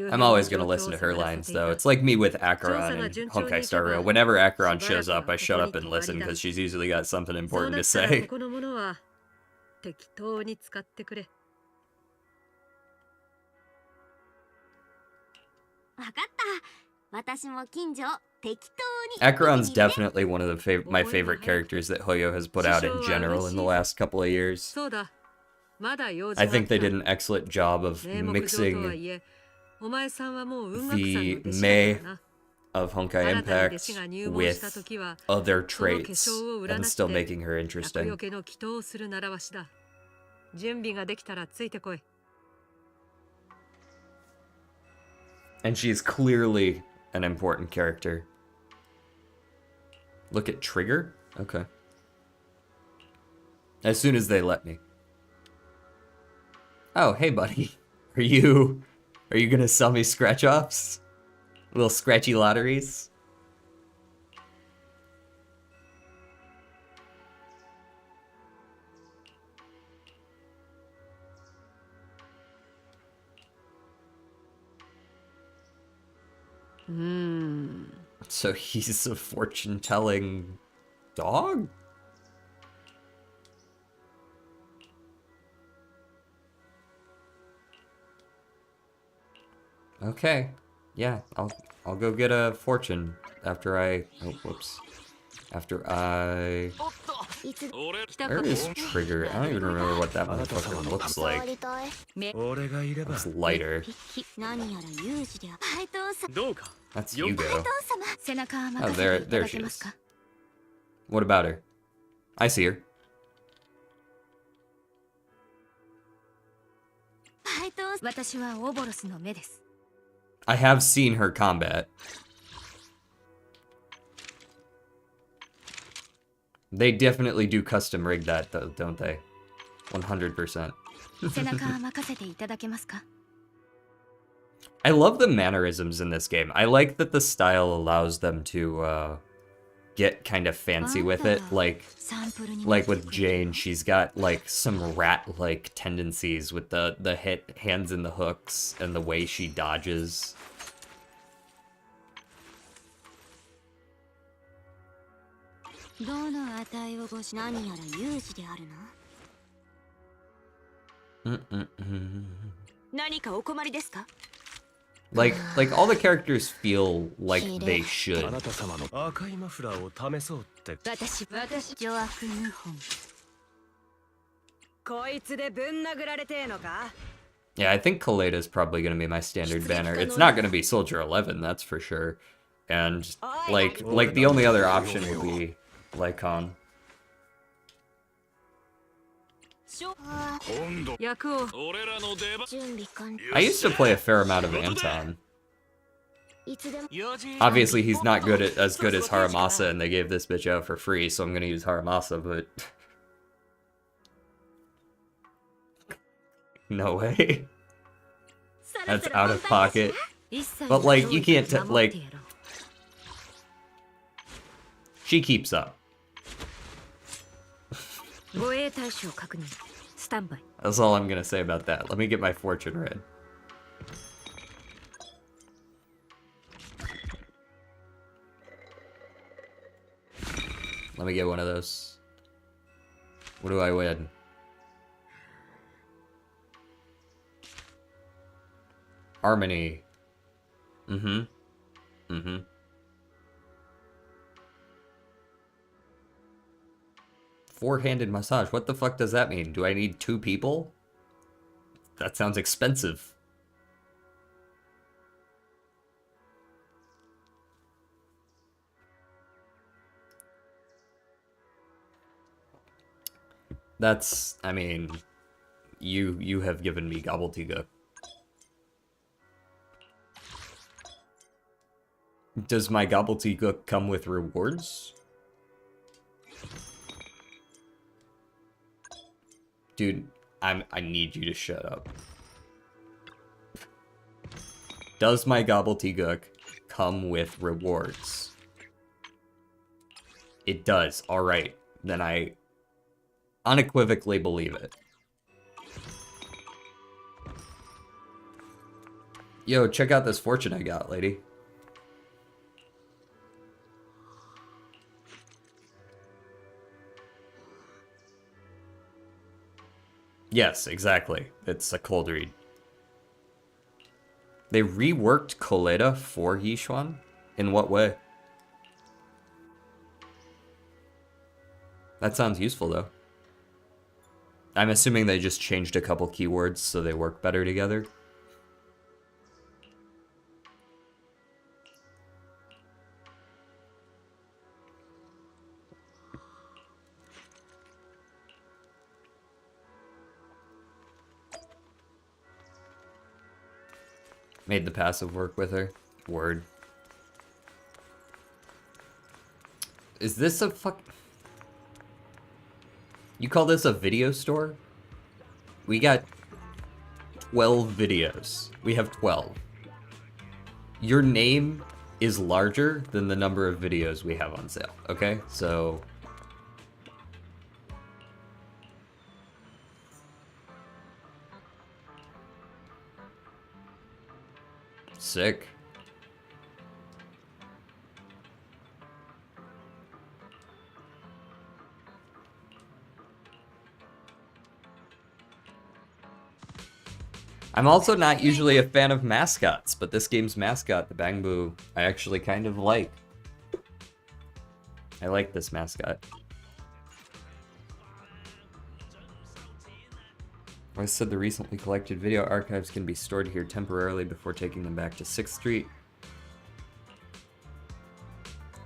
[SPEAKER 1] I'm always gonna listen to her lines though. It's like me with Acheron and Honkai Star Rail. Whenever Acheron shows up, I shut up and listen because she's usually got something
[SPEAKER 2] そう
[SPEAKER 1] important
[SPEAKER 2] だ
[SPEAKER 1] to
[SPEAKER 2] ったら
[SPEAKER 1] say.
[SPEAKER 2] ここのものは適当に使ってくれ。
[SPEAKER 5] わかった。私も近所を適当に。
[SPEAKER 1] Acheron's definitely one of my favorite characters that Hoyo has put out in general in the last couple of years.
[SPEAKER 2] そうだ。まだ用事
[SPEAKER 1] I
[SPEAKER 2] があっ
[SPEAKER 1] think
[SPEAKER 2] た。
[SPEAKER 1] they did an excellent job of
[SPEAKER 2] 名目上とは
[SPEAKER 1] mixing
[SPEAKER 2] いえ、お前さんはもう雲岳山の
[SPEAKER 1] the
[SPEAKER 2] 弟子だ
[SPEAKER 1] Mei
[SPEAKER 2] からな。
[SPEAKER 1] of Honkai
[SPEAKER 2] 新たに弟
[SPEAKER 1] Impact
[SPEAKER 2] 子が入門した
[SPEAKER 1] with
[SPEAKER 2] 時は、
[SPEAKER 1] other
[SPEAKER 2] その化
[SPEAKER 1] traits
[SPEAKER 2] 粧を
[SPEAKER 1] and
[SPEAKER 2] 占っ
[SPEAKER 1] still
[SPEAKER 2] て
[SPEAKER 1] making her
[SPEAKER 2] 厄
[SPEAKER 1] interesting.
[SPEAKER 2] 除けの祈祷をする習わしだ。準備ができたらついてこい。
[SPEAKER 1] And she's clearly an important character. Look at Trigger? Okay. As soon as they let me. Oh, hey buddy. Are you gonna sell me scratch offs? Little scratchy lotteries? So he's a fortune-telling dog? Okay. Yeah, I'll go get a fortune after I oh whoops. After I Where is Trigger? I don't even remember what that motherfucker looks like. It's lighter.
[SPEAKER 5] 何やら有事で配当さ
[SPEAKER 7] どうか
[SPEAKER 1] That's Hugo.
[SPEAKER 8] 背中は
[SPEAKER 1] Oh,
[SPEAKER 8] 任せて
[SPEAKER 1] there
[SPEAKER 8] いた
[SPEAKER 1] there
[SPEAKER 8] だ
[SPEAKER 1] she
[SPEAKER 8] けます
[SPEAKER 1] is.
[SPEAKER 8] か
[SPEAKER 1] What about her? I see her.
[SPEAKER 5] 配当
[SPEAKER 8] 私はオボロスの目です
[SPEAKER 1] I have seen her combat. They definitely do custom rig that though, don't they? 100%.
[SPEAKER 8] 背中は任せていただけますか
[SPEAKER 1] I love the mannerisms in this game. I like that the style allows them to get kind of fancy with it. Like
[SPEAKER 8] サンプルに
[SPEAKER 1] like with Jane, she's got like some rat-like tendencies with the hands in the hooks and the way she dodges.
[SPEAKER 5] どの値をごし何やら有事であるな
[SPEAKER 1] Mm-mm-mm.
[SPEAKER 5] 何かお困りですか
[SPEAKER 1] Like all the characters feel like they
[SPEAKER 7] あ
[SPEAKER 1] should.
[SPEAKER 7] なた様の赤いマフラーを試そうって。
[SPEAKER 8] 私ジョアフヌホン
[SPEAKER 2] こいつでぶん殴られてえのか
[SPEAKER 1] Yeah, I think Kaleda is probably going to be my standard banner. It's not going to be Soldier 11, that's for sure. And like the only other option would be Lycon.
[SPEAKER 4] 今度
[SPEAKER 2] 役を
[SPEAKER 4] 俺らの出番
[SPEAKER 5] 準備完了
[SPEAKER 1] I used to play a fair amount of Anton.
[SPEAKER 5] いつでも
[SPEAKER 1] Obviously, he's not as good as Haramasa, and they gave this bitch out for free, so I'm gonna use Haramasa, but... No way. That's out of pocket.
[SPEAKER 2] 一切
[SPEAKER 1] But, like, you can't
[SPEAKER 2] 守って
[SPEAKER 1] like,
[SPEAKER 2] やろう
[SPEAKER 1] she keeps up.
[SPEAKER 2] 護衛対象確認スタンバイ
[SPEAKER 1] That's all I'm gonna say about that. Let me get my fortune read. Let me get one of those. What do I win? Harmony. Mm-hmm. Mm-hmm. Four-handed massage. What the fuck does that mean? Do I need 2 people? That sounds expensive. That's, I mean, you have given me gobbledygook. Does my gobbledygook come with rewards? Dude, I need you to shut up. Does my gobbledygook come with rewards? It does. Alright. Then I unequivocally believe it. Yo, check out this fortune I got, lady. Yes, exactly. It's a cold read. They reworked Koleda for Yishuan? In what way? That sounds useful, though. I'm assuming they just changed a couple keywords so they work better together. Made the passive work with her. Word. Is this a fuck... You call this a video store? We got 12 videos. We have 12. Your name is larger than the number of videos we have on sale, okay? So... Sick. I'm also not usually a fan of mascots, but this game's mascot, the Bangbu, I actually kind of like. I like this mascot. I said the recently collected video archives can be stored here temporarily before taking them back to 6th Street.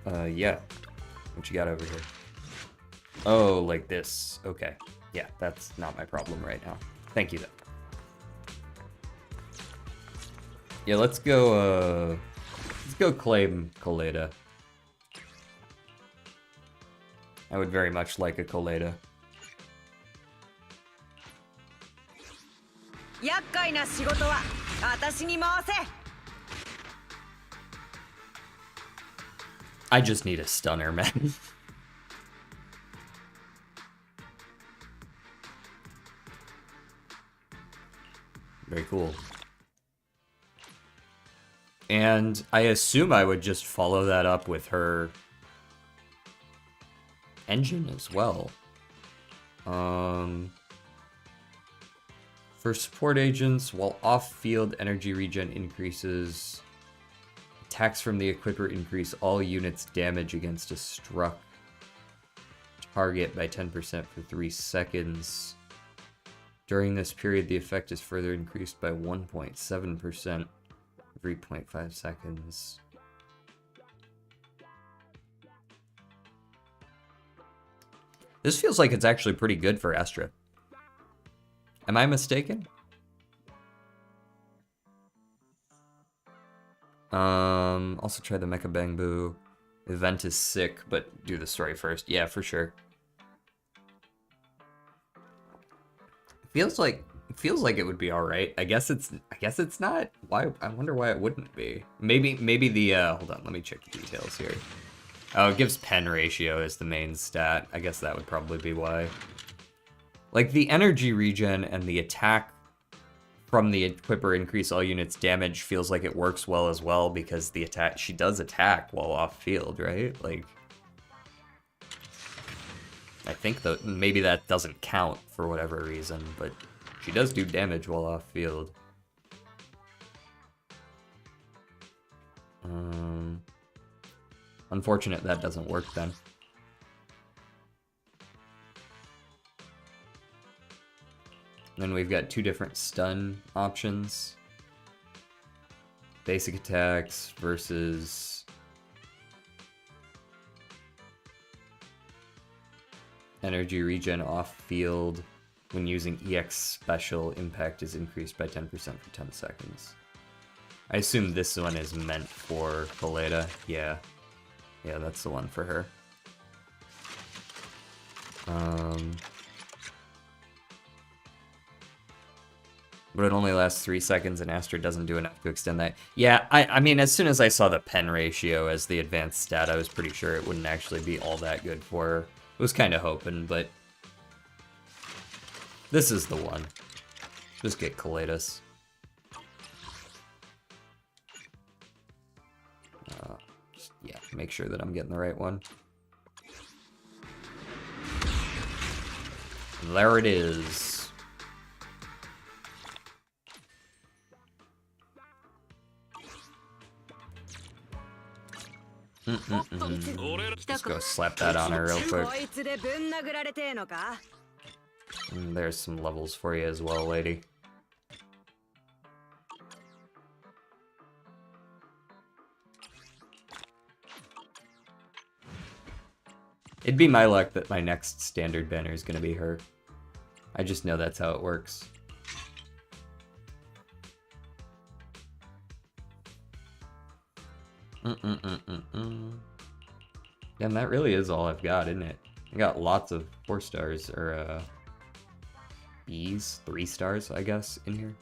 [SPEAKER 1] Yeah. What you got over here? Oh, like this. Okay. Yeah, that's not my problem right now. Thank you, though. Yeah, let's go claim Colada. I would very much like a Colada. I just need a stunner, man. Very cool. And I assume I would just follow that up with her engine as well. For support agents, while off-field energy regen increases, attacks from the equipper increase all units' damage against a struck target by 10% for 3 seconds. During this period, the effect is further increased by 1.7% every 0.5 seconds. This feels like it's actually pretty good for Estra. Am I mistaken? Also try the Mecha Bangbu. Event is sick, but do the story first. Yeah, for sure. Feels like it would be all right. I guess it's not. Why? I wonder why it wouldn't be. Maybe the hold on, let me check the details here. Oh, it gives pen ratio as the main stat. I guess that would probably be why. Like the energy regen and the attack from the equipper increase all units damage feels like it works well as well, because the attack, she does attack while off field, right? Like, I think that maybe that doesn't count for whatever reason, but she does do damage while off field. Unfortunate that doesn't work then. Then we've got 2 different stun options. Basic attacks versus energy regen off field. When using EX special, impact is increased by 10% for 10 seconds. I assume this one is meant for Colada. Yeah. Yeah, that's the one for her. But it only lasts 3 seconds, and Astra doesn't do enough to extend that. Yeah, I mean, as soon as I saw the pen ratio as the advanced stat, I was pretty sure it wouldn't actually be all that good for her. I was kind of hoping, but this is the one. Just get Colatus. Yeah, make sure that I'm getting the right one. There it is. Just go slap that on her real quick. And there's some levels for you as well, lady. It'd be my luck that my next standard banner is going to be her. I just know that's how it works. Yeah, and that really is all I've got, isn't it? I got lots of 4 stars, or B's, 3 stars, I guess, in here.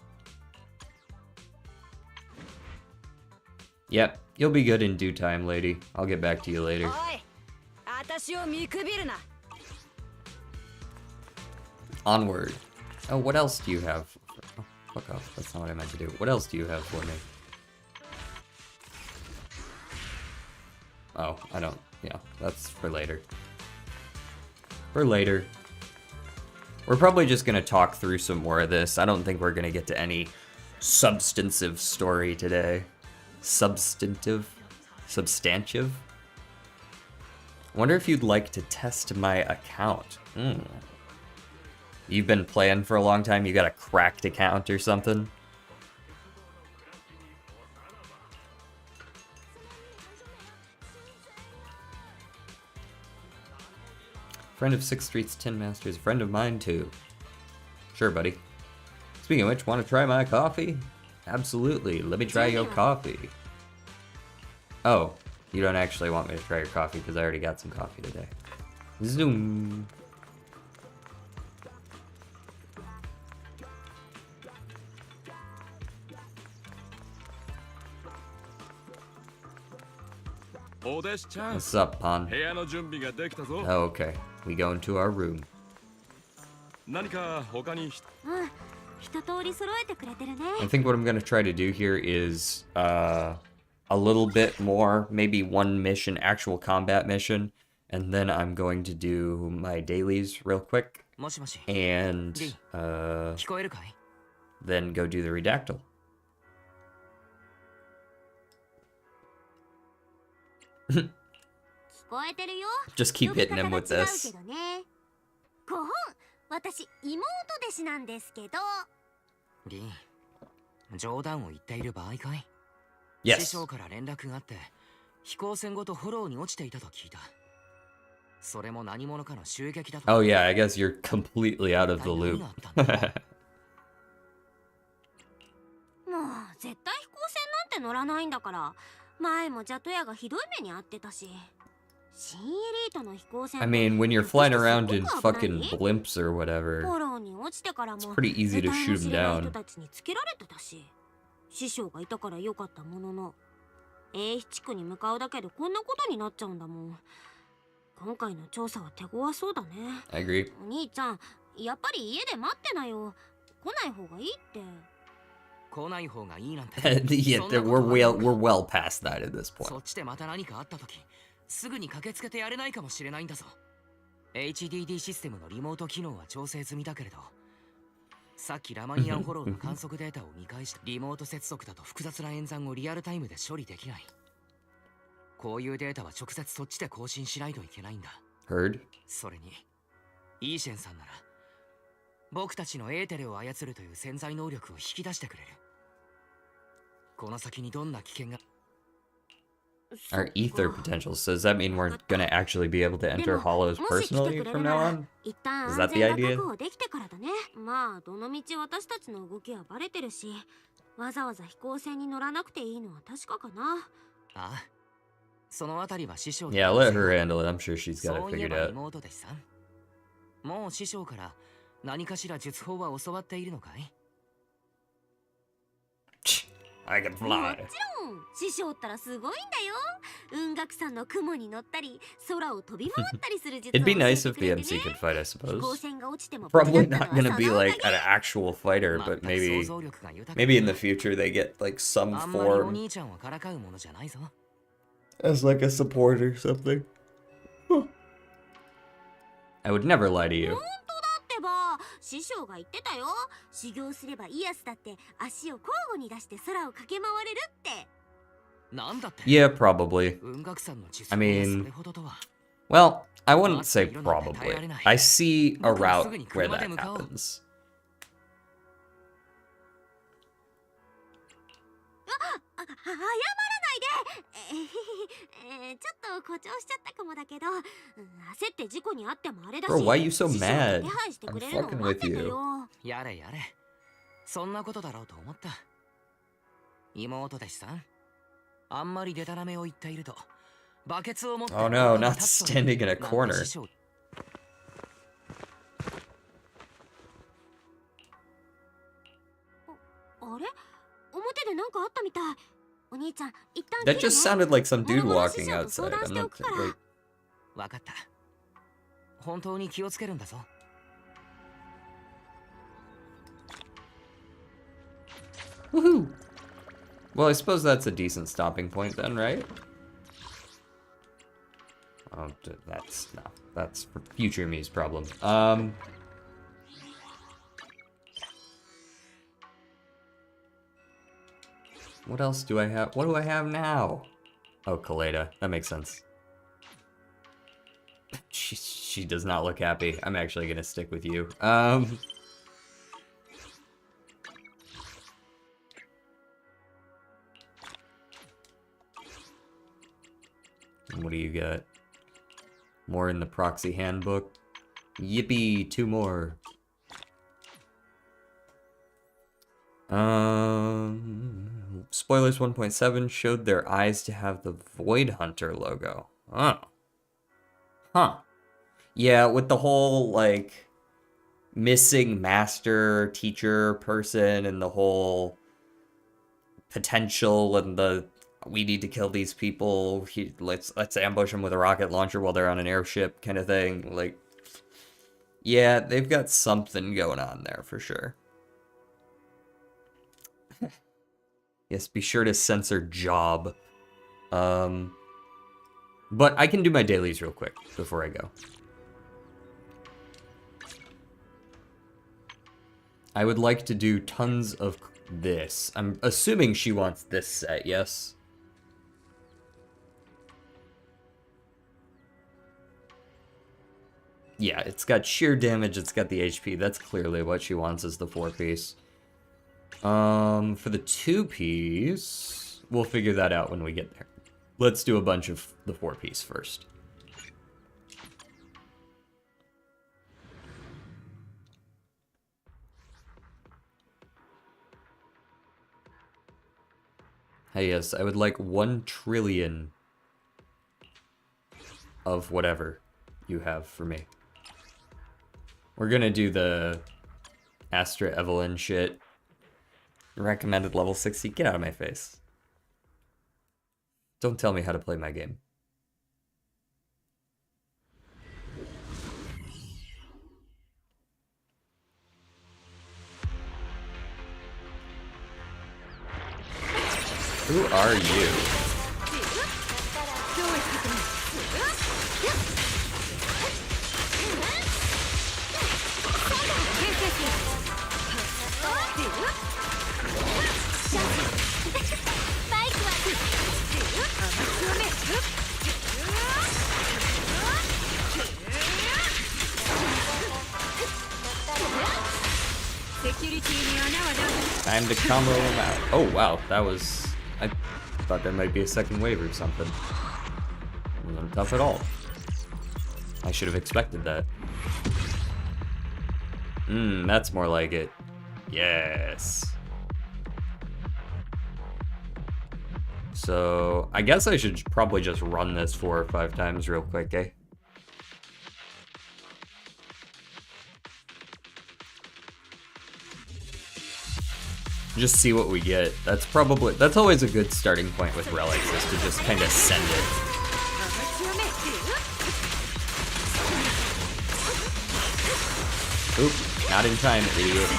[SPEAKER 1] Yep, you'll be good in due time, lady. I'll get back to you later. Onward. Oh, what else do you have? Oh, fuck off. That's not what I meant to do. What else do you have for me? Oh, I don't. Yeah, that's for later. For later. We're probably just gonna talk through some more of this. I don't think we're gonna get to any substantive story today. Substantive? Substantive? Wonder if you'd like to test my account. You've been playing for a long time, you got a cracked account or something? Friend of Sixth Street's Tin Masters, friend of mine too. Sure, buddy. Speaking of which, want to try my coffee? Absolutely, let me try your coffee. Oh, you don't actually want me to try your coffee because I already got some coffee today. Zoom. What's up, Pon? Oh, okay. We go into our room.
[SPEAKER 5] うん、一通り揃えてくれてるね。
[SPEAKER 1] I think what I'm going to try to do here is a little bit more, maybe one mission, actual combat mission, and then I'm going to do my dailies real quick,
[SPEAKER 3] もしもし
[SPEAKER 1] and
[SPEAKER 3] 聞こえるかい
[SPEAKER 1] then go do the redactyl.
[SPEAKER 5] 聞こえてるよ。
[SPEAKER 1] Just keep hitting him with
[SPEAKER 5] 呼び方が違う
[SPEAKER 1] this.
[SPEAKER 5] けどね。ご本、私妹弟子なんですけど。
[SPEAKER 3] リン冗談を言っている場合かい
[SPEAKER 1] Yes.
[SPEAKER 3] 師匠から連絡があって飛行船ごとフォローに落ちていたと聞いたそれも何者かの襲撃だと
[SPEAKER 1] Oh yeah, I guess you're completely out of the
[SPEAKER 3] 一体
[SPEAKER 1] loop.
[SPEAKER 3] 何があったんだ
[SPEAKER 5] もう絶対飛行船なんて乗らないんだから。前もジャトヤがひどい目に遭ってたし。新エリートの飛行船
[SPEAKER 1] I mean, when you're flying
[SPEAKER 5] ひょっ
[SPEAKER 1] around
[SPEAKER 5] として
[SPEAKER 1] in
[SPEAKER 5] すごく危ない
[SPEAKER 1] fucking blimps or
[SPEAKER 5] フ
[SPEAKER 1] whatever,
[SPEAKER 5] ォローに落ちてからも
[SPEAKER 1] it's pretty easy to
[SPEAKER 5] 得体
[SPEAKER 1] shoot
[SPEAKER 5] の
[SPEAKER 1] him
[SPEAKER 5] 知れない人
[SPEAKER 1] down.
[SPEAKER 5] たちにつけられてたし、師匠がいたから良かったものの、英飛地区に向かうだけでこんなことになっちゃうんだもん。今回の調査は手強そうだね。
[SPEAKER 1] I agree.
[SPEAKER 5] お兄ちゃん、やっぱり家で待ってなよ。来ない方がいいって。
[SPEAKER 3] 来ない方がいいなんて
[SPEAKER 1] Yeah,
[SPEAKER 3] そんなことはない
[SPEAKER 1] we're well past that at this
[SPEAKER 3] そ
[SPEAKER 1] point.
[SPEAKER 3] っちでまた何かあった時すぐに駆けつけてやれないかもしれないんだぞ HDD システムのリモート機能は調整済みだけれどさっきラマニアンフォローの観測データを見返したリモート接続だと複雑な演算をリアルタイムで処理できないこういうデータは直接そっちで更新しないといけないんだ
[SPEAKER 1] Heard?
[SPEAKER 3] それにイーシェンさんなら僕たちのエーテレを操るという潜在能力を引き出してくれるこの先にどんな危険が
[SPEAKER 1] Our ether potential. So does that mean we're gonna actually be able to enter hollows
[SPEAKER 5] もし来て
[SPEAKER 1] personally
[SPEAKER 5] くれ
[SPEAKER 1] from
[SPEAKER 5] るな
[SPEAKER 1] now
[SPEAKER 5] ら
[SPEAKER 1] on?
[SPEAKER 5] 一旦
[SPEAKER 1] Is that
[SPEAKER 5] 安
[SPEAKER 1] the
[SPEAKER 5] 全が
[SPEAKER 1] idea?
[SPEAKER 5] 確保できてからだね。まあどのみち私たちの動きはバレてるし、わざわざ飛行船に乗らなくていいのは確かかな。
[SPEAKER 3] ああそのあたりは師匠に
[SPEAKER 1] Yeah, let her handle it. I'm sure she's got
[SPEAKER 3] そ
[SPEAKER 1] it
[SPEAKER 3] ういえ
[SPEAKER 1] figured
[SPEAKER 3] ば
[SPEAKER 1] out.
[SPEAKER 3] 妹弟子さんもう師匠から何かしら術法は教わっているのかい
[SPEAKER 1] I can
[SPEAKER 5] も
[SPEAKER 1] fly.
[SPEAKER 5] ちろん師匠ったらすごいんだよ。雲岳山の雲に乗ったり空を飛び回ったりする術を
[SPEAKER 1] It'd
[SPEAKER 5] 教
[SPEAKER 1] be
[SPEAKER 5] え
[SPEAKER 1] nice
[SPEAKER 5] て
[SPEAKER 1] if
[SPEAKER 5] く
[SPEAKER 1] the
[SPEAKER 5] れて
[SPEAKER 1] MC
[SPEAKER 5] ね。
[SPEAKER 1] could fight, I
[SPEAKER 5] 飛行
[SPEAKER 1] suppose.
[SPEAKER 5] 船が落ちても
[SPEAKER 1] Probably
[SPEAKER 5] 無事だ
[SPEAKER 1] not
[SPEAKER 5] ったの
[SPEAKER 1] gonna
[SPEAKER 5] は
[SPEAKER 1] be
[SPEAKER 5] そのおか
[SPEAKER 1] like
[SPEAKER 5] げ
[SPEAKER 1] an actual fighter,
[SPEAKER 3] 全
[SPEAKER 1] but
[SPEAKER 3] く
[SPEAKER 1] maybe
[SPEAKER 3] 想像力が豊か
[SPEAKER 1] maybe in the future they get like some
[SPEAKER 3] あんまりお
[SPEAKER 1] form
[SPEAKER 3] 兄ちゃんをからかうものじゃないぞ
[SPEAKER 1] as like a support or something. I would never lie to you.
[SPEAKER 5] 本当だってば、師匠が言ってたよ。修行すればイアスだって足を交互に出して空を駆け回れるって。
[SPEAKER 3] なんだって
[SPEAKER 1] Yeah, probably.
[SPEAKER 3] 雲岳山の地
[SPEAKER 1] I
[SPEAKER 3] 層
[SPEAKER 1] mean-
[SPEAKER 3] それほどとは
[SPEAKER 1] Well, I wouldn't say probably. I see a route where that happens.
[SPEAKER 5] 謝らないで。ちょっと誇張しちゃったかもだけど、焦って事故に遭ってもあれだし。
[SPEAKER 1] Bro, why you so
[SPEAKER 5] 師匠が
[SPEAKER 1] mad?
[SPEAKER 5] 手配してく
[SPEAKER 1] I'm
[SPEAKER 5] れるのを
[SPEAKER 1] fucking
[SPEAKER 5] 待って
[SPEAKER 1] with
[SPEAKER 5] た
[SPEAKER 1] you.
[SPEAKER 5] よ。
[SPEAKER 3] やれやれそんなことだろうと思った妹弟子さんあんまりデタラメを言っているとバケツを持って
[SPEAKER 1] Oh no, not standing in a corner.
[SPEAKER 5] あれ？表でなんかあったみたい。お兄ちゃん、一旦
[SPEAKER 1] That
[SPEAKER 5] 切る
[SPEAKER 1] just
[SPEAKER 5] ね。
[SPEAKER 1] sounded like some dude
[SPEAKER 5] 物々師
[SPEAKER 1] walking
[SPEAKER 5] 匠と相
[SPEAKER 1] outside.
[SPEAKER 5] 談
[SPEAKER 1] I'm
[SPEAKER 5] してお
[SPEAKER 1] not
[SPEAKER 5] くから
[SPEAKER 1] like.
[SPEAKER 3] わかった本当に気をつけるんだぞ
[SPEAKER 1] Woohoo! Well, I suppose that's a decent stopping point then, right? Oh, that's no. That's for future me's problem. What else do I have? What do I have now? Oh, Kaleda. That makes sense. She does not look happy. I'm actually gonna stick with you. What do you got? More in the proxy handbook. Yippee, 2 more. Spoilers 1.7 showed their eyes to have the Void Hunter logo. Oh. Huh. Yeah, with the whole, like, missing master, teacher person, and the whole potential and the we need to kill these people. Let's ambush them with a rocket launcher while they're on an airship kind of thing. Like, yeah, they've got something going on there for sure. Yes, be sure to censor job. But I can do my dailies real quick before I go. I would like to do tons of this. I'm assuming she wants this set, yes? Yeah, it's got sheer damage, it's got the HP. That's clearly what she wants is the 4-piece. For the 2-piece, we'll figure that out when we get there. Let's do a bunch of the 4-piece first. Hey, yes, I would like 1 trillion of whatever you have for me. We're gonna do the Astra Evelyn shit. Recommended level 60. Get out of my face. Don't tell me how to play my game. Who are you? Time to combo them out. Oh wow, that was... I thought there might be a second wave or something. It wasn't tough at all. I should have expected that. That's more like it. Yes. So, I guess I should probably just run this 4 or 5 times real quick, eh? Just see what we get. That's always a good starting point with relics, is to just kind of send it. Oop, not in time, idiot.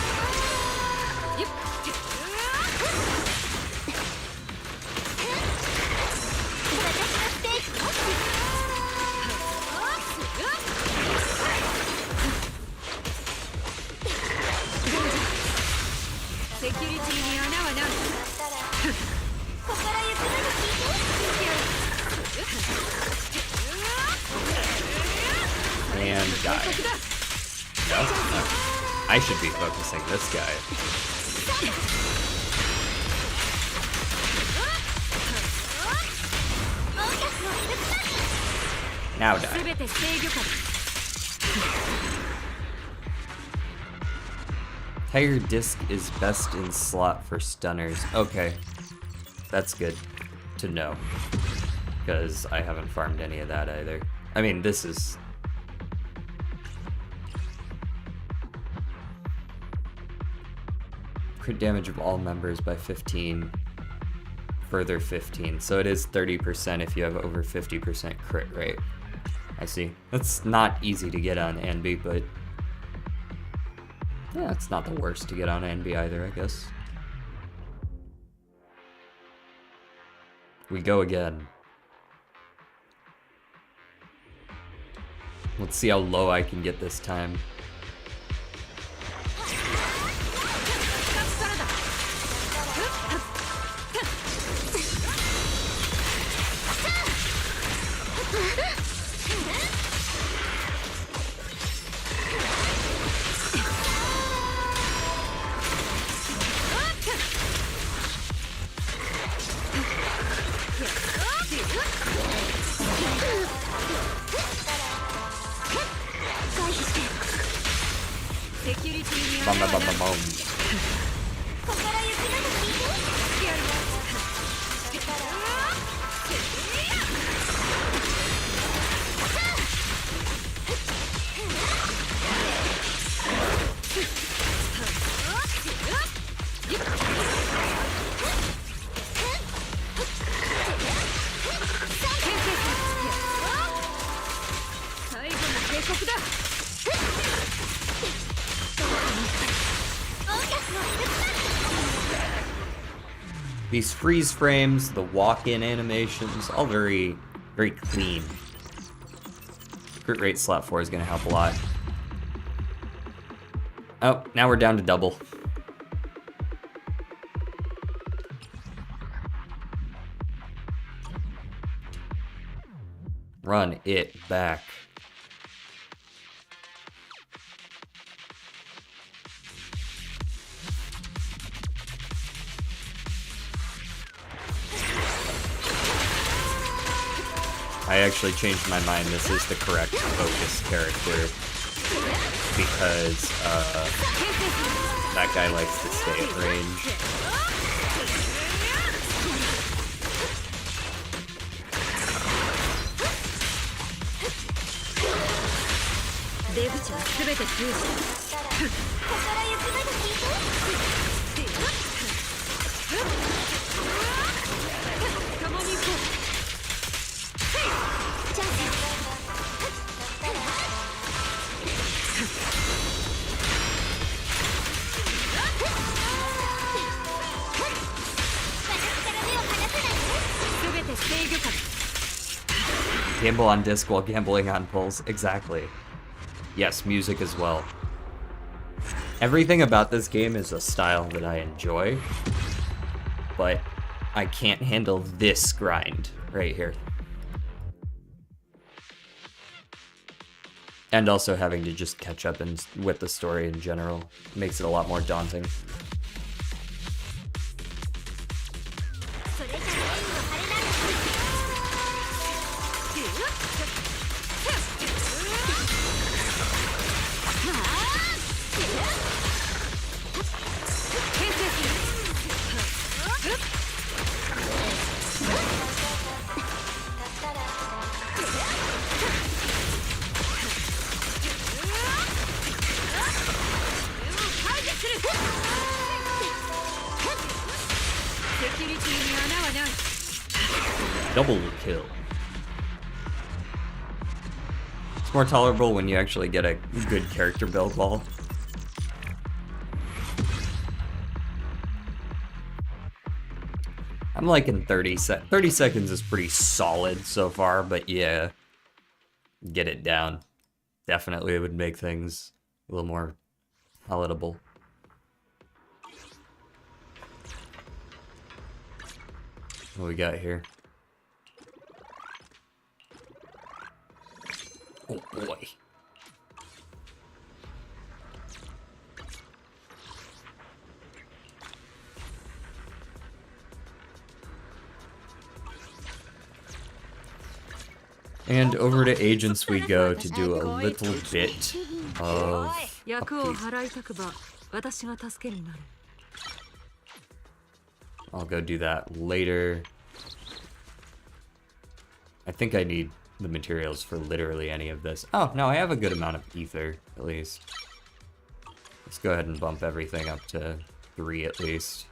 [SPEAKER 1] And die. No? No. I should be focusing this guy. Now die. Tiger disc is best in slot for stunners. Okay. That's good to know. Because I haven't farmed any of that either. I mean, this is... Crit damage of all members by 15. Further 15. So it is 30% if you have over 50% crit rate. I see. That's not easy to get on Anby, but... yeah, it's not the worst to get on Anby either, I guess. We go again. Let's see how low I can get this time. Bum, bum, bum, bum, bum.
[SPEAKER 5] 心ゆくまで聞いて。
[SPEAKER 1] These freeze frames, the walk-in animations, all very, very clean. Crit rate slot 4 is gonna help a lot. Oh, now we're down to double. Run it back. I actually changed my mind. This is the correct focus character because that guy likes to stay at range.
[SPEAKER 2] 出口は全て封じた。
[SPEAKER 5] 心ゆくまで聞いて。
[SPEAKER 2] 共に行こう。
[SPEAKER 5] チャンス。
[SPEAKER 2] 全て制御下。
[SPEAKER 1] Gamble on disc while gambling on pulls. Exactly. Yes, music as well. Everything about this game is a style that I enjoy, but I can't handle this grind right here. And also having to just catch up with the story in general makes it a lot more daunting.
[SPEAKER 5] それじゃ縁の晴れなる。
[SPEAKER 1] Double kill. It's more tolerable when you actually get a good character build wall. I'm liking 30 seconds is pretty solid so far, but yeah, get it down. Definitely would make things a little more palatable. What we got here? Oh boy. And over to agents we go to do a little bit of
[SPEAKER 2] 役を
[SPEAKER 1] upkeep.
[SPEAKER 2] 払いたくば私が助けになる。
[SPEAKER 1] I'll go do that later. I think I need the materials for literally any of this. Oh, no, I have a good amount of ether, at least. Let's go ahead and bump everything up to 3 at least.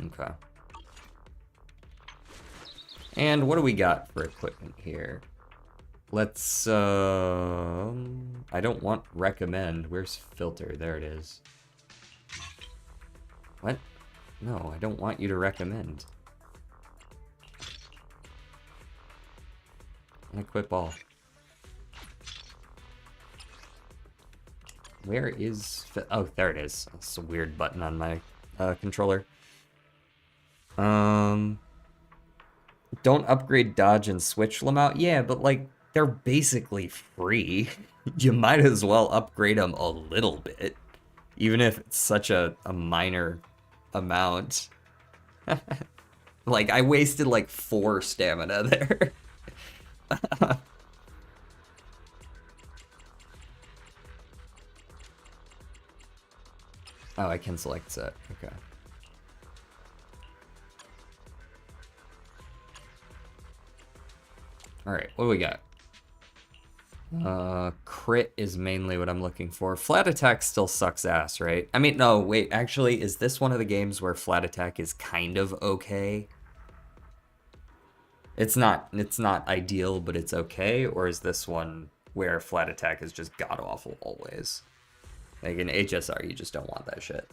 [SPEAKER 1] Okay. And what do we got for equipment here? Let's, I don't want recommend. Where's filter? There it is. What? No, I don't want you to recommend. Unequip all. Where is, oh, there it is. It's a weird button on my controller. Don't upgrade dodge and switch them out. Yeah, but like, they're basically free. You might as well upgrade them a little bit. Even if it's such a minor amount. Like, I wasted like 4 stamina there. Oh, I can select set. Okay. Alright, what do we got? Crit is mainly what I'm looking for. Flat attack still sucks ass, right? I mean, no, wait, actually, is this one of the games where flat attack is kind of okay? It's not ideal, but it's okay, or is this one where flat attack is just god-awful always? Like in HSR, you just don't want that shit.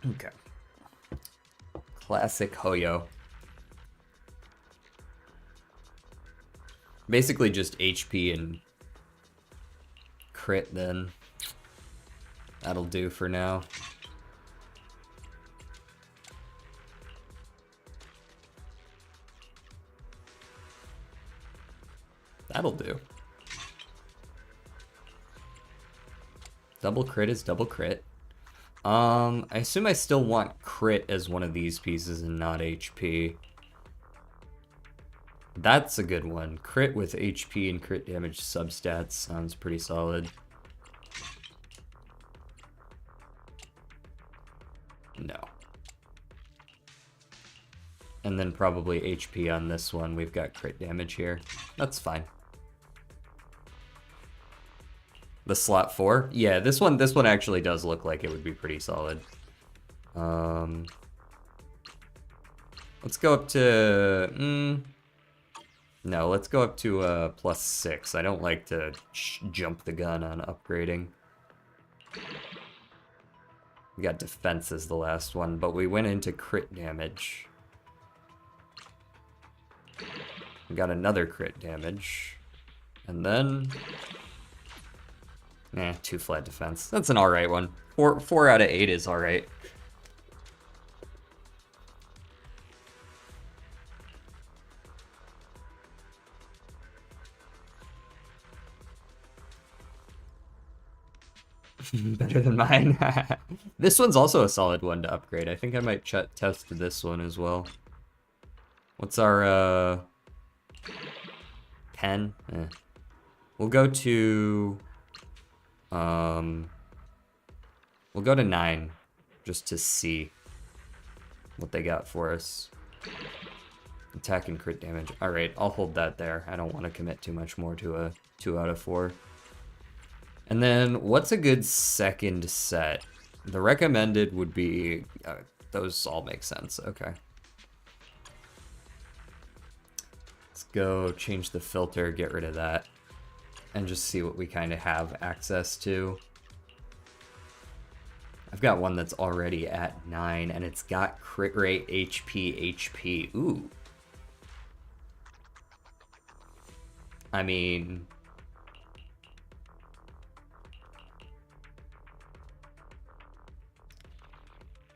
[SPEAKER 1] Okay. Classic Hoyo. Basically just HP and crit then. That'll do for now. That'll do. Double crit is double crit. I assume I still want crit as one of these pieces and not HP. That's a good one. Crit with HP and crit damage substats sounds pretty solid. No. And then probably HP on this one. We've got crit damage here. That's fine. The slot 4? Yeah, this one actually does look like it would be pretty solid. Let's go up to... No, let's go up to +6. I don't like to jump the gun on upgrading. We got defense as the last one, but we went into crit damage. We got another crit damage. And then... 2 flat defense. That's an alright one. 4 out of 8 is alright. Better than mine. This one's also a solid one to upgrade. I think I might test this one as well. What's our pen? We'll go to we'll go to 9 just to see what they got for us. Attack and crit damage. Alright, I'll hold that there. I don't want to commit too much more to a 2 out of 4. And then, what's a good second set? The recommended would be... those all make sense. Okay. Let's go change the filter, get rid of that. And just see what we kind of have access to. I've got one that's already at 9, and it's got crit rate, HP. Ooh. I mean...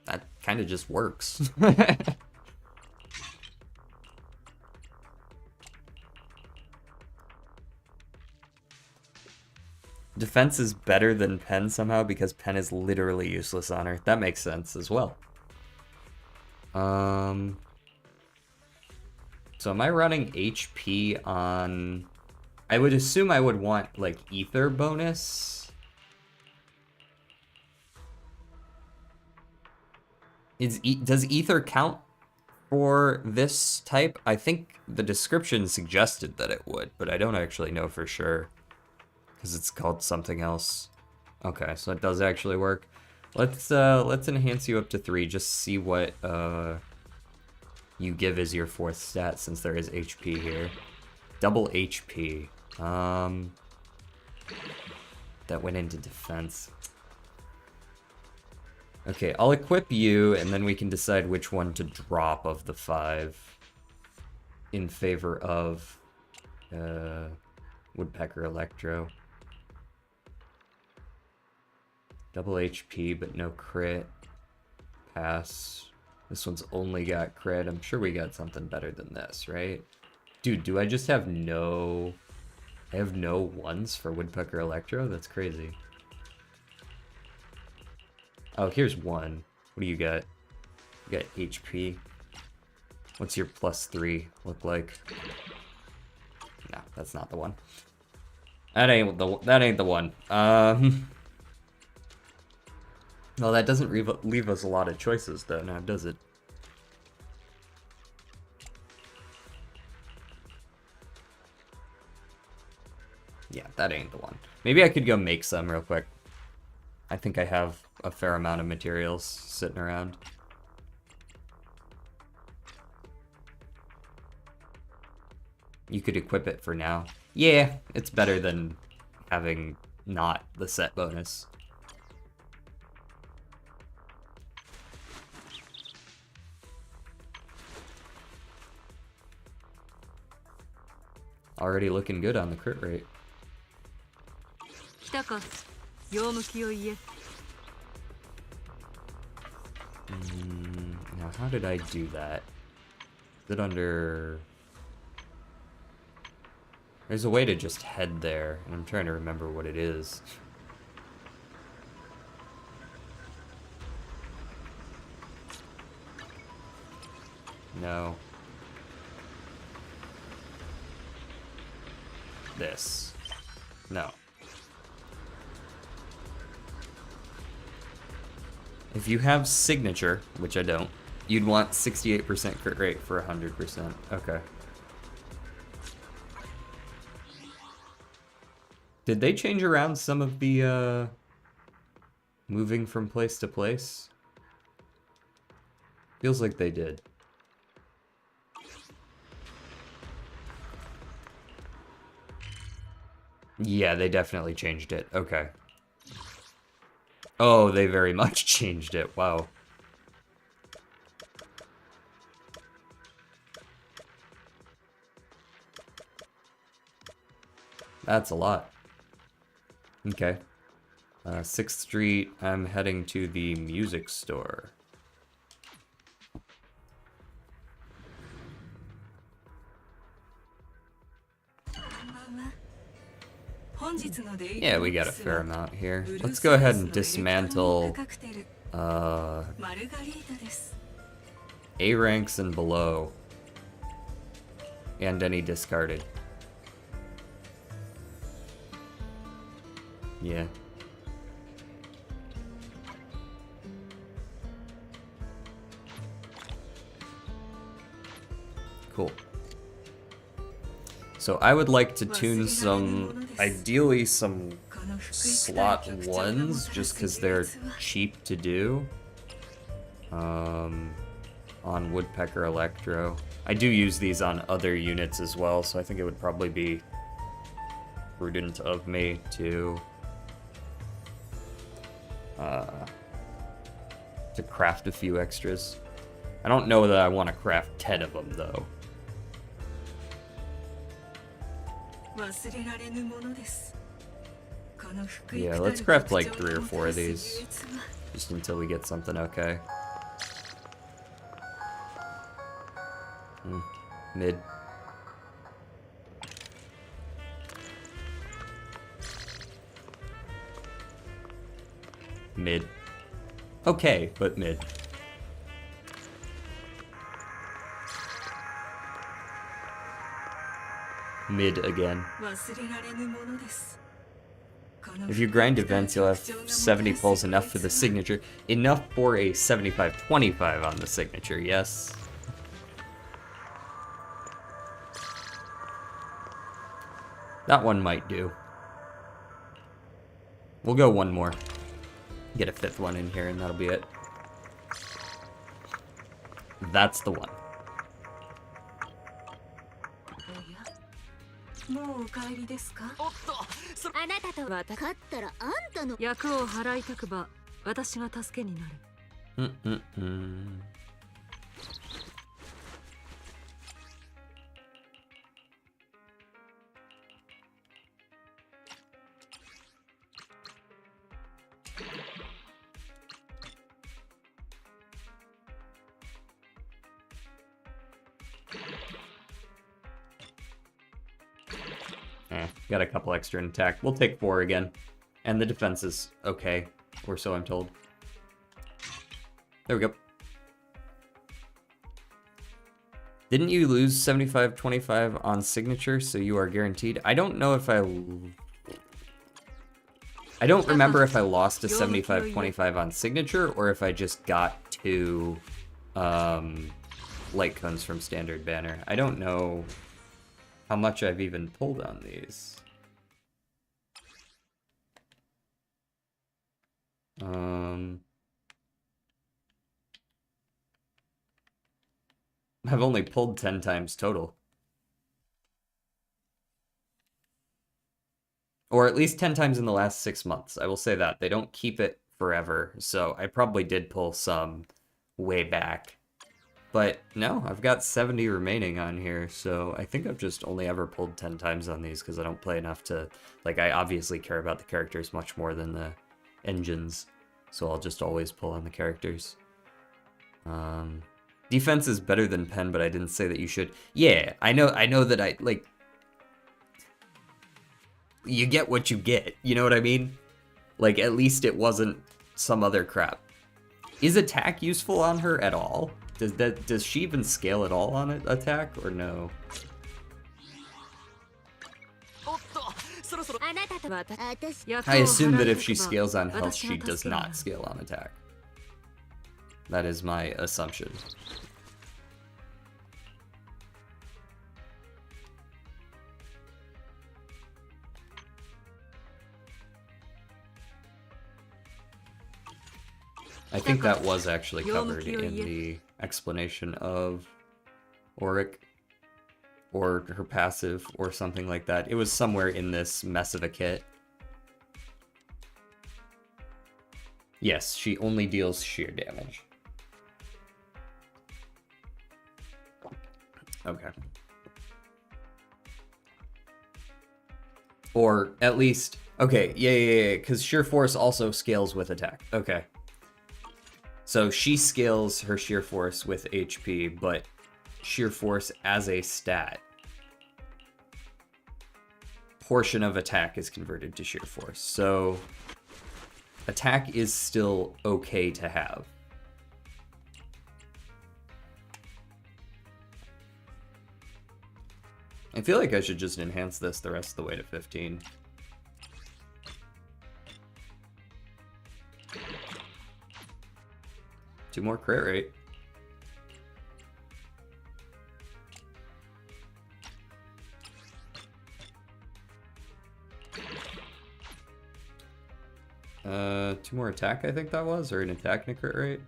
[SPEAKER 1] that kind of just works. Defense is better than pen somehow because pen is literally useless on her. That makes sense as well. So am I running HP on... I would assume I would want, like, ether bonus. Does ether count for this type? I think the description suggested that it would, but I don't actually know for sure. Because it's called something else. Okay, so it does actually work. Let's enhance you up to 3, just see what you give as your 4th stat since there is HP here. Double HP. That went into defense. Okay, I'll equip you, and then we can decide which one to drop of the 5 in favor of Woodpecker Electro. Double HP, but no crit. Pass. This one's only got crit. I'm sure we got something better than this, right? Dude, do I just have no... I have no 1s for Woodpecker Electro? That's crazy. Oh, here's one. What do you got? You got HP. What's your +3 look like? No, that's not the one. That ain't the one. Well, that doesn't leave us a lot of choices, though, now does it? Yeah, that ain't the one. Maybe I could go make some real quick. I think I have a fair amount of materials sitting around. You could equip it for now. Yeah, it's better than having not the set bonus. Already looking good on the crit rate.
[SPEAKER 2] 来たか。用向きを言え。
[SPEAKER 1] Now, how did I do that? Is it under... There's a way to just head there, and I'm trying to remember what it is. No. This. No. If you have signature, which I don't, you'd want 68% crit rate for 100%. Okay. Did they change around some of the moving from place to place? Feels like they did. Yeah, they definitely changed it. Okay. Oh, they very much changed it. Wow. That's a lot. Okay. 6th Street, I'm heading to the music store. Yeah, we got a fair amount here. Let's go ahead and dismantle A ranks and below. And any discarded. Yeah. Cool. So I would like to tune some, ideally some slot 1s, just because they're cheap to do. On Woodpecker Electro. I do use these on other units as well, so I think it would probably be prudent of me to craft a few extras. I don't know that I want to craft 10 of them, though. Yeah, let's craft like 3 or 4 of these, just until we get something okay. Mid. Mid. Okay, but mid. Mid again. If you grind events, you'll have 70 pulls, enough for the signature. Enough for a 75-25 on the signature, yes. That one might do. We'll go one more. Get a 5th one in here and that'll be it. That's the one. Got a couple extra in attack. We'll take 4 again. And the defense is okay, or so I'm told. There we go. Didn't you lose 75-25 on signature, so you are guaranteed? I don't know if I don't remember if I lost to 75-25 on signature or if I just got 2 light cones from standard banner. I don't know how much I've even pulled on these. I've only pulled 10 times total. Or at least 10 times in the last 6 months. I will say that. They don't keep it forever, so I probably did pull some way back. But no, I've got 70 remaining on here, so I think I've just only ever pulled 10 times on these because I don't play enough to... Like, I obviously care about the characters much more than the engines, so I'll just always pull on the characters. Defense is better than pen, but I didn't say that you should. Yeah, I know that I, like... You get what you get, you know what I mean? Like, at least it wasn't some other crap. Is attack useful on her at all? Does she even scale at all on attack, or no? I assume that if she scales on health, she does not scale on attack. That is my assumption. I think that was actually covered in the explanation of Auric, or her passive, or something like that. It was somewhere in this mess of a kit. Yes, she only deals sheer damage. Okay. Or at least, okay, yeah, because sheer force also scales with attack. Okay. So she scales her sheer force with HP, but sheer force as a stat, portion of attack is converted to sheer force. So attack is still okay to have. I feel like I should just enhance this the rest of the way to 15. Two more crit rate. Two more attack, I think that was, or an attack and a crit rate.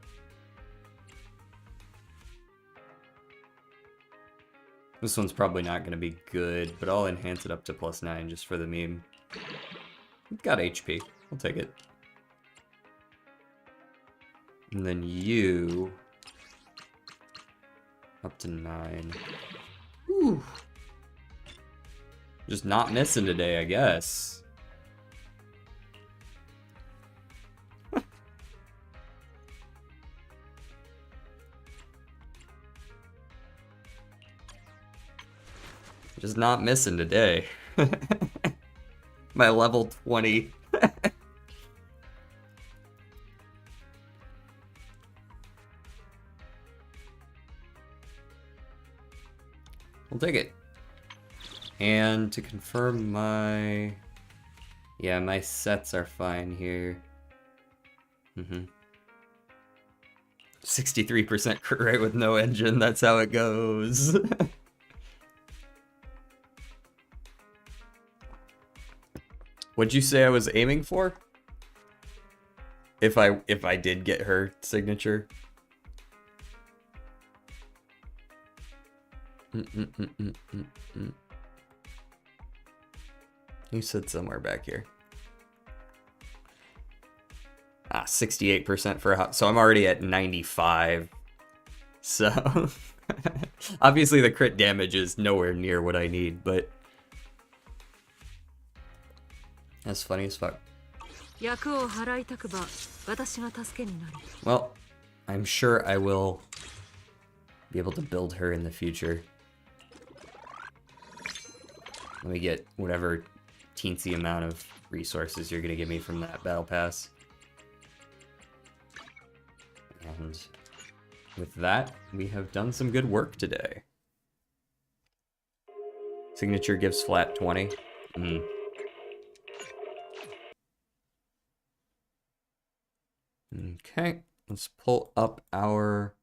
[SPEAKER 1] This one's probably not going to be good, but I'll enhance it up to +9 just for the meme. Got HP. I'll take it. And then you... up to 9. Whew. Just not missing today, I guess. Just not missing today. My level 20. We'll take it. And to confirm my... Yeah, my sets are fine here. 63% crit rate with no engine, that's how it goes. What'd you say I was aiming for? If I did get her signature? You said somewhere back here. 68% for a hot, so I'm already at 95. So obviously the crit damage is nowhere near what I need, but that's funny as fuck. Well, I'm sure I will be able to build her in the future. Let me get whatever teensy amount of resources you're gonna give me from that battle pass. And with that, we have done some good work today. Signature gives flat 20. Okay, let's pull up our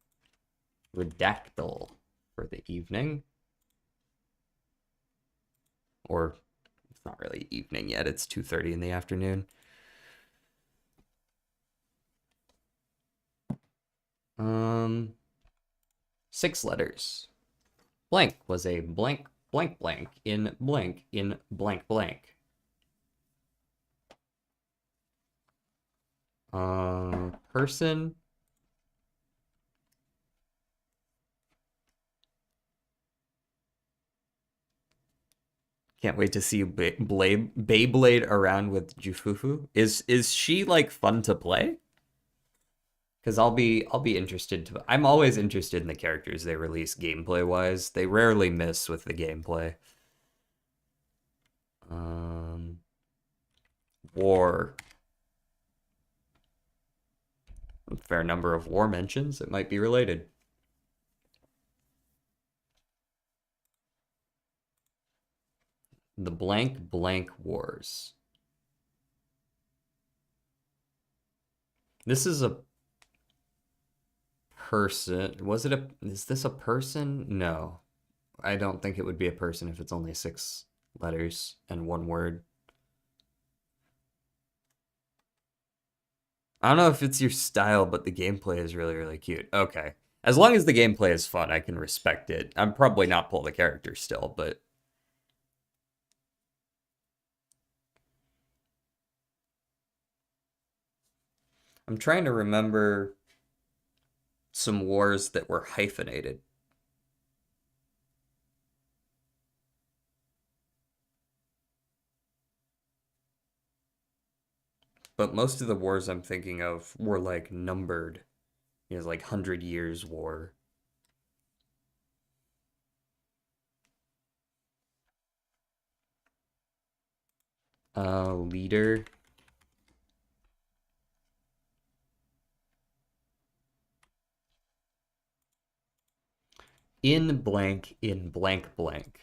[SPEAKER 1] redactyl for the evening. Or, it's not really evening yet, it's 2:30 in the afternoon. 6 letters. Blank was a blank blank blank in blank in blank blank. Person. Can't wait to see Beyblade around with Jufufu. Is she like fun to play? Because I'll be interested to. I'm always interested in the characters they release gameplay wise. They rarely miss with the gameplay. War. A fair number of war mentions. It might be related. The blank blank wars. This is a person. Is this a person? No. I don't think it would be a person if it's only 6 letters and 1 word. I don't know if it's your style, but the gameplay is really, really cute. Okay. As long as the gameplay is fun, I can respect it. I'm probably not pull the character still, but... I'm trying to remember some wars that were hyphenated. But most of the wars I'm thinking of were like numbered. You know, like 100 Years War. Leader. In blank blank.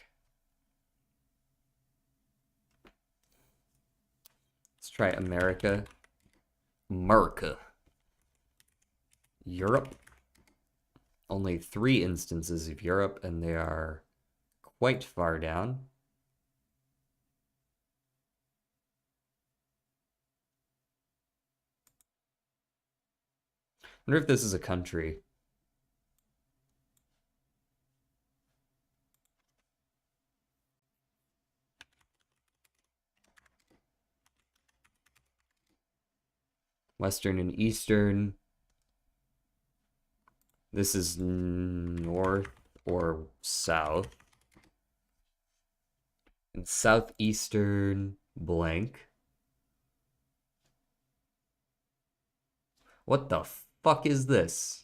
[SPEAKER 1] Let's try America. America. Europe. Only 3 instances of Europe, and they are quite far down. I wonder if this is a country. Western and Eastern. This is north or south. And southeastern blank. What the fuck is this?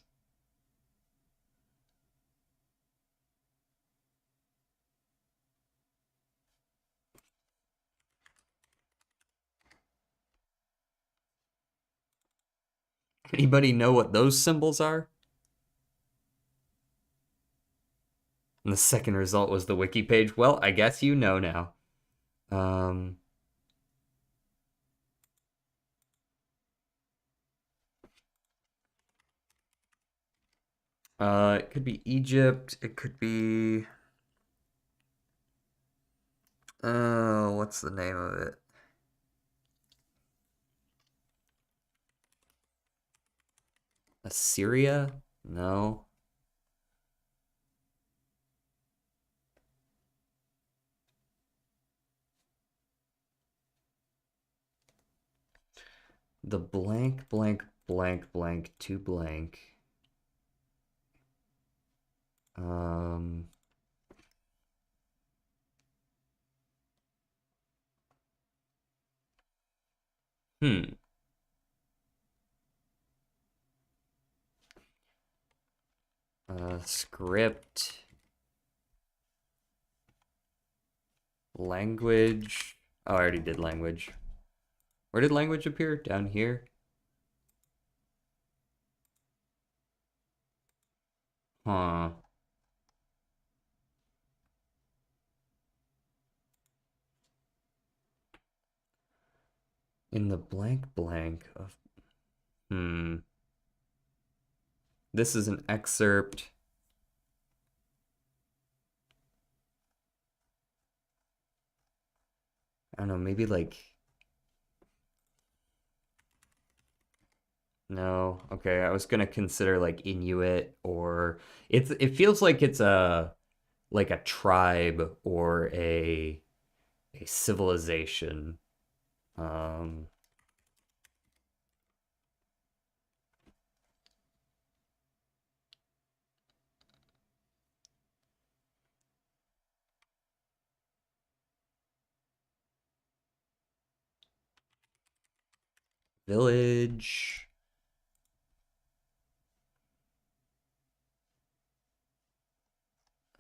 [SPEAKER 1] Anybody know what those symbols are? And the second result was the wiki page. Well, I guess you know now. It could be Egypt. It could be... what's the name of it? Assyria? No. The blank, blank, blank, blank, to blank. Script. Language. Oh, I already did language. Where did language appear? Down here? Huh. In the blank blank of... This is an excerpt. I don't know, maybe like... No, okay, I was gonna consider like Inuit or... It feels like it's a tribe or a civilization. Um, village.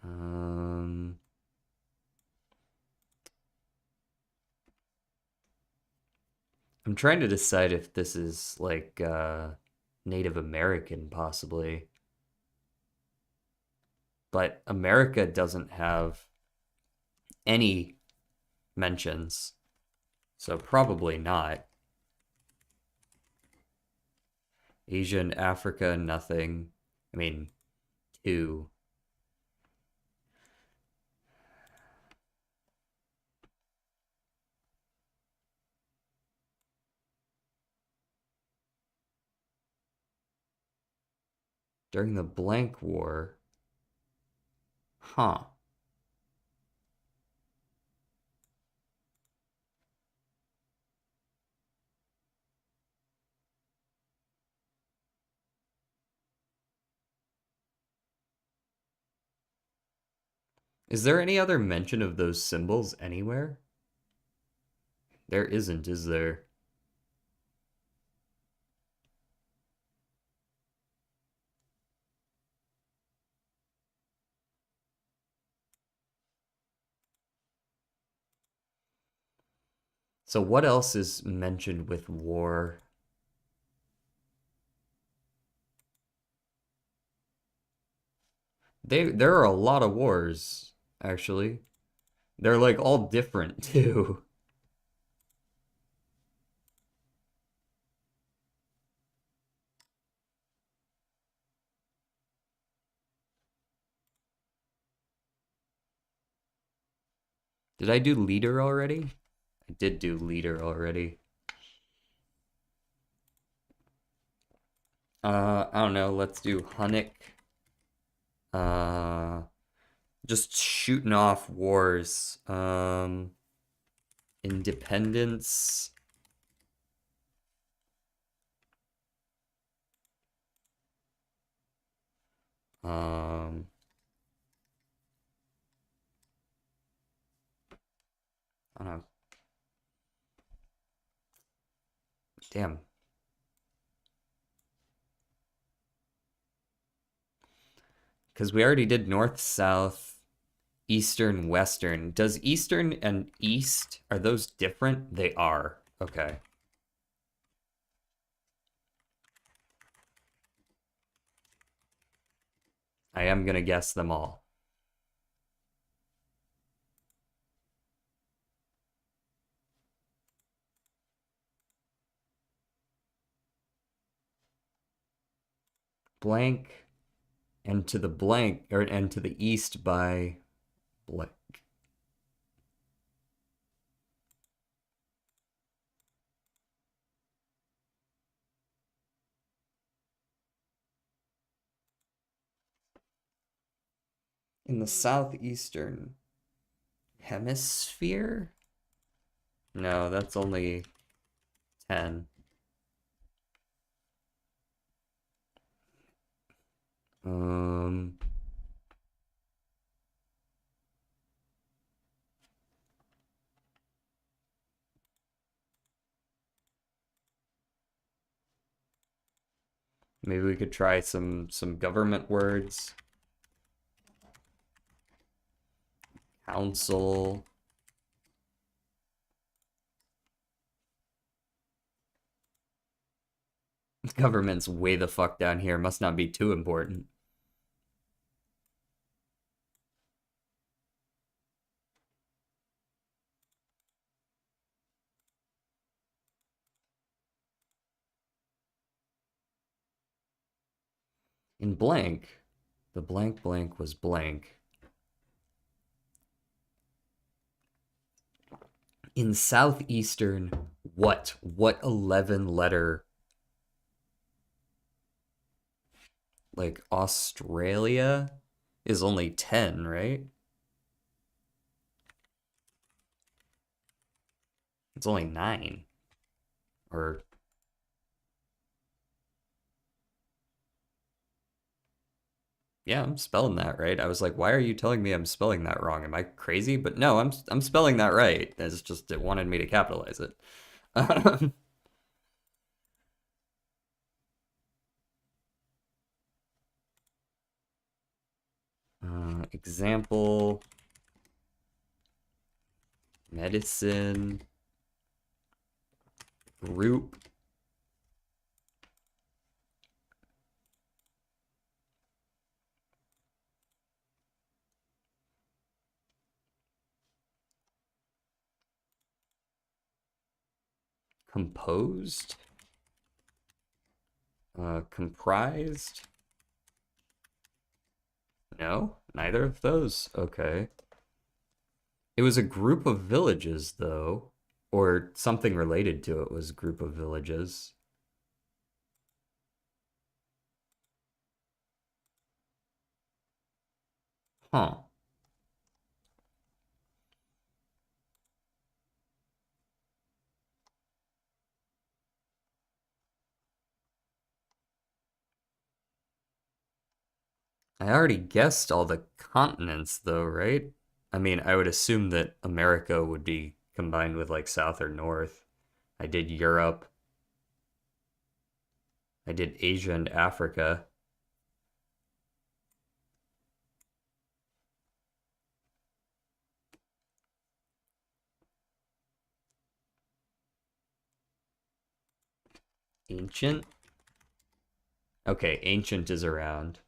[SPEAKER 1] Um, I'm trying to decide if this is like Native American, possibly. But America doesn't have any mentions, so probably not. Asia and Africa, nothing. I mean, two. During the blank war. Huh. Is there any other mention of those symbols anywhere? There isn't, is there? So what else is mentioned with war? There are a lot of wars, actually. They're like all different too. Did I do leader already? I did do leader already. I don't know, let's do Hunnic. Just shooting off wars. Independence. I don't know. Damn. Because we already did north, south, eastern, western. Does eastern and east, are those different? They are. Okay. I am gonna guess them all. Blank and to the blank, or and to the east by blank. In the southeastern hemisphere? No, that's only 10. Um, maybe we could try some government words. Council. Government's way the fuck down here. Must not be too important. In blank, the blank blank was blank. In southeastern, what? What 11 letter? Like Australia is only 10, right? It's only 9. Or yeah, I'm spelling that right. I was like, why are you telling me I'm spelling that wrong? Am I crazy? But no, I'm spelling that right. It's just it wanted me to capitalize it. Example, medicine, group, composed, comprised. No, neither of those. Okay. It was a group of villages, though, or something related to it was a group of villages. Huh. I already guessed all the continents, though, right? I mean, I would assume that America would be combined with like South or North. I did Europe. I did Asia and Africa. Ancient? Okay, ancient is around.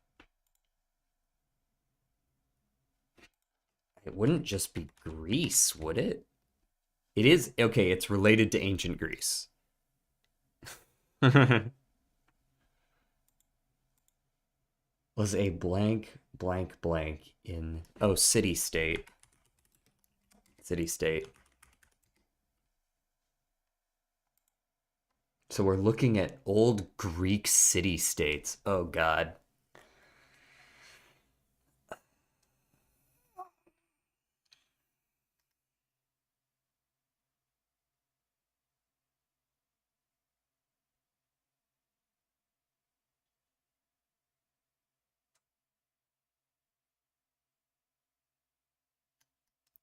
[SPEAKER 1] It wouldn't just be Greece, would it? It is, okay, it's related to ancient Greece. Was a blank, blank, blank in, oh, city state. City state. So we're looking at old Greek city states. Oh, God.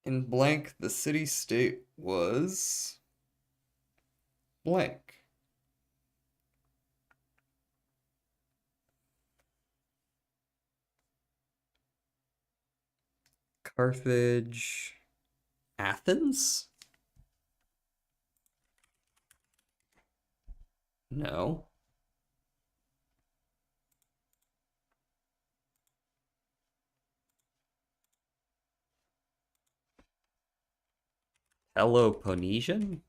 [SPEAKER 1] In blank, the city state was blank. Carthage. Athens? No. Peloponnesian?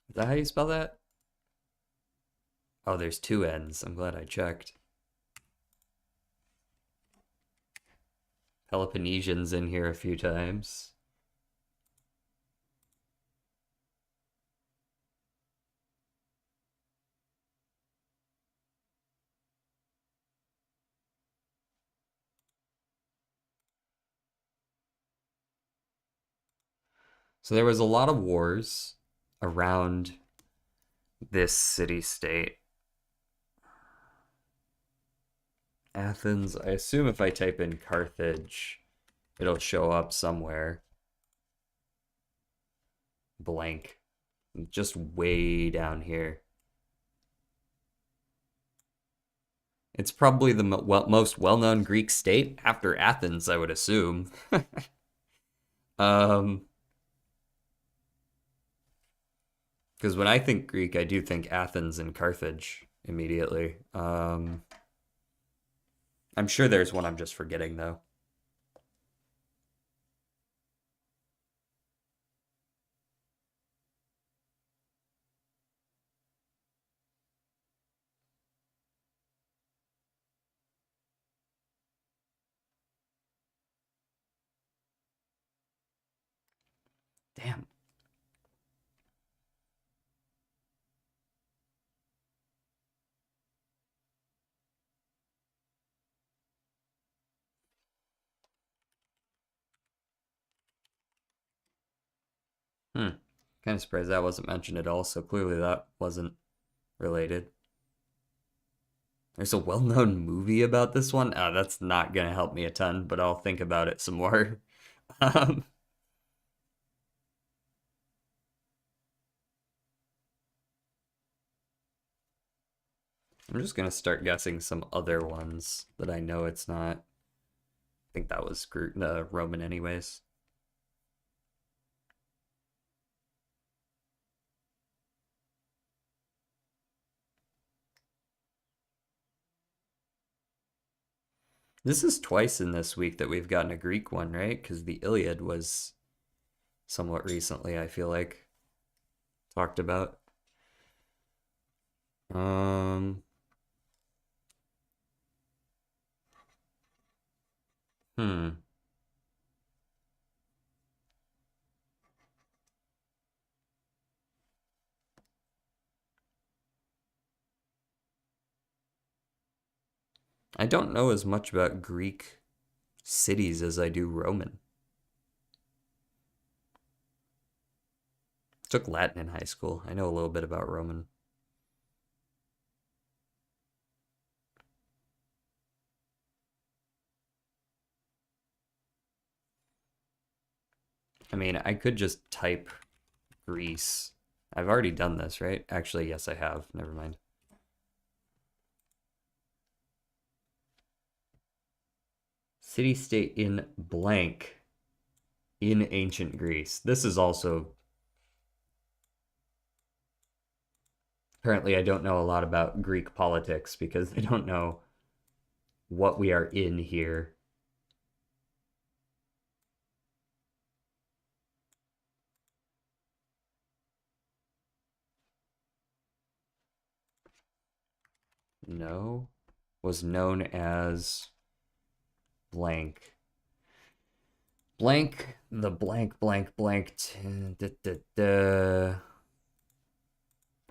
[SPEAKER 1] Is that how you spell that? Oh, there's two N's. I'm glad I checked. Peloponnesian's in here a few times. So there was a lot of wars around this city state. Athens, I assume if I type in Carthage, it'll show up somewhere. Blank. Just way down here. It's probably the most well-known Greek state after Athens, I would assume. Because when I think Greek, I do think Athens and Carthage immediately. I'm sure there's one I'm just forgetting, though. Damn. Kind of surprised that wasn't mentioned at all, so clearly that wasn't related. There's a well-known movie about this one. That's not gonna help me a ton, but I'll think about it some more. um, I'm just gonna start guessing some other ones that I know it's not. I think that was Roman anyways. This is twice in this week that we've gotten a Greek one, right? Because the Iliad was somewhat recently, I feel like, talked about. Um, hmm. I don't know as much about Greek cities as I do Roman. Took Latin in high school. I know a little bit about Roman. I mean, I could just type Greece. I've already done this, right? Actually, yes, I have. Never mind. City-state in blank in ancient Greece. This is also... Apparently, I don't know a lot about Greek politics because I don't know what we are in here. No. Was known as blank. Blank, the blank, blank, blank.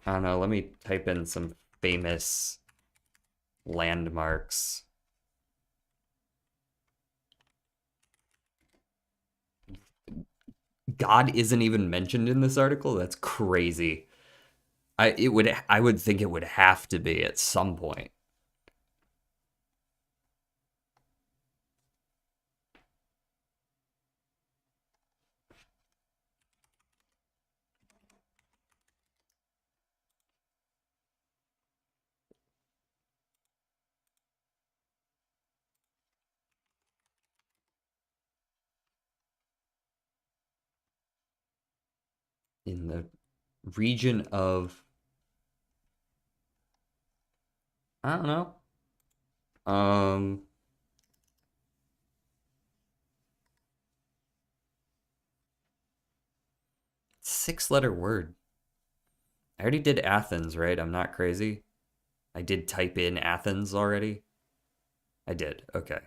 [SPEAKER 1] I don't know, let me type in some famous landmarks. God isn't even mentioned in this article? That's crazy. I would think it would have to be at some point. In the region of, I don't know. 6-letter word. I already did Athens, right? I'm not crazy. I did type in Athens already. I did. Okay.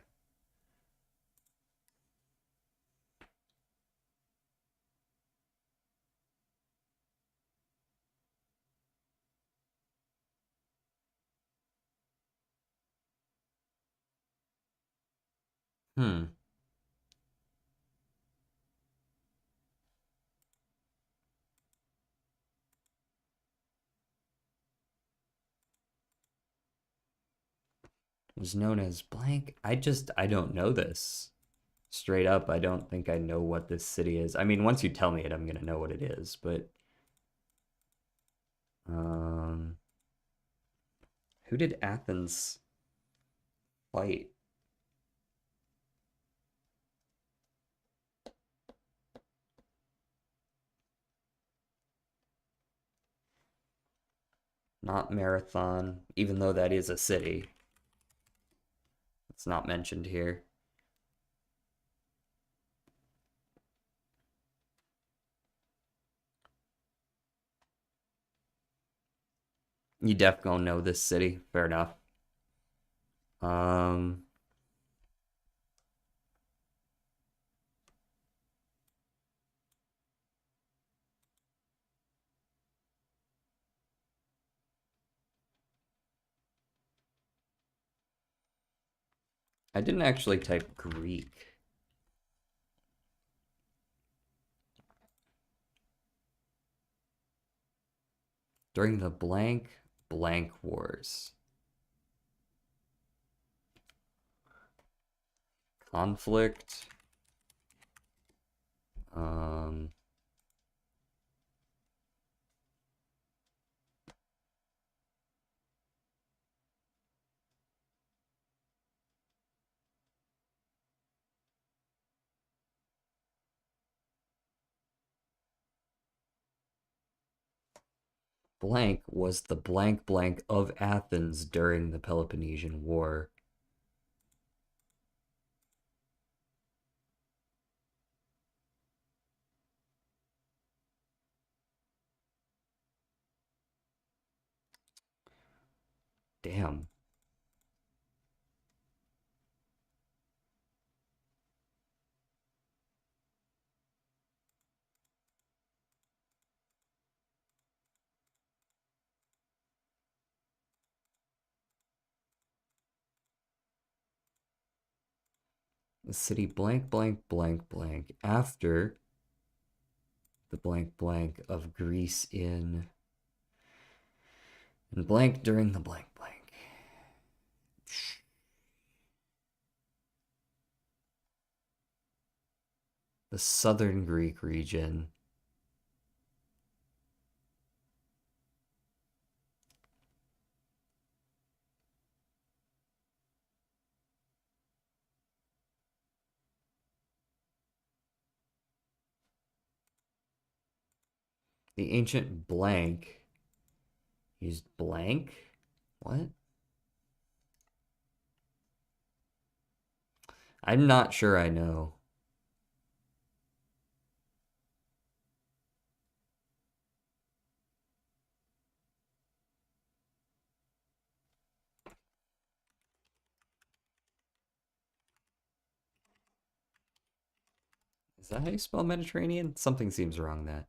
[SPEAKER 1] Hmm. Was known as blank. I don't know this. Straight up, I don't think I know what this city is. I mean, once you tell me it, I'm gonna know what it is, but um who did Athens fight? Not Marathon, even though that is a city. It's not mentioned here. You def gonna know this city. Fair enough. Um, I didn't actually type Greek. During the blank wars. Conflict. Blank was the blank of Athens during the Peloponnesian War. Damn. The city blank after the blank of Greece in and blank during the blank. The southern Greek region. The ancient blank used blank? What? I'm not sure I know. Is that how you spell Mediterranean? Something seems wrong that.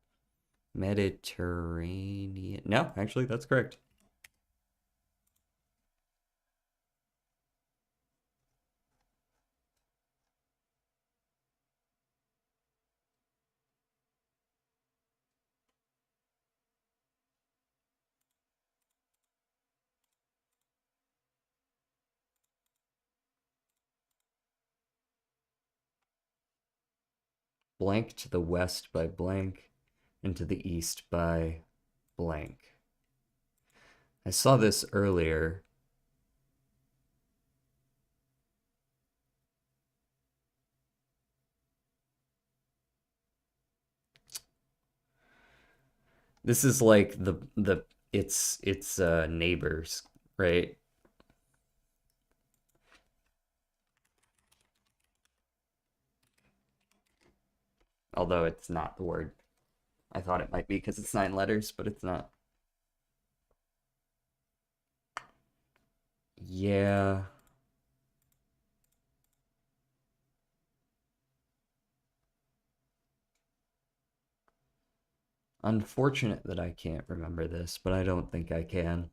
[SPEAKER 1] Mediterranean. No, actually, that's correct. Blank to the west by blank, and to the east by blank. I saw this earlier. This is like it's neighbors, right? Although it's not the word. I thought it might be because it's 9 letters, but it's not. Yeah. Unfortunate that I can't remember this, but I don't think I can.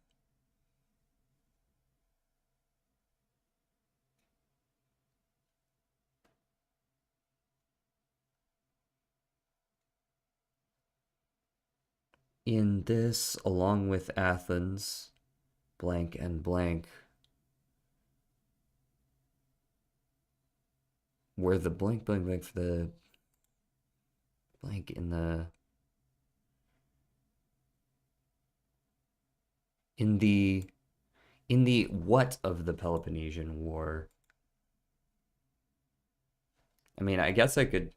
[SPEAKER 1] In this, along with Athens, blank and blank, where the blank for the blank in the what of the Peloponnesian War? I mean, I guess I could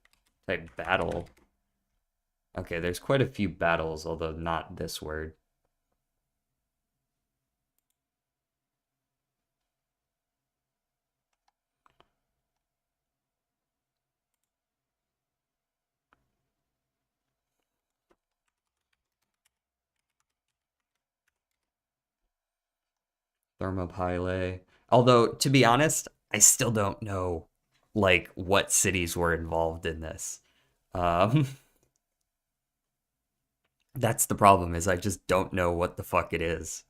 [SPEAKER 1] type battle. Okay, there's quite a few battles, although not this word. Thermopylae. Although, to be honest, I still don't know, like, what cities were involved in this. That's the problem, is I just don't know what the fuck it is.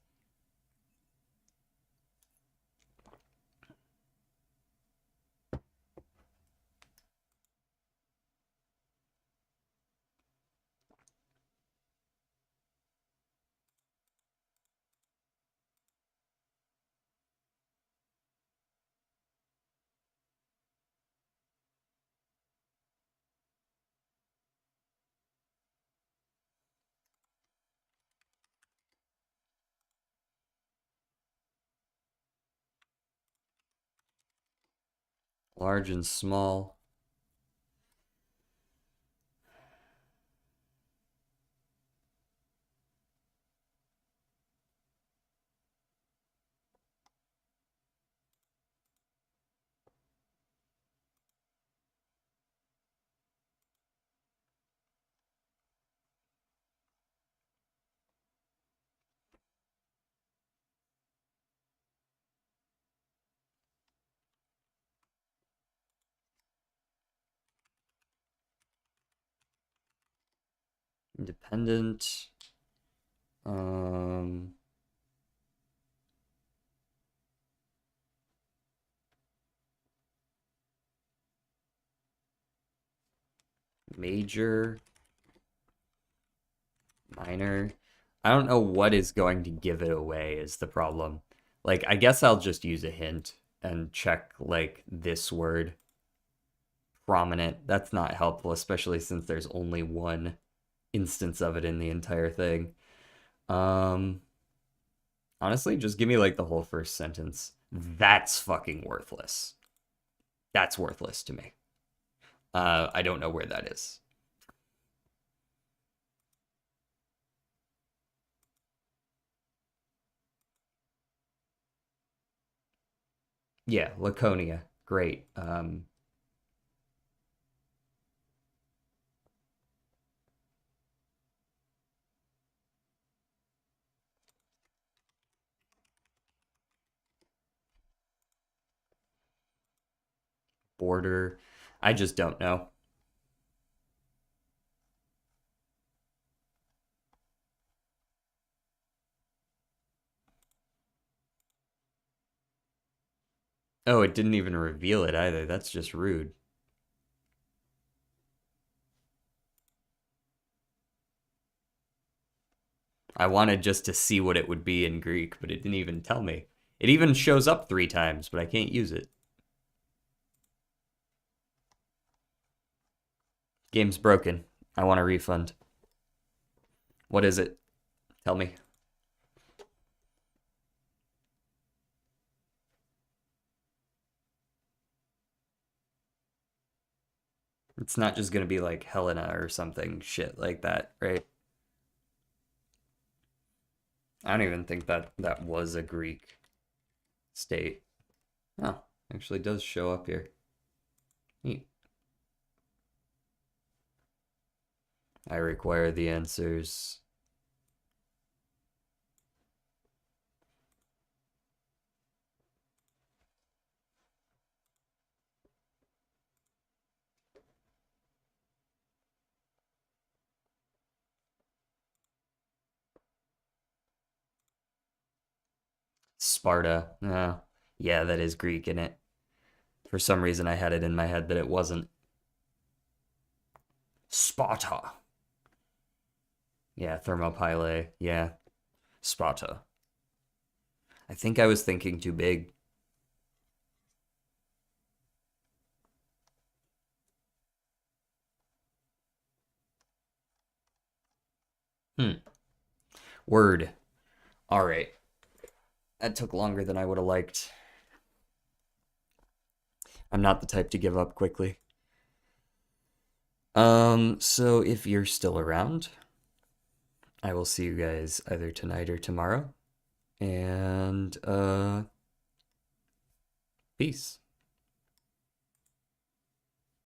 [SPEAKER 1] Large and small. Independent. Major. Minor. I don't know what is going to give it away is the problem. Like, I guess I'll just use a hint and check, like, this word. Prominent. That's not helpful, especially since there's only one instance of it in the entire thing. Honestly, just give me, like, the whole first sentence. That's fucking worthless. That's worthless to me. I don't know where that is. Yeah, Laconia. Great. Border. I just don't know. Oh, it didn't even reveal it either. That's just rude. I wanted just to see what it would be in Greek, but it didn't even tell me. It even shows up 3 times, but I can't use it. Game's broken. I want a refund. What is it? Tell me. It's not just gonna be like Helena or something shit like that, right? I don't even think that was a Greek state. Oh, actually does show up here. Neat. I require the answers. Sparta. Yeah, that is Greek in it. For some reason, I had it in my head that it wasn't. Sparta. Yeah, Thermopylae. Yeah, Sparta. I think I was thinking too big. Word. All right. That took longer than I would have liked. I'm not the type to give up quickly. So if you're still around, I will see you guys either tonight or tomorrow. And peace.